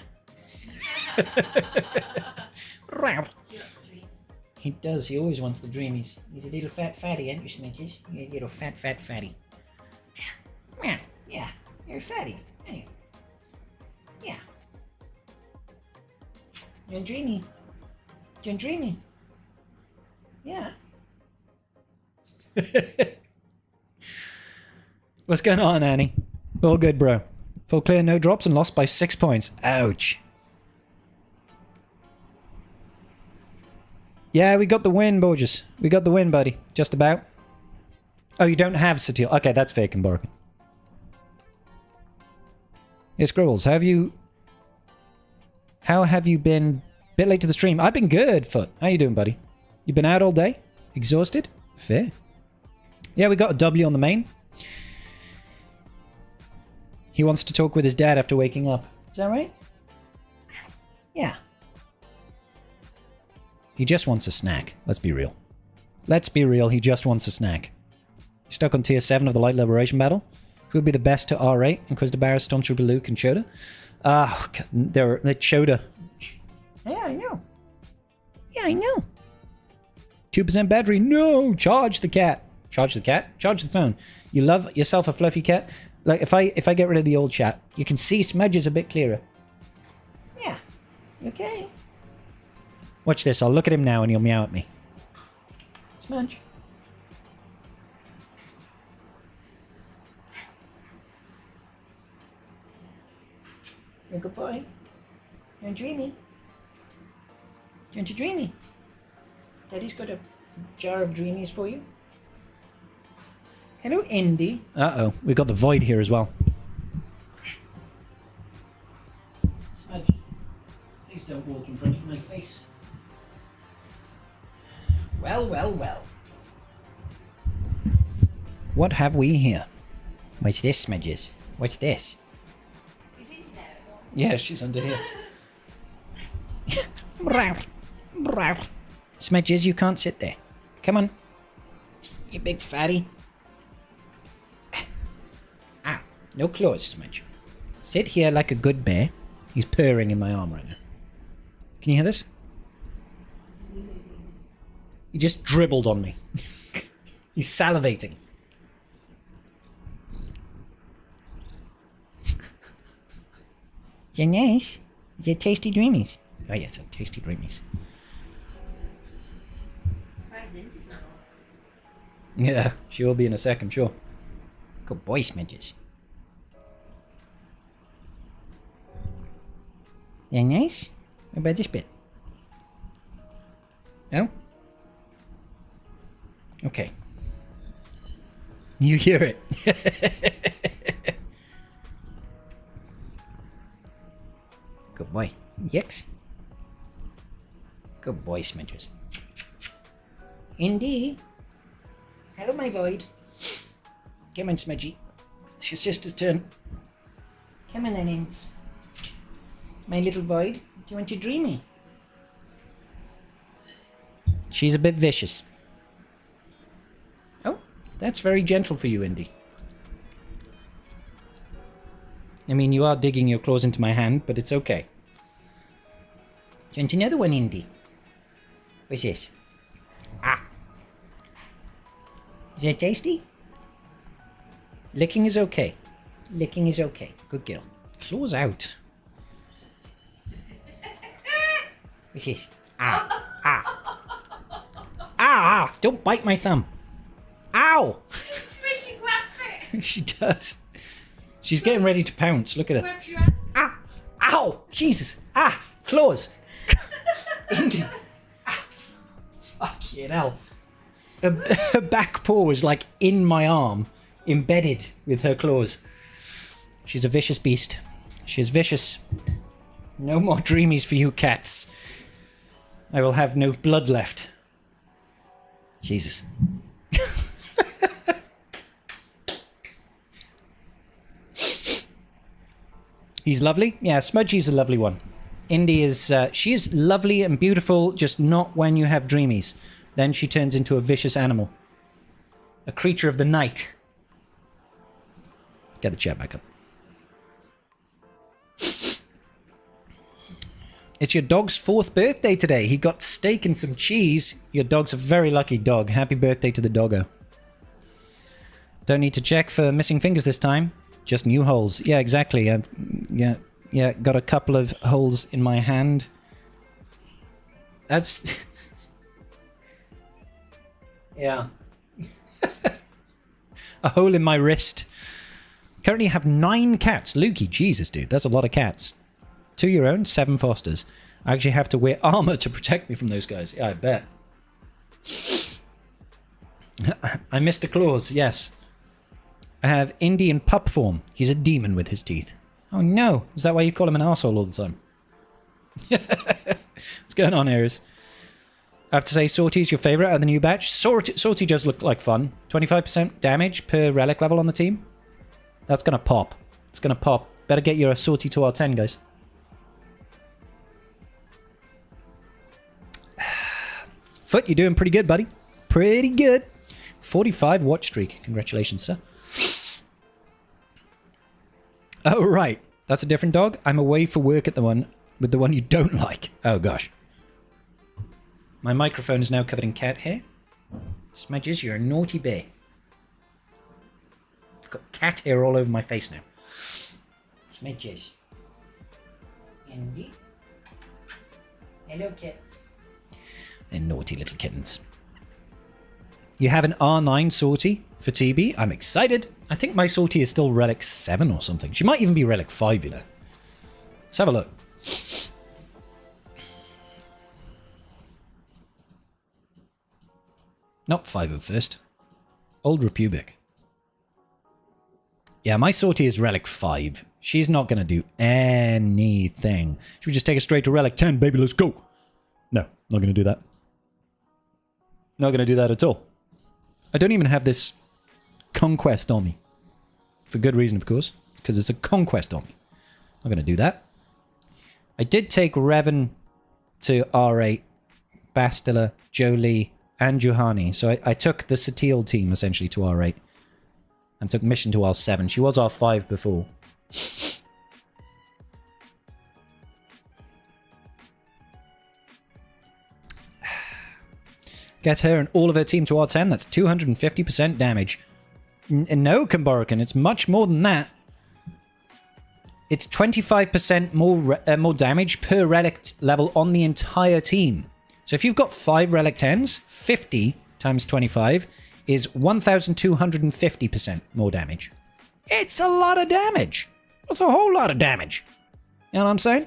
[SPEAKER 1] Ralph. He does. He always wants the dreamies. He's a little fat fatty, ain't you, Smidges? You're a little fat fatty. Yeah, yeah. You're a fatty, ain't you? Yeah. You're dreamy. You're dreamy. Yeah. What's going on, Annie? All good, bro. Full clear, no drops, and lost by 6 points. Ouch. Yeah, we got the win, Borges. We got the win, buddy. Just about. Oh, you don't have Satil. Okay, that's fake and bargain. Yeah, Scribbles, how have you been? Bit late to the stream. I've been good, Foot. How you doing, buddy? You been out all day? Exhausted? Fair. Yeah, we got a W on the main. He wants to talk with his dad after waking up. Is that right? Yeah. He just wants a snack. Let's be real. Let's be real, he just wants a snack. He's stuck on tier 7 of the Light Liberation Battle. Who would be the best to R8? Inquisitor Barris, Stormtrooper Luke, and Choda? They're Choda. Yeah, I know. Yeah, I know. 2% battery. No! Charge the cat. Charge the cat? Charge the phone. You love yourself a fluffy cat? Like, if I get rid of the old chat, you can see smudges a bit clearer. Yeah. Okay. Watch this. I'll look at him now and he'll meow at me. Smudge. You're a good boy. You're dreamy. Aren't you dreamy? Daddy's got a jar of dreamies for you. Hello, Indy. Uh-oh. We've got the void here as well. Smudge. Please don't walk in front of my face. Well, well, well. What have we here? What's this, Smudges? What's this?
[SPEAKER 3] Is Indy there as well?
[SPEAKER 1] Yeah, she's under here. Smudges, you can't sit there. Come on. You big fatty. Ah, no claws, Smudge. Sit here like a good bear. He's purring in my arm right now. Can you hear this? He just dribbled on me. He's salivating. You're nice. You're tasty dreamies. Oh yes, tasty dreamies.
[SPEAKER 3] Where's Indy's now?
[SPEAKER 1] Yeah, she will be in a sec, I'm sure. Good boy, Smidges. Yeah, nice. What about this bit? No? Okay. You hear it. Good boy. Yix. Good boy, Smidges. Indy. Hello, my void. Come on, Smudgy. It's your sister's turn. Come on then, Inks. My little void. Do you want your dreamy? She's a bit vicious. Oh, that's very gentle for you, Indy. I mean, you are digging your claws into my hand, but it's okay. Do you want another one, Indy? What's this? Ah. Is that tasty? Licking is okay. Licking is okay. Good girl. Claws out. What's this? Ah. Ah. Ah. Don't bite my thumb. Ow!
[SPEAKER 3] It's when she grabs it.
[SPEAKER 1] She does. She's getting ready to pounce. Look at her.
[SPEAKER 3] Grabs your hand.
[SPEAKER 1] Ah! Ow! Jesus! Ah! Claws! Indy! Ah! Fucking hell. Her back paw was like in my arm, embedded with her claws. She's a vicious beast. She's vicious. No more dreamies for you cats. I will have no blood left. Jesus. He's lovely. Yeah, Smudgy's a lovely one. Indy is, she is lovely and beautiful, just not when you have dreamies. Then she turns into a vicious animal. A creature of the night. Get the chat back up. It's your dog's 4th birthday today. He got steak and some cheese. Your dog's a very lucky dog. Happy birthday to the doggo. Don't need to check for missing fingers this time. Just new holes. Yeah, exactly. Yeah, got a couple of holes in my hand. That's... yeah. A hole in my wrist. Currently have 9 cats. Lukey, Jesus, dude. That's a lot of cats. 2 your own, 7 fosters. I actually have to wear armor to protect me from those guys. Yeah, I bet. I missed a claws, yes. I have Indian pup form. He's a demon with his teeth. Oh no, is that why you call him an arsehole all the time? What's going on, Aries? I have to say, Sorty's your favourite out of the new batch. Sorty does look like fun. 25% damage per relic level on the team. That's gonna pop. It's gonna pop. Better get your Sorty to R10, guys. Foot, you're doing pretty good, buddy. Pretty good. 45 watch streak. Congratulations, sir. Oh, right. That's a different dog. I'm away for work at the one with the one you don't like. Oh, gosh. My microphone is now covered in cat hair. Smudges, you're a naughty bear. I've got cat hair all over my face now. Smudges. Andy. Hello, kids. They're naughty little kittens. You have an R9 Sorty for TB. I'm excited. I think my Sorty is still Relic 7 or something. She might even be Relic 5, you know. Let's have a look. Not 501st. Old Republic. Yeah, my Sorty is Relic 5. She's not going to do anything. Should we just take her straight to Relic 10, baby? Let's go. No, not going to do that. Not going to do that at all. I don't even have this conquest on me. For good reason, of course. Because it's a conquest on me. Not going to do that. I did take Revan to R8, Bastila, Jolie, and Juhani. So I took the Satil team, essentially, to R8. And took Mission to R7. She was R5 before. Get her and all of her team to R10. That's 250% damage. No, Kamborokan, it's much more than that. It's 25% more damage per relic level on the entire team. So if you've got 5 relic 10s, 50 times 25 is 1,250% more damage. It's a lot of damage. That's a whole lot of damage. You know what I'm saying?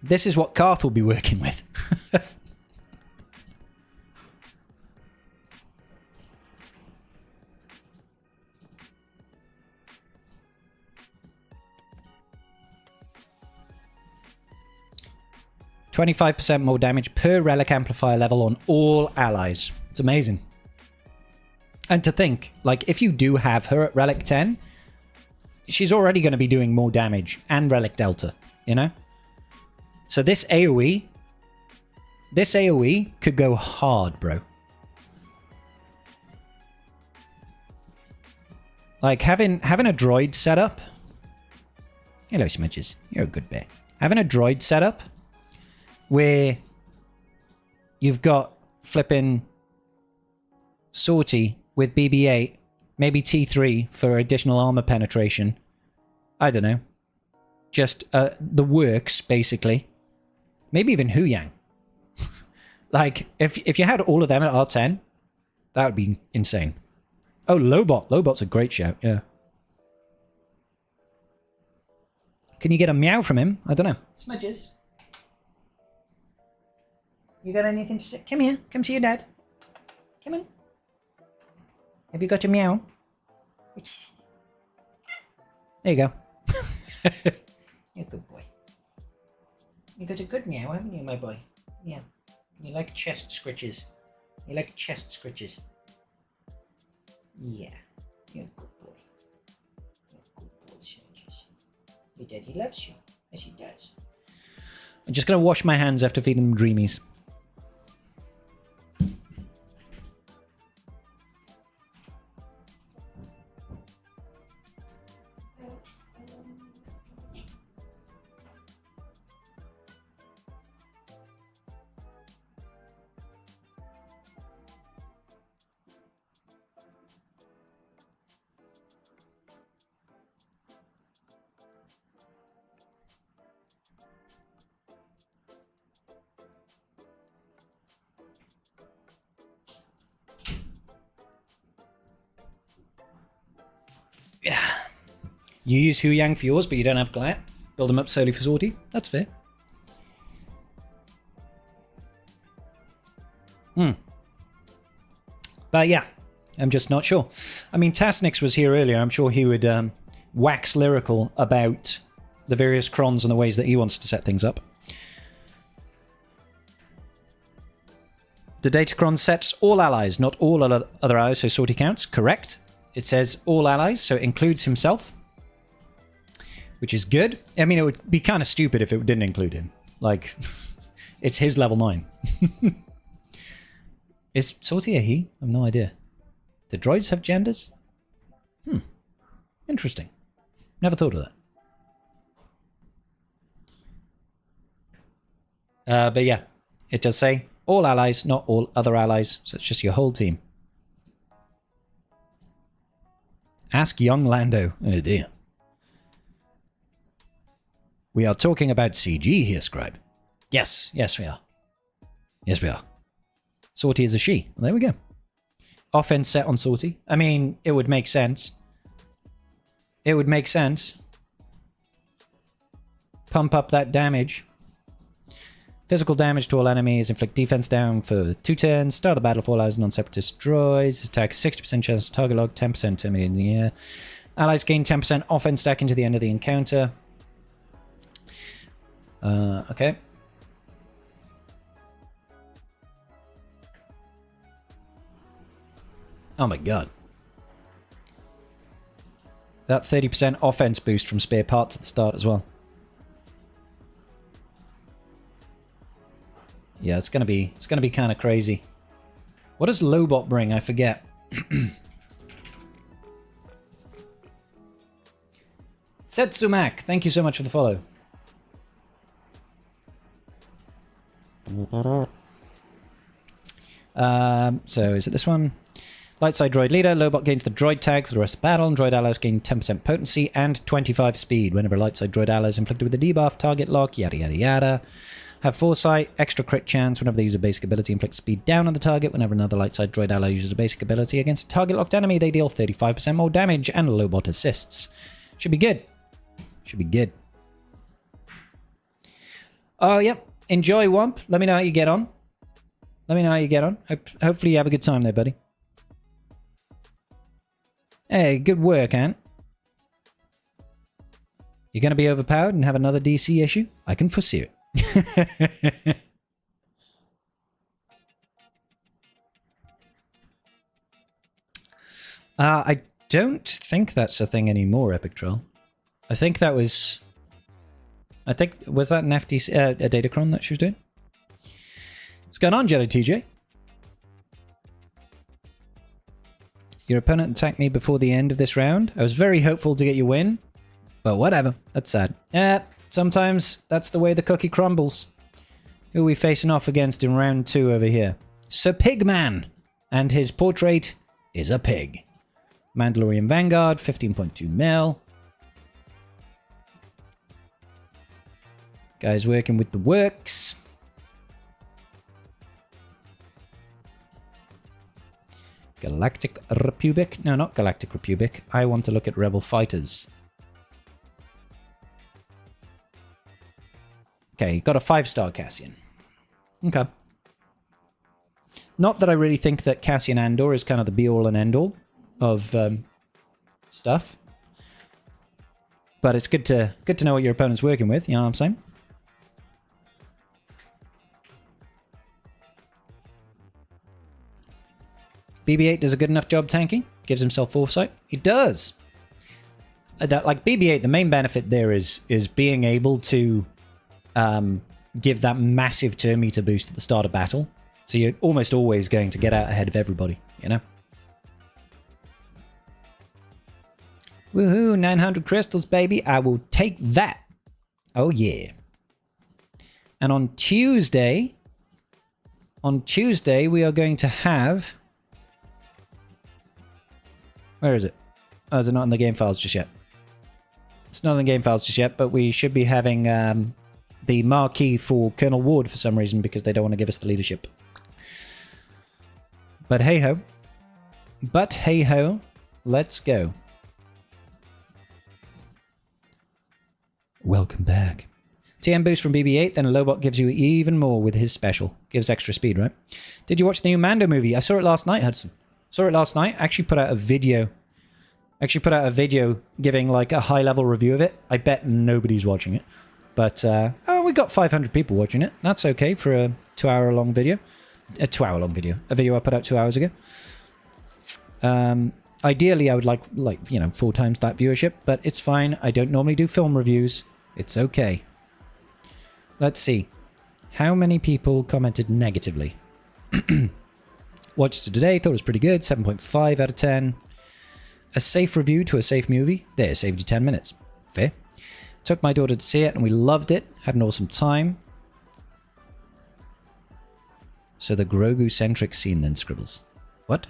[SPEAKER 1] This is what Karth will be working with. %25% more damage per relic amplifier level on all allies. It's amazing. And to think, like, if you do have her at relic 10, she's already going to be doing more damage and relic delta, you know? So this AoE could go hard, bro. Like, having a droid set up... Hello, Smudges. You're a good bear. Having a droid set up where you've got flipping Sorty with BB-8, maybe T3 for additional armor penetration. I don't know. Just the works, basically. Maybe even Huyang. Like, if you had all of them at R10, that would be insane. Oh, Lobot. Lobot's a great shout, yeah. Can you get a meow from him? I don't know. Smudges. You got anything to say? Come here. Come see your dad. Come on. Have you got a meow? There you go. You're a good boy. You got a good meow, haven't you, my boy? Yeah. You like chest scritches. You like chest scritches. Yeah. You're a good boy. You're a good boy, Smudges. Your daddy loves you. Yes, he does. I'm just going to wash my hands after feeding them dreamies. You use Hu Yang for yours, but you don't have Glat. Build them up slowly for Sortie. That's fair. But yeah, I'm just not sure. I mean, Tasnix was here earlier. I'm sure he would wax lyrical about the various crons and the ways that he wants to set things up. The Datacron sets all allies, not all other allies, so Sortie counts. Correct. It says all allies, so it includes himself, which is good. I mean, it would be kind of stupid if it didn't include him. Like, it's his level 9. Is Sortie a he? I have no idea. Do droids have genders? Interesting. Never thought of that. But yeah, it does say all allies, not all other allies. So it's just your whole team. Ask young Lando. Oh dear. We are talking about CG here, Scribe. Yes, yes we are. Yes we are. Sortie is a she. Well, there we go. Offense set on Sortie. I mean, it would make sense. It would make sense. Pump up that damage. Physical damage to all enemies. Inflict defense down for 2 turns. Start the battle for allies non-separatist droids. Attack 60% chance to target lock. 10% terminate in the air. Allies gain 10% offense stack into the end of the encounter. Okay. Oh my god. That 30% offense boost from spare parts at the start as well. Yeah, it's gonna be kind of crazy. What does Lobot bring? I forget. Setsumak, thank you so much for the follow. So is it this one? Light side droid leader. Lobot gains the droid tag for the rest of the battle, and droid allies gain 10% potency and 25 speed. Whenever light side droid allies inflicted with a debuff, target lock, yada yada yada. Have foresight, extra crit chance whenever they use a basic ability, inflict speed down on the target. Whenever another light side droid ally uses a basic ability against a target locked enemy, they deal 35% more damage, and Lobot assists. Should be good. Should be good. Oh, yep. Enjoy, Womp. Let me know how you get on. Let me know how you get on. Hopefully you have a good time there, buddy. Hey, good work, Ant. You're going to be overpowered and have another DC issue? I can foresee it. I don't think that's a thing anymore, Epic Troll. I think that was... was that an FTC, a Datacron that she was doing? What's going on, Jelly TJ? Your opponent attacked me before the end of this round. I was very hopeful to get you win, but whatever. That's sad. Sometimes that's the way the cookie crumbles. Who are we facing off against in round 2 over here? Sir Pigman, and his portrait is a pig. Mandalorian Vanguard, 15.2 mil. Guys working with the works. Galactic Republic? No, not Galactic Republic. I want to look at Rebel Fighters. Okay, got a 5-star Cassian. Okay. Not that I really think that Cassian Andor is kind of the be-all and end-all of stuff. But it's good to know what your opponent's working with, you know what I'm saying? BB-8 does a good enough job tanking. Gives himself foresight. He does. Like BB-8, the main benefit there is being able to give that massive turn meter boost at the start of battle. So you're almost always going to get out ahead of everybody, you know? Woohoo, 900 crystals, baby. I will take that. Oh, yeah. And on Tuesday, we are going to have... Where is it? Oh, is it not in the game files just yet? It's not in the game files just yet, but we should be having the marquee for Colonel Ward for some reason because they don't want to give us the leadership. But hey-ho. But hey-ho. Let's go. Welcome back. TM boost from BB-8, then a Lobot gives you even more with his special. Gives extra speed, right? Did you watch the new Mando movie? I saw it last night, Hudson. Saw it last night. Actually put out a video. Giving like a high-level review of it. I bet nobody's watching it. But, we got 500 people watching it. That's okay for a 2-hour-long video. A 2-hour-long video. A video I put out 2 hours ago. Ideally, I would like, 4 times that viewership, but it's fine. I don't normally do film reviews. It's okay. Let's see. How many people commented negatively? Watched it today, thought it was pretty good. 7.5 out of 10. A safe review to a safe movie. There, saved you 10 minutes. Fair. Took my daughter to see it and we loved it. Had an awesome time. So the Grogu-centric scene then, Scribbles. What?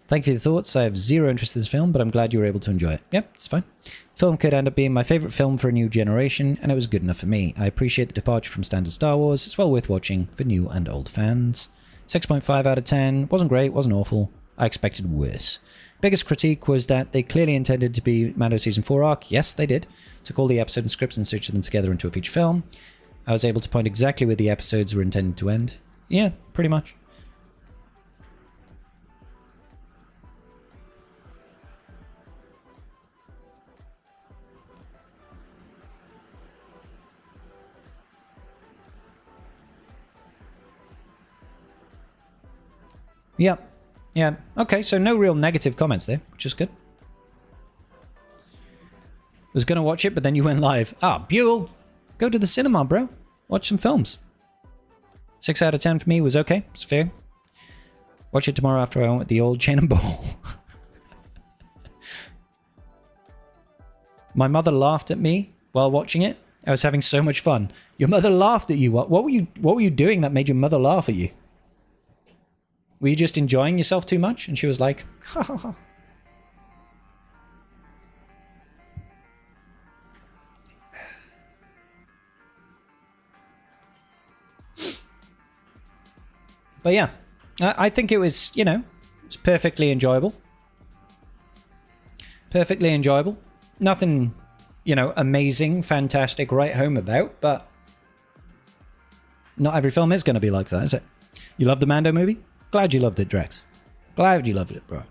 [SPEAKER 1] Thank you for your thoughts. I have zero interest in this film, but I'm glad you were able to enjoy it. Yep, it's fine. Film could end up being my favourite film for a new generation, and it was good enough for me. I appreciate the departure from standard Star Wars. It's well worth watching for new and old fans. 6.5 out of 10. Wasn't great, wasn't awful. I expected worse. Biggest critique was that they clearly intended to be Mando Season 4 arc. Yes, they did. Took all the episode and scripts and stitched them together into a feature film. I was able to point exactly where the episodes were intended to end. Yeah, pretty much. Yep. Yeah. Okay, so no real negative comments there, which is good. Was going to watch it, but then you went live. Ah, Buell! Go to the cinema, bro. Watch some films. 6 out of 10 for me was okay. It's fair. Watch it tomorrow after I went with the old chain and ball. My mother laughed at me while watching it. I was having so much fun. Your mother laughed at you. What were you doing that made your mother laugh at you? Were you just enjoying yourself too much? And she was like, ha ha ha. But yeah, I think it was, it's perfectly enjoyable. Perfectly enjoyable. Nothing, amazing, fantastic, right home about, but not every film is going to be like that, is it? You love the Mando movie? Glad you loved it, Drex. Glad you loved it, bro.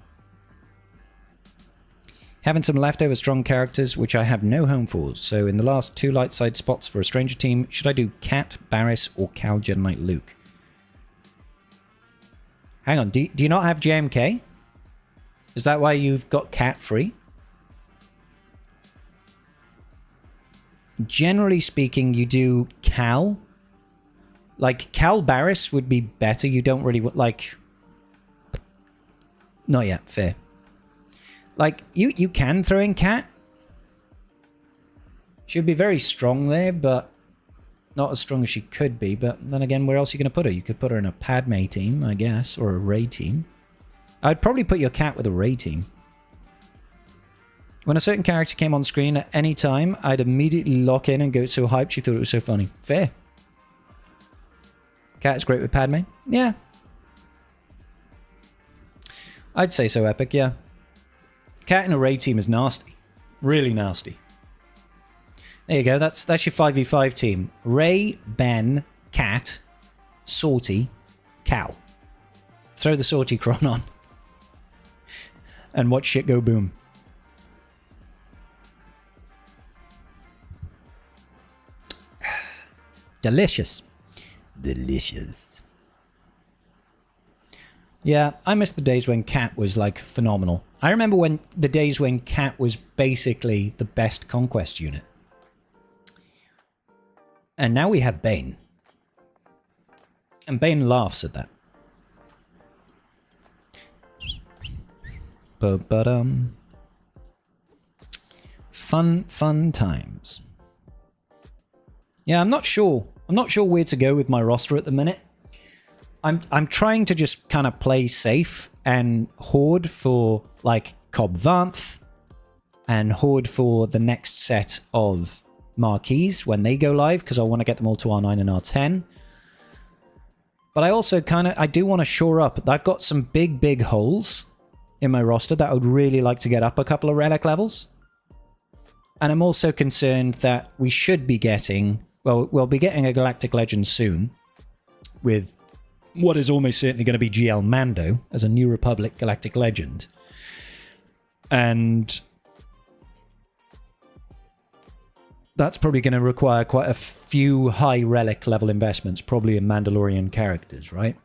[SPEAKER 1] Having some leftover strong characters, which I have no home for. So in the last 2 light side spots for a stranger team, should I do Cat, Barriss, or Cal Jedi Knight Luke? Hang on, do you not have JMK? Is that why you've got Cat free? Generally speaking, you do Cal. Like, Cal Barriss would be better. You don't really, like... Not yet, fair. Like, you can throw in Cat. She'd be very strong there, but not as strong as she could be. But then again, where else are you going to put her? You could put her in a Padme team, I guess, or a Rey team. I'd probably put your Cat with a Rey team. When a certain character came on screen at any time, I'd immediately lock in and go so hyped she thought it was so funny. Fair. Cat is great with Padme? Yeah. I'd say so, Epic, yeah. Cat in a Rey team is nasty. Really nasty. There you go, that's your 5v5 team. Rey, Ben, Cat, Salty, Cal. Throw the Salty Cron on. And watch shit go boom. Delicious. Delicious. Yeah, I miss the days when Cat was, like, phenomenal. I remember when the days when Cat was basically the best conquest unit. And now we have Bane. And Bane laughs at that. But fun times. Yeah, I'm not sure. I'm not sure where to go with my roster at the minute. I'm trying to just kind of play safe and hoard for, like, Cobb Vanth and hoard for the next set of marquees when they go live, because I want to get them all to R9 and R10. But I also I do want to shore up. I've got some big holes in my roster that I would really like to get up a couple of relic levels. And I'm also concerned that we should be getting... Well, we'll be getting a Galactic Legend soon with what is almost certainly going to be GL Mando as a New Republic Galactic Legend. And that's probably going to require quite a few high relic level investments, probably in Mandalorian characters, right?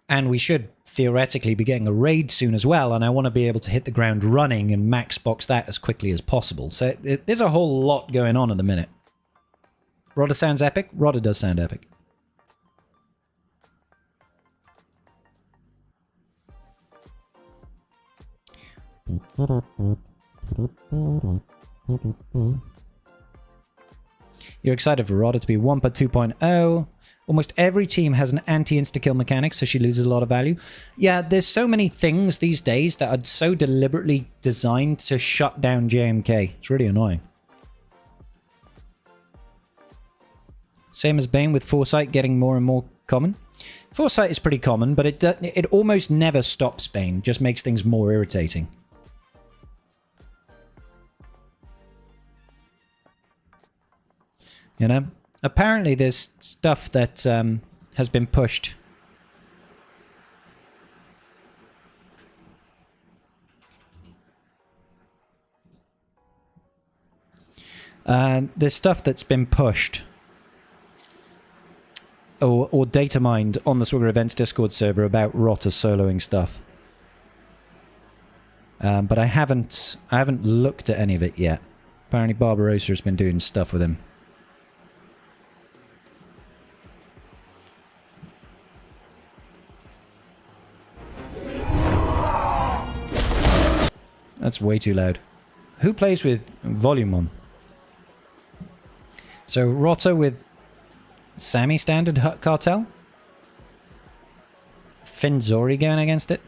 [SPEAKER 1] And we should theoretically be getting a raid soon as well, and I want to be able to hit the ground running and max box that as quickly as possible. So there's a whole lot going on at the minute. Rodder sounds epic? Rodder does sound epic. You're excited for Rodder to be Wampa 2.0. Almost every team has an anti-insta-kill mechanic, so she loses a lot of value. Yeah, there's so many things these days that are so deliberately designed to shut down JMK. It's really annoying. Same as Bane with Foresight getting more and more common. Foresight is pretty common, but it almost never stops Bane, just makes things more irritating. You know? Apparently there's stuff that has been pushed. There's stuff that's been pushed or data mined on the Swigger Events Discord server about Rotter soloing stuff. But I haven't looked at any of it yet. Apparently Barbarossa has been doing stuff with him. That's way too loud. Who plays with volume on? So Rotter with Sammy Standard Hut Cartel? Finzori going against it?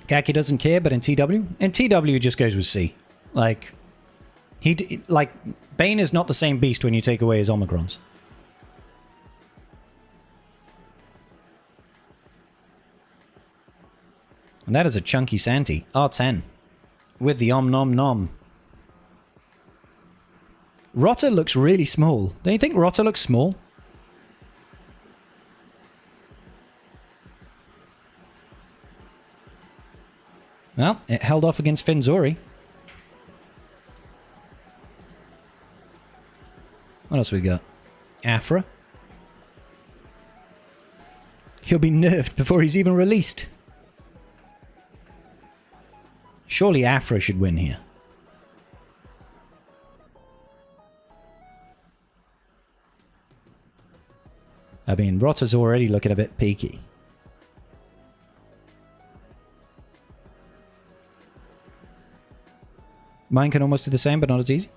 [SPEAKER 1] GACcy doesn't care, but in TW? In TW he just goes with C. Like, Bane is not the same beast when you take away his Omicrons. And that is a chunky Santi. R10. With the Om Nom Nom. Rotter looks really small. Don't you think Rotter looks small? Well, it held off against Finzori. What else we got? Afra. He'll be nerfed before he's even released. Surely Afra should win here. I mean, Rotter's already looking a bit peaky. Mine can almost do the same, but not as easy.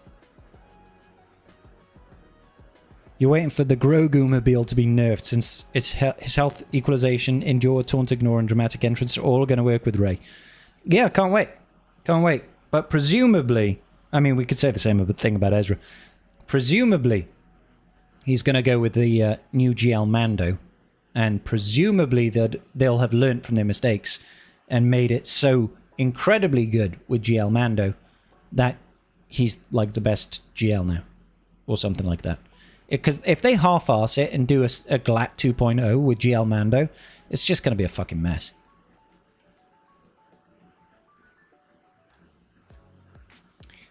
[SPEAKER 1] You're waiting for the Grogu mobile to be nerfed, since his health equalization, endure, taunt, ignore, and dramatic entrance are all going to work with Rey. Yeah, can't wait. Can't wait. But presumably, I mean, we could say the same thing about Ezra. Presumably, he's going to go with the new GL Mando. And presumably that they'll have learnt from their mistakes and made it so incredibly good with GL Mando that he's like the best GL now. Or something like that. Because if they half-arse it and do a GLAT 2.0 with GL Mando, it's just going to be a fucking mess.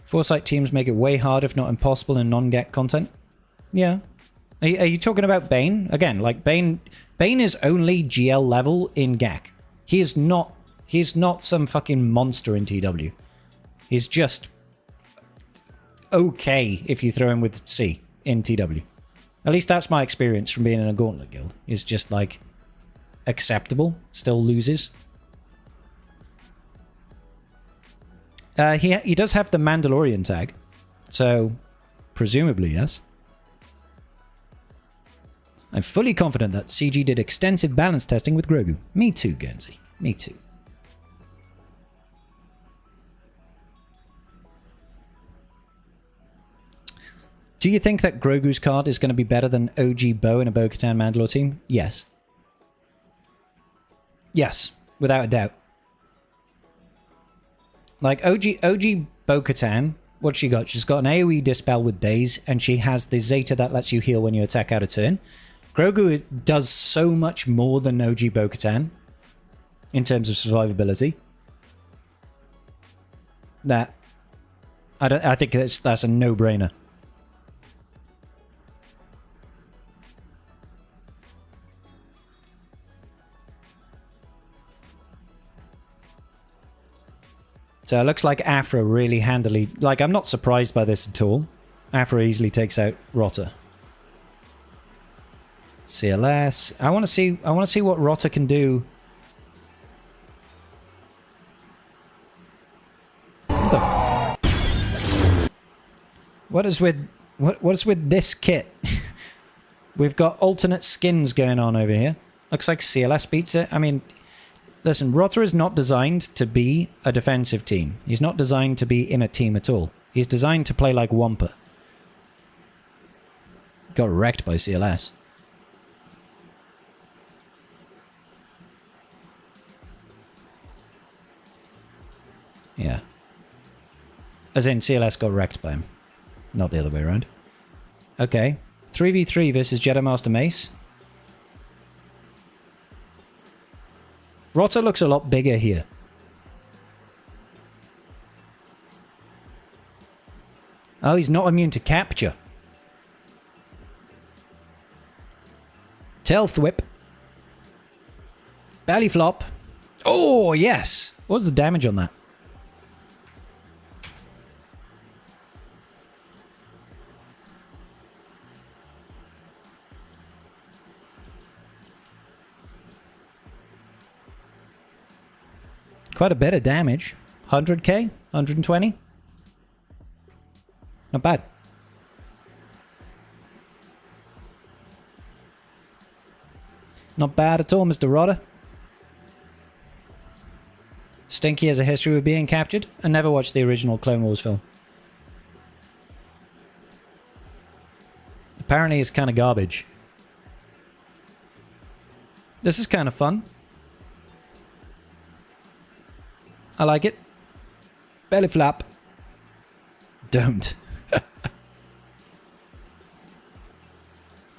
[SPEAKER 1] Foresight teams make it way hard, if not impossible, in non-GAC content. Yeah. Are you talking about Bane? Again, like Bane is only GL level in GAC. He is not some fucking monster in TW. He's just okay if you throw him with C in TW. At least that's my experience from being in a Gauntlet guild. He's just like acceptable, still loses. He does have the Mandalorian tag, so presumably yes. I'm fully confident that CG did extensive balance testing with Grogu. Me too, GACcy. Me too. Do you think that Grogu's card is going to be better than OG Bo in a Bo-Katan Mandalore team? Yes. Yes, without a doubt. Like OG Bo-Katan, what's she got? She's got an AoE Dispel with Daze, and she has the Zeta that lets you heal when you attack out of turn. Grogu does so much more than OG Bo-Katan in terms of survivability that I think that's a no-brainer. So it looks like Afra really handily... Like, I'm not surprised by this at all. Afra easily takes out Rotta. CLS. I want to see what Rotta can do. What the what is with this kit? We've got alternate skins going on over here. Looks like CLS beats it. I mean, listen, Rotta is not designed to be a defensive team. He's not designed to be in a team at all. He's designed to play like Wampa. Got wrecked by CLS. Yeah. As in, CLS got wrecked by him. Not the other way around. Okay. 3v3 versus Jedi Master Mace. Rotta looks a lot bigger here. Oh, he's not immune to capture. Tail whip. Belly flop. Oh, yes. What was the damage on that? Quite a bit of damage. 100k? 120? Not bad. Not bad at all, Mr. Rotta. Stinky has a history with being captured and never watched the original Clone Wars film. Apparently it's kind of garbage. This is kind of fun. I like it. Belly flap. Don't. What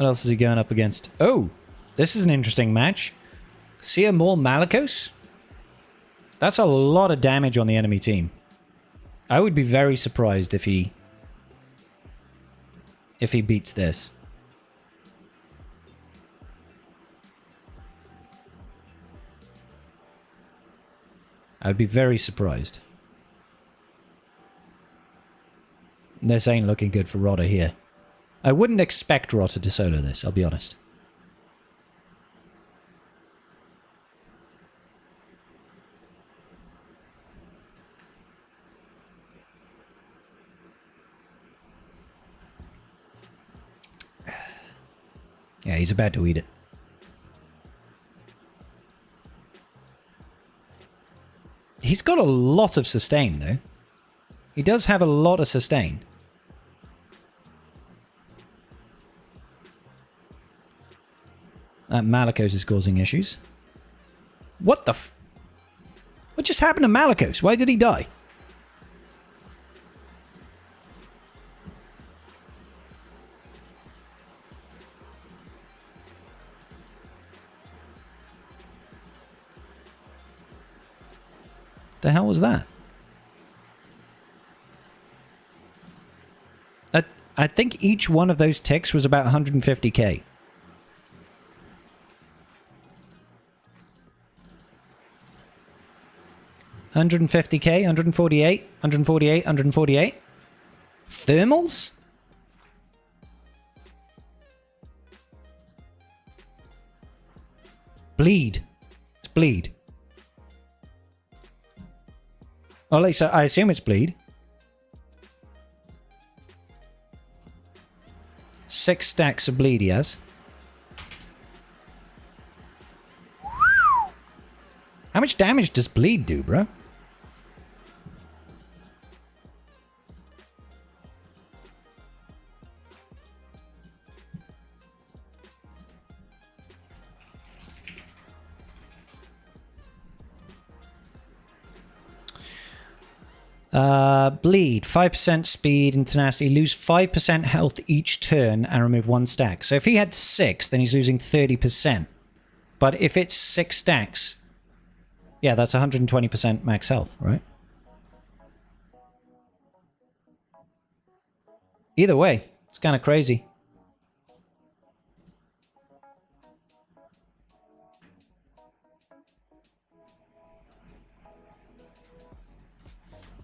[SPEAKER 1] else is he going up against? Oh, this is an interesting match. Seer Maul Malicos? That's a lot of damage on the enemy team. I would be very surprised if he beats this. I'd be very surprised. This ain't looking good for Rotta here. I wouldn't expect Rotta to solo this, I'll be honest. Yeah, he's about to eat it. He's got a lot of sustain, though. He does have a lot of sustain. That Malicos is causing issues. What the f... What just happened to Malicos? Why did he die? The hell was that? I think each one of those ticks was about 150k. $150k, 148, 148, 148. Thermals? Bleed. It's bleed. Well, at least I assume it's bleed. 6 stacks of bleed he has. How much damage does bleed do, bro? Bleed, 5% speed and tenacity, lose 5% health each turn and remove 1 stack. So if he had 6, then he's losing 30%. But if it's 6 stacks, yeah, that's 120% max health, right? Either way, it's kind of crazy.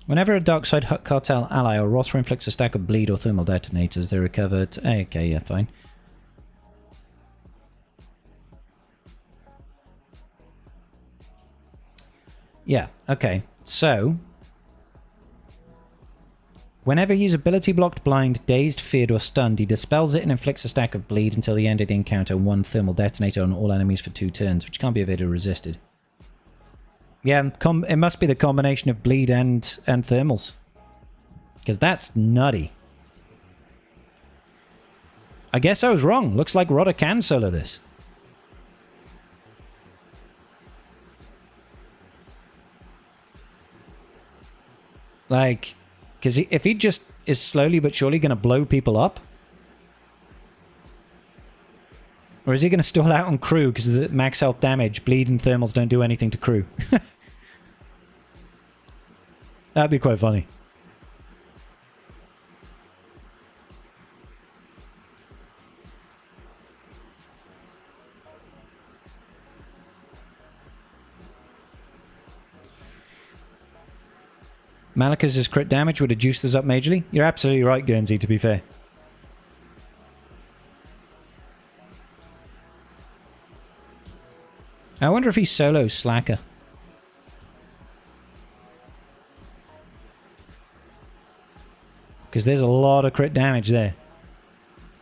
[SPEAKER 1] Whenever a dark side cartel ally or roster inflicts a stack of bleed or thermal detonators, they're recovered. Okay, yeah, fine. Yeah, okay. So, whenever he's ability blocked, blind, dazed, feared, or stunned, he dispels it and inflicts a stack of bleed until the end of the encounter, 1 thermal detonator on all enemies for 2 turns, which can't be evaded or resisted. Yeah, it must be the combination of bleed and thermals. Because that's nutty. I guess I was wrong. Looks like Rodder can solo this. Like, because if he just is slowly but surely going to blow people up? Or is he going to stall out on crew because of the max health damage? Bleed and thermals don't do anything to crew. That'd be quite funny. Malika's crit damage would have juiced us up majorly. You're absolutely right, Guernsey, to be fair. I wonder if he solos Slacker. Because there's a lot of crit damage there.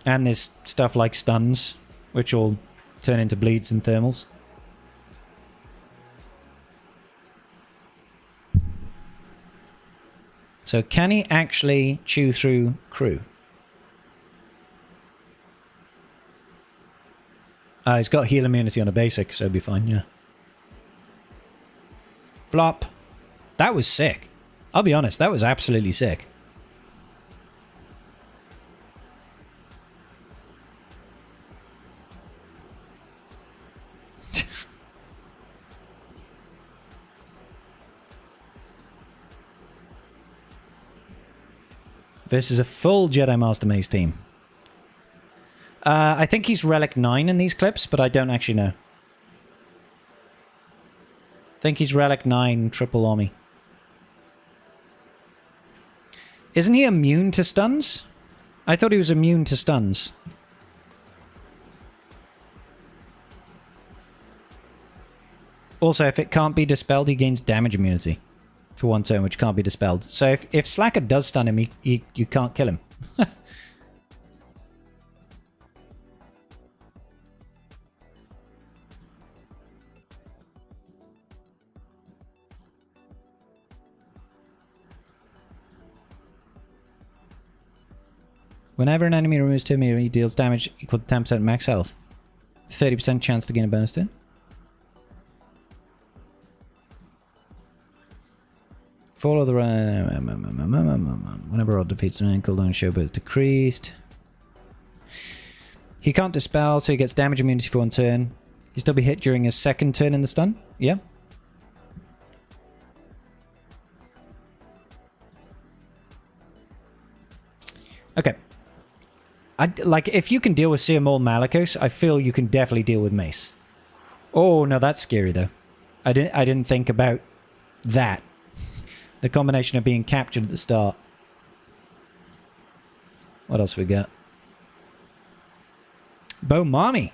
[SPEAKER 1] And there's stuff like stuns, which will turn into bleeds and thermals. So can he actually chew through crew? He's got heal immunity on a basic, so it'll be fine, yeah. Blop. That was sick. I'll be honest, that was absolutely sick. This is a full Jedi Master Mace team. I think he's Relic 9 in these clips, but I don't actually know. I think he's Relic 9 Triple Omni. Isn't he immune to stuns? I thought he was immune to stuns. Also, if it can't be dispelled, he gains damage immunity for 1 turn, which can't be dispelled. So if Slacker does stun him, you can't kill him. Whenever an enemy removes 2 mirror, he deals damage equal to 10% max health. 30% chance to gain a bonus turn. Follow the whenever Rod defeats an enemy, cooldown show but it's decreased. He can't dispel, so he gets damage immunity for 1 turn. He'll still be hit during his 2nd turn in the stun. Yeah. Okay. Like, if you can deal with Seer Maul Malicos, I feel you can definitely deal with Mace. Oh, no, that's scary, though. I didn't think about that. The combination of being captured at the start. What else we got? Bo Mommy.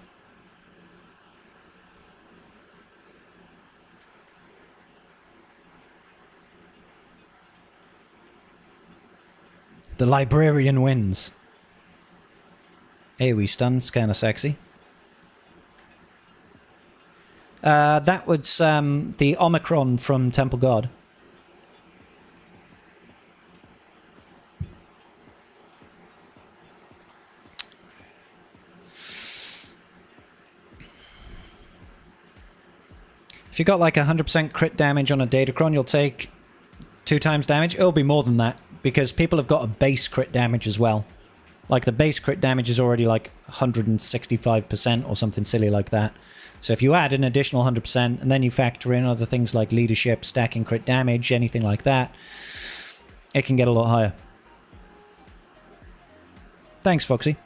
[SPEAKER 1] The Librarian wins. Hey, we stunn's kind of sexy. That was the Omicron from Temple God. If you got like 100% crit damage on a Datacron, you'll take 2 times damage? It'll be more than that, because people have got a base crit damage as well. Like, the base crit damage is already like 165% or something silly like that. So if you add an additional 100%, and then you factor in other things like leadership, stacking crit damage, anything like that, it can get a lot higher. Thanks, Foxy.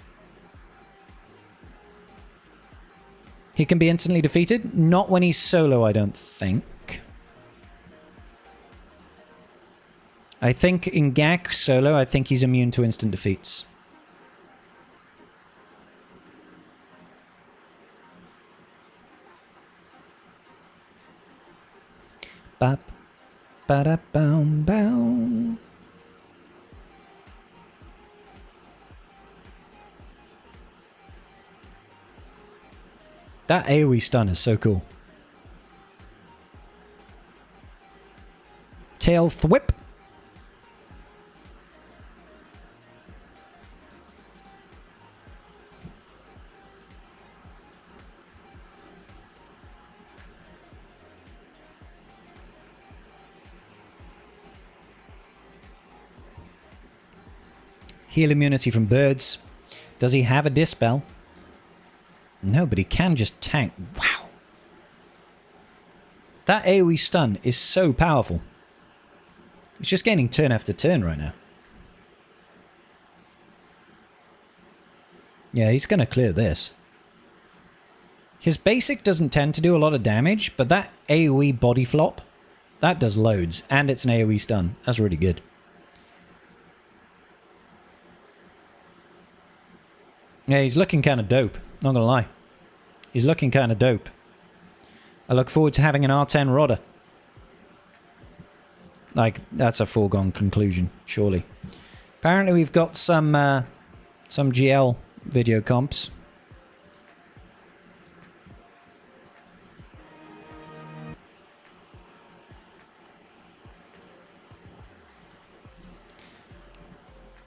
[SPEAKER 1] He can be instantly defeated? Not when he's solo, I don't think. I think in GAC solo, I think he's immune to instant defeats. Bop, ba-da-boom, boom. That AoE stun is so cool. Tail thwip. Heal immunity from birds. Does he have a dispel? No, but he can just tank. Wow. That AoE stun is so powerful. It's just gaining turn after turn right now. Yeah, he's going to clear this. His basic doesn't tend to do a lot of damage, but that AoE body flop, that does loads. And it's an AoE stun. That's really good. Yeah, he's looking kind of dope. Not gonna lie. He's looking kind of dope. I look forward to having an R10 Rodder. Like, that's a foregone conclusion, surely. Apparently we've got some GL video comps.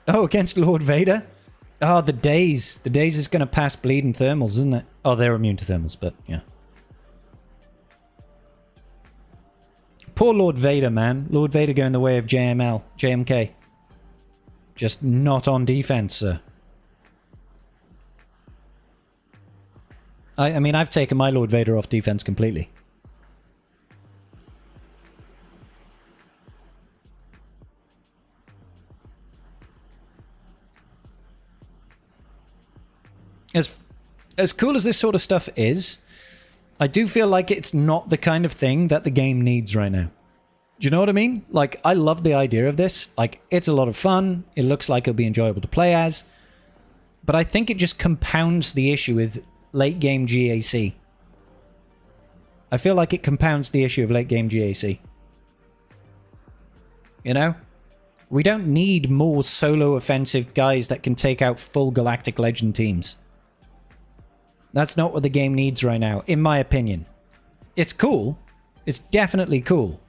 [SPEAKER 1] Oh, against Lord Vader? Oh, the Daze. The Daze is going to pass bleed and thermals, isn't it? Oh, they're immune to thermals, but yeah. Poor Lord Vader, man. Lord Vader going the way of JMK. Just not on defense, sir. I mean, I've taken my Lord Vader off defense completely. As cool as this sort of stuff is, I do feel like it's not the kind of thing that the game needs right now. Do you know what I mean? Like, I love the idea of this. Like, it's a lot of fun. It looks like it'll be enjoyable to play as. But I think it just compounds the issue with late game GAC. I feel like it compounds the issue of late game GAC. You know? We don't need more solo offensive guys that can take out full Galactic Legend teams. That's not what the game needs right now, in my opinion. It's cool. It's definitely cool.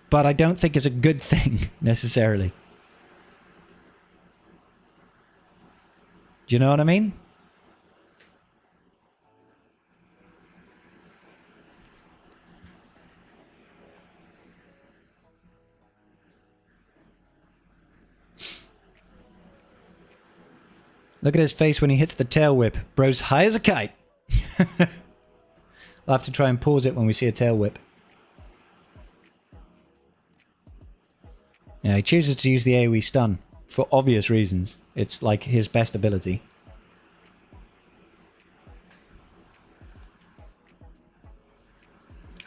[SPEAKER 1] But I don't think it's a good thing, necessarily. Do you know what I mean? Look at his face when he hits the tail whip. Bro's high as a kite. I'll have to try and pause it when we see a tail whip. Yeah, he chooses to use the AoE stun for obvious reasons. It's like his best ability.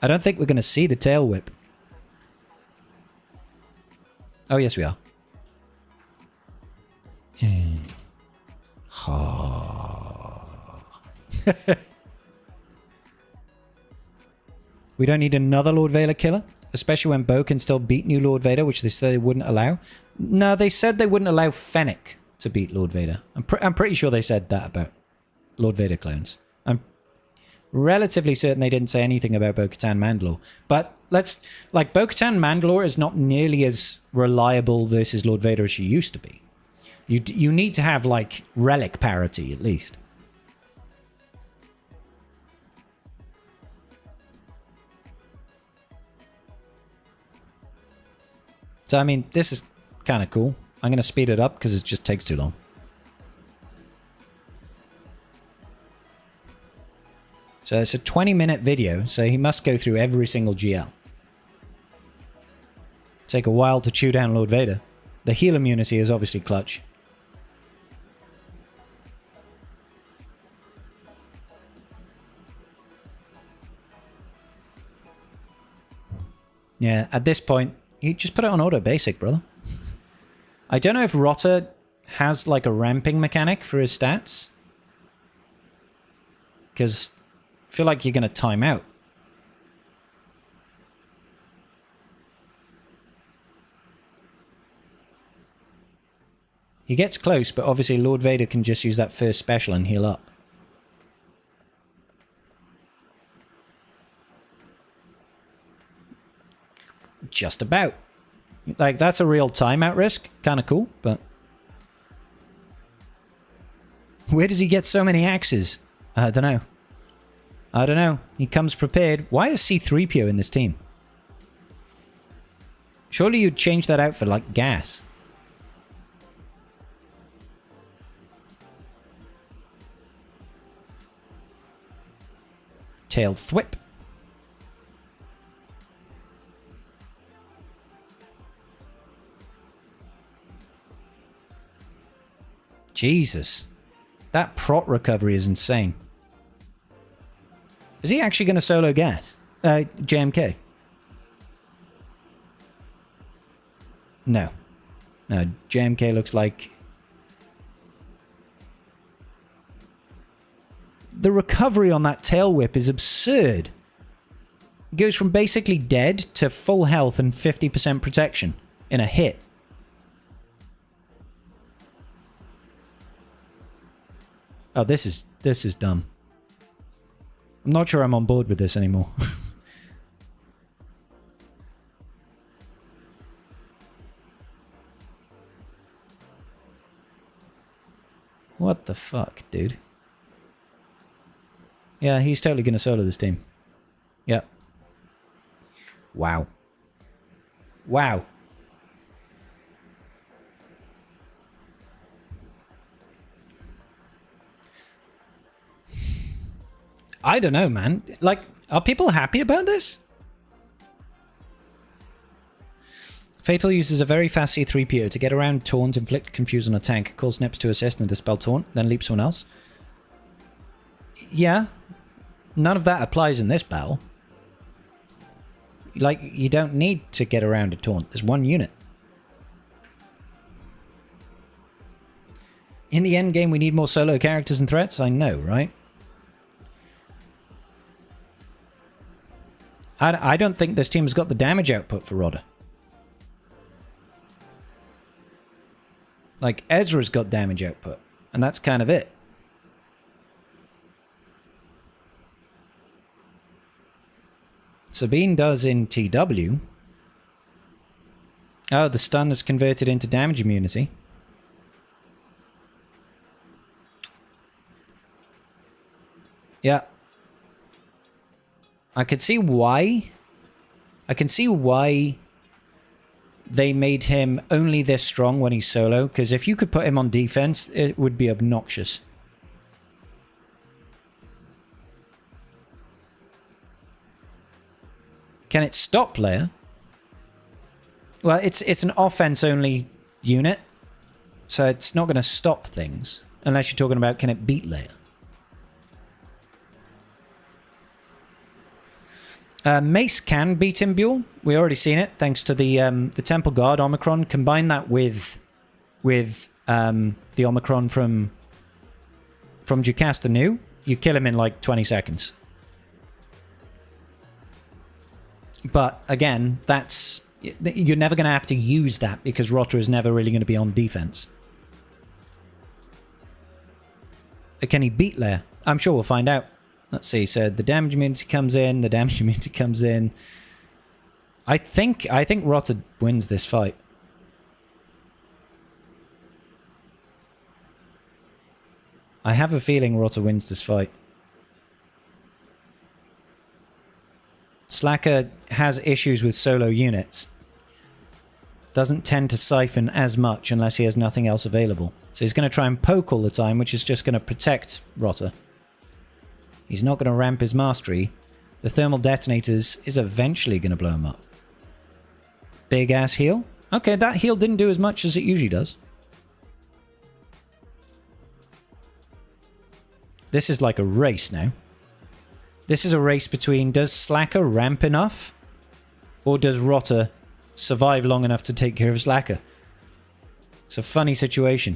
[SPEAKER 1] I don't think we're going to see the tail whip. Oh, yes, we are. We don't need another Lord Vader killer, especially when Bo can still beat new Lord Vader, which they said they wouldn't allow. No, they said they wouldn't allow Fennec to beat Lord Vader. I'm pretty sure they said that about Lord Vader clones. I'm relatively certain they didn't say anything about Bo-Katan Mandalore. But let's... Like, Bo-Katan Mandalore is not nearly as reliable versus Lord Vader as she used to be. You need to have, like, relic parity, at least. So, I mean, this is kind of cool. I'm going to speed it up because it just takes too long. So it's a 20-minute video, so he must go through every single GL. Take a while to chew down Lord Vader. The heal immunity is obviously clutch. Yeah, at this point, you just put it on auto basic, brother. I don't know if Rotter has like a ramping mechanic for his stats. Because I feel like you're going to time out. He gets close, but obviously Lord Vader can just use that first special and heal up. Just about. Like, that's a real timeout risk. Kind of cool, but... Where does he get so many axes? I don't know. I don't know. He comes prepared. Why is C-3PO in this team? Surely you'd change that out for, like, gas. Tail thwip. Jesus. That prot recovery is insane. Is he actually going to solo gas? JMK? No. No, JMK looks like... The recovery on that tail whip is absurd. It goes from basically dead to full health and 50% protection in a hit. Oh, this is dumb. I'm not sure I'm on board with this anymore. What the fuck, dude? Yeah, he's totally gonna solo this team. Yep. Wow. Wow. I don't know, man. Like, are people happy about this? Fatal uses a very fast C-3PO to get around taunt, inflict confuse on a tank, calls Nips to assist and dispel taunt, then leap someone else. Yeah. None of that applies in this battle. Like, you don't need to get around a taunt. There's one unit. In the end game, we need more solo characters and threats? I know, right? I don't think this team's got the damage output for Rodder. Like, Ezra's got damage output, and that's kind of it. Sabine does in TW. Oh, the stun is converted into damage immunity. Yeah. I could see why. I can see why they made him only this strong when he's solo, because if you could put him on defense, it would be obnoxious. Can it stop Leia? Well, it's an offense-only unit, so it's not going to stop things. Unless you're talking about, can it beat Leia? Mace can beat Imbuel. We already seen it, thanks to the Temple Guard Omicron. Combine that with the Omicron from Jocasta Nu. You kill him in like 20 seconds. But again, that's... You're never going to have to use that because Rotter is never really going to be on defense. Can he beat Leia? I'm sure we'll find out. Let's see. So the damage immunity comes in. The damage immunity comes in. I think Rotter wins this fight. I have a feeling Rotter wins this fight. Slacker has issues with solo units. doesn't tend to siphon as much unless he has nothing else available. So he's going to try and poke all the time, which is just going to protect Rotter. He's not going to ramp his mastery. The thermal detonators is eventually going to blow him up. Big ass heal. Okay, that heal didn't do as much as it usually does. This is like a race now. This is a race between, does Slacker ramp enough? Or does Rotter survive long enough to take care of Slacker? It's a funny situation.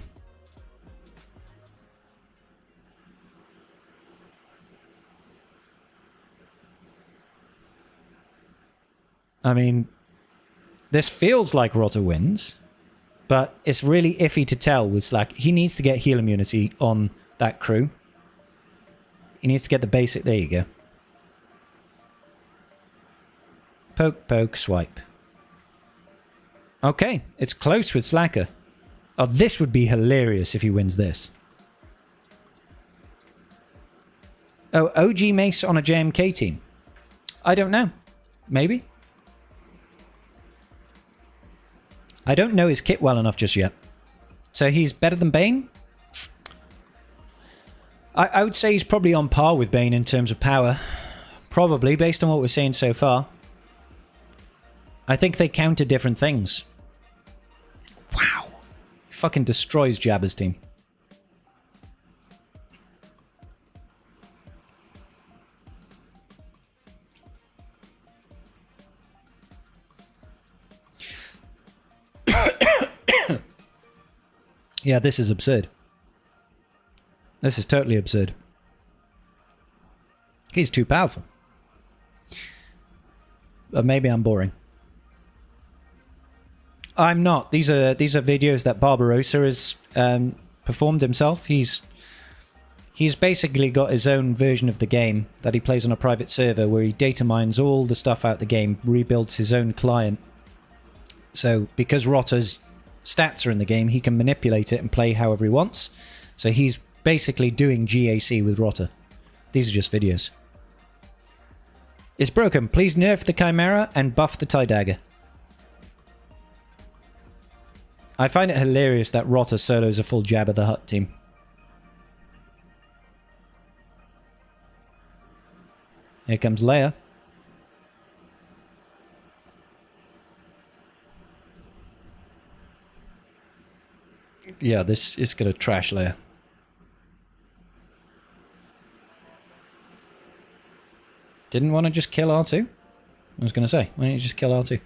[SPEAKER 1] I mean, this feels like Rotter wins, but it's really iffy to tell with Slacker. He needs to get heal immunity on that crew. He needs to get the basic... There you go. Poke, poke, swipe. Okay, it's close with Slacker. Oh, this would be hilarious if he wins this. Oh, OG Mace on a JMK team. I don't know. Maybe. I don't know his kit well enough just yet. So he's better than Bane? I would say he's probably on par with Bane in terms of power. Probably, based on what we're seeing so far. I think they counter different things. Wow. He fucking destroys Jabba's team. Yeah, this is absurd. This is totally absurd. He's too powerful. But maybe I'm boring. I'm not. These are videos that Barbarossa has performed himself. He's basically got his own version of the game that he plays on a private server where he data mines all the stuff out the game, rebuilds his own client. So because Rotter's stats are in the game, he can manipulate it and play however he wants. So he's basically doing GAC with Rotter. These are just videos. It's broken. Please nerf the Chimera and buff the TIE Dagger. I find it hilarious that Rotter solos a full Jabba the Hutt team. Here comes Leia. Yeah, this is going to trash Leia. Didn't want to just kill R2? I was going to say, why don't you just kill R2?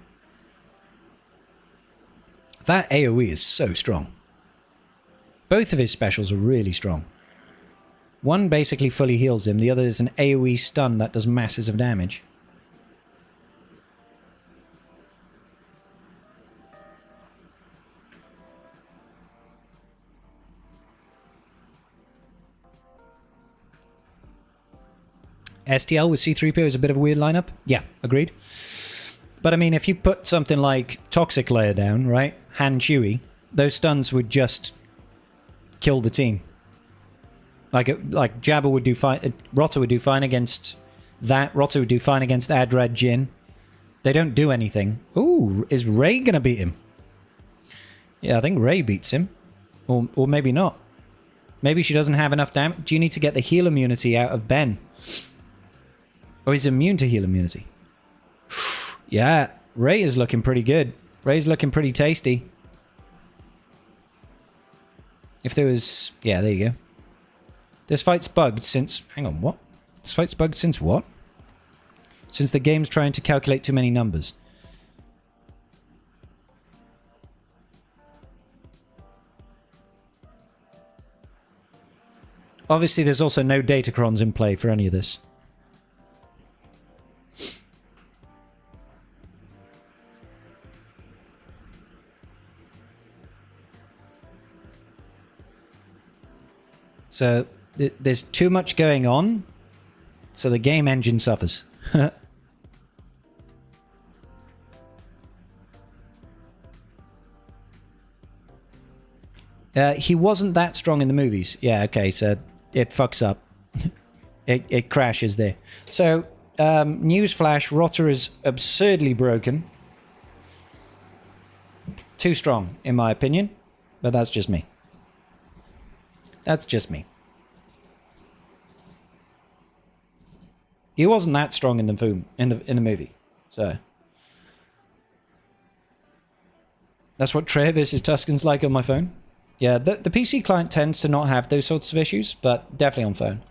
[SPEAKER 1] That AoE is so strong. Both of his specials are really strong. One basically fully heals him, the other is an AoE stun that does masses of damage. STL with C-3PO is a bit of a weird lineup. Yeah, agreed. But I mean, if you put something like Toxic Layer down, right? Han Chewie, those stuns would just kill the team. Like Jabba would do fine. Rotter would do fine against that. Rotter would do fine against Adrad Jin. They don't do anything. Ooh, is Rey gonna beat him? Yeah, I think Rey beats him. Or maybe not. Maybe she doesn't have enough damage. Do you need to get the heal immunity out of Ben? Or he's immune to heal immunity. Yeah, Rey is looking pretty good. Rey's looking pretty tasty. If there was... Yeah, there you go. This fight's bugged since... Hang on, what? This fight's bugged since what? Since the game's trying to calculate too many numbers. Obviously, there's also no datacrons in play for any of this. So, there's too much going on, so the game engine suffers. He wasn't that strong in the movies. Yeah, okay, so it fucks up. it crashes there. So, newsflash, Rotter is absurdly broken. too strong, in my opinion. But that's just me. That's just me. He wasn't that strong in the film, in the movie. So that's what Trey vs. Tuscan's like on my phone. Yeah, the PC client tends to not have those sorts of issues, but definitely on phone.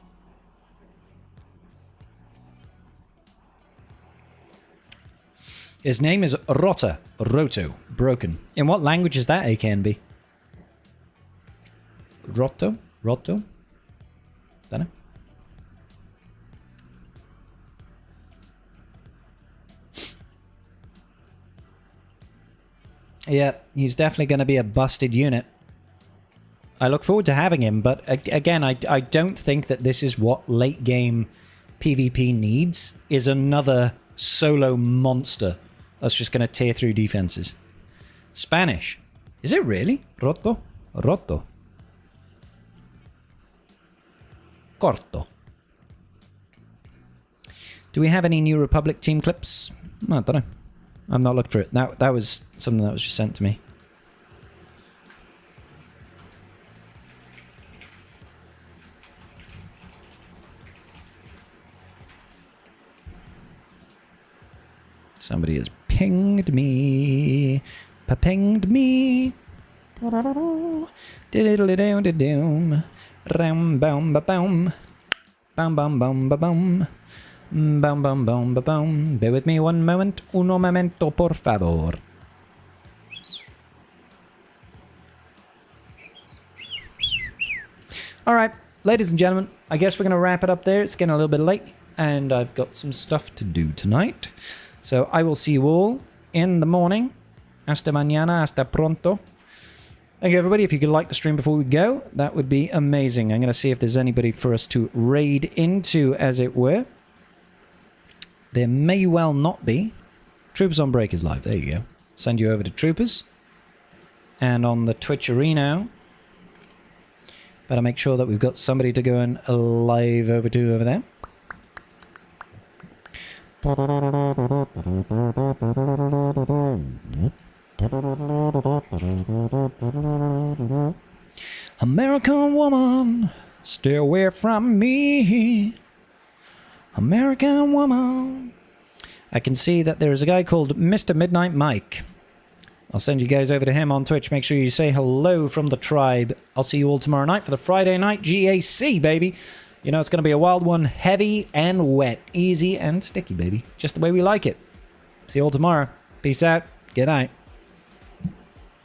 [SPEAKER 1] His name is Roto, broken. In what language is that, AKNB? Roto? Don't know. Yeah, he's definitely going to be a busted unit. I look forward to having him, but again, I don't think that this is what late game PvP needs, is another solo monster that's just going to tear through defenses. Spanish. Is it really? Roto? Corto. Do we have any New Republic team clips? I don't know. I've not looked for it. That was something that was just sent to me. Somebody has pinged me. Pa-pinged me. Diddle-diddle-diddle-doom. Ram-bam-ba-bam. Bam-bam-bam-ba-bam. Bam-bam-bam-ba-bam. Bear with me one moment. Uno momento, por favor. Alright, ladies and gentlemen, I guess we're going to wrap it up there. It's getting a little bit late, and I've got some stuff to do tonight. So I will see you all in the morning. Hasta mañana, hasta pronto. Thank you, everybody. If you could like the stream before we go, that would be amazing. I'm going to see if there's anybody for us to raid into, as it were. There may well not be. Troopers on Break is live. There you go. Send you over to Troopers. And on the Twitch Arena, better make sure that we've got somebody to go and live over to over there. American woman, stay away from me. American woman. I can see that there is a guy called Mr. Midnight Mike. I'll send you guys over to him on Twitch. Make sure you say hello from the tribe. I'll see you all tomorrow night for the Friday night GAC, baby. You know, it's going to be a wild one. Heavy and wet. Easy and sticky, baby. Just the way we like it. See you all tomorrow. Peace out. Good night.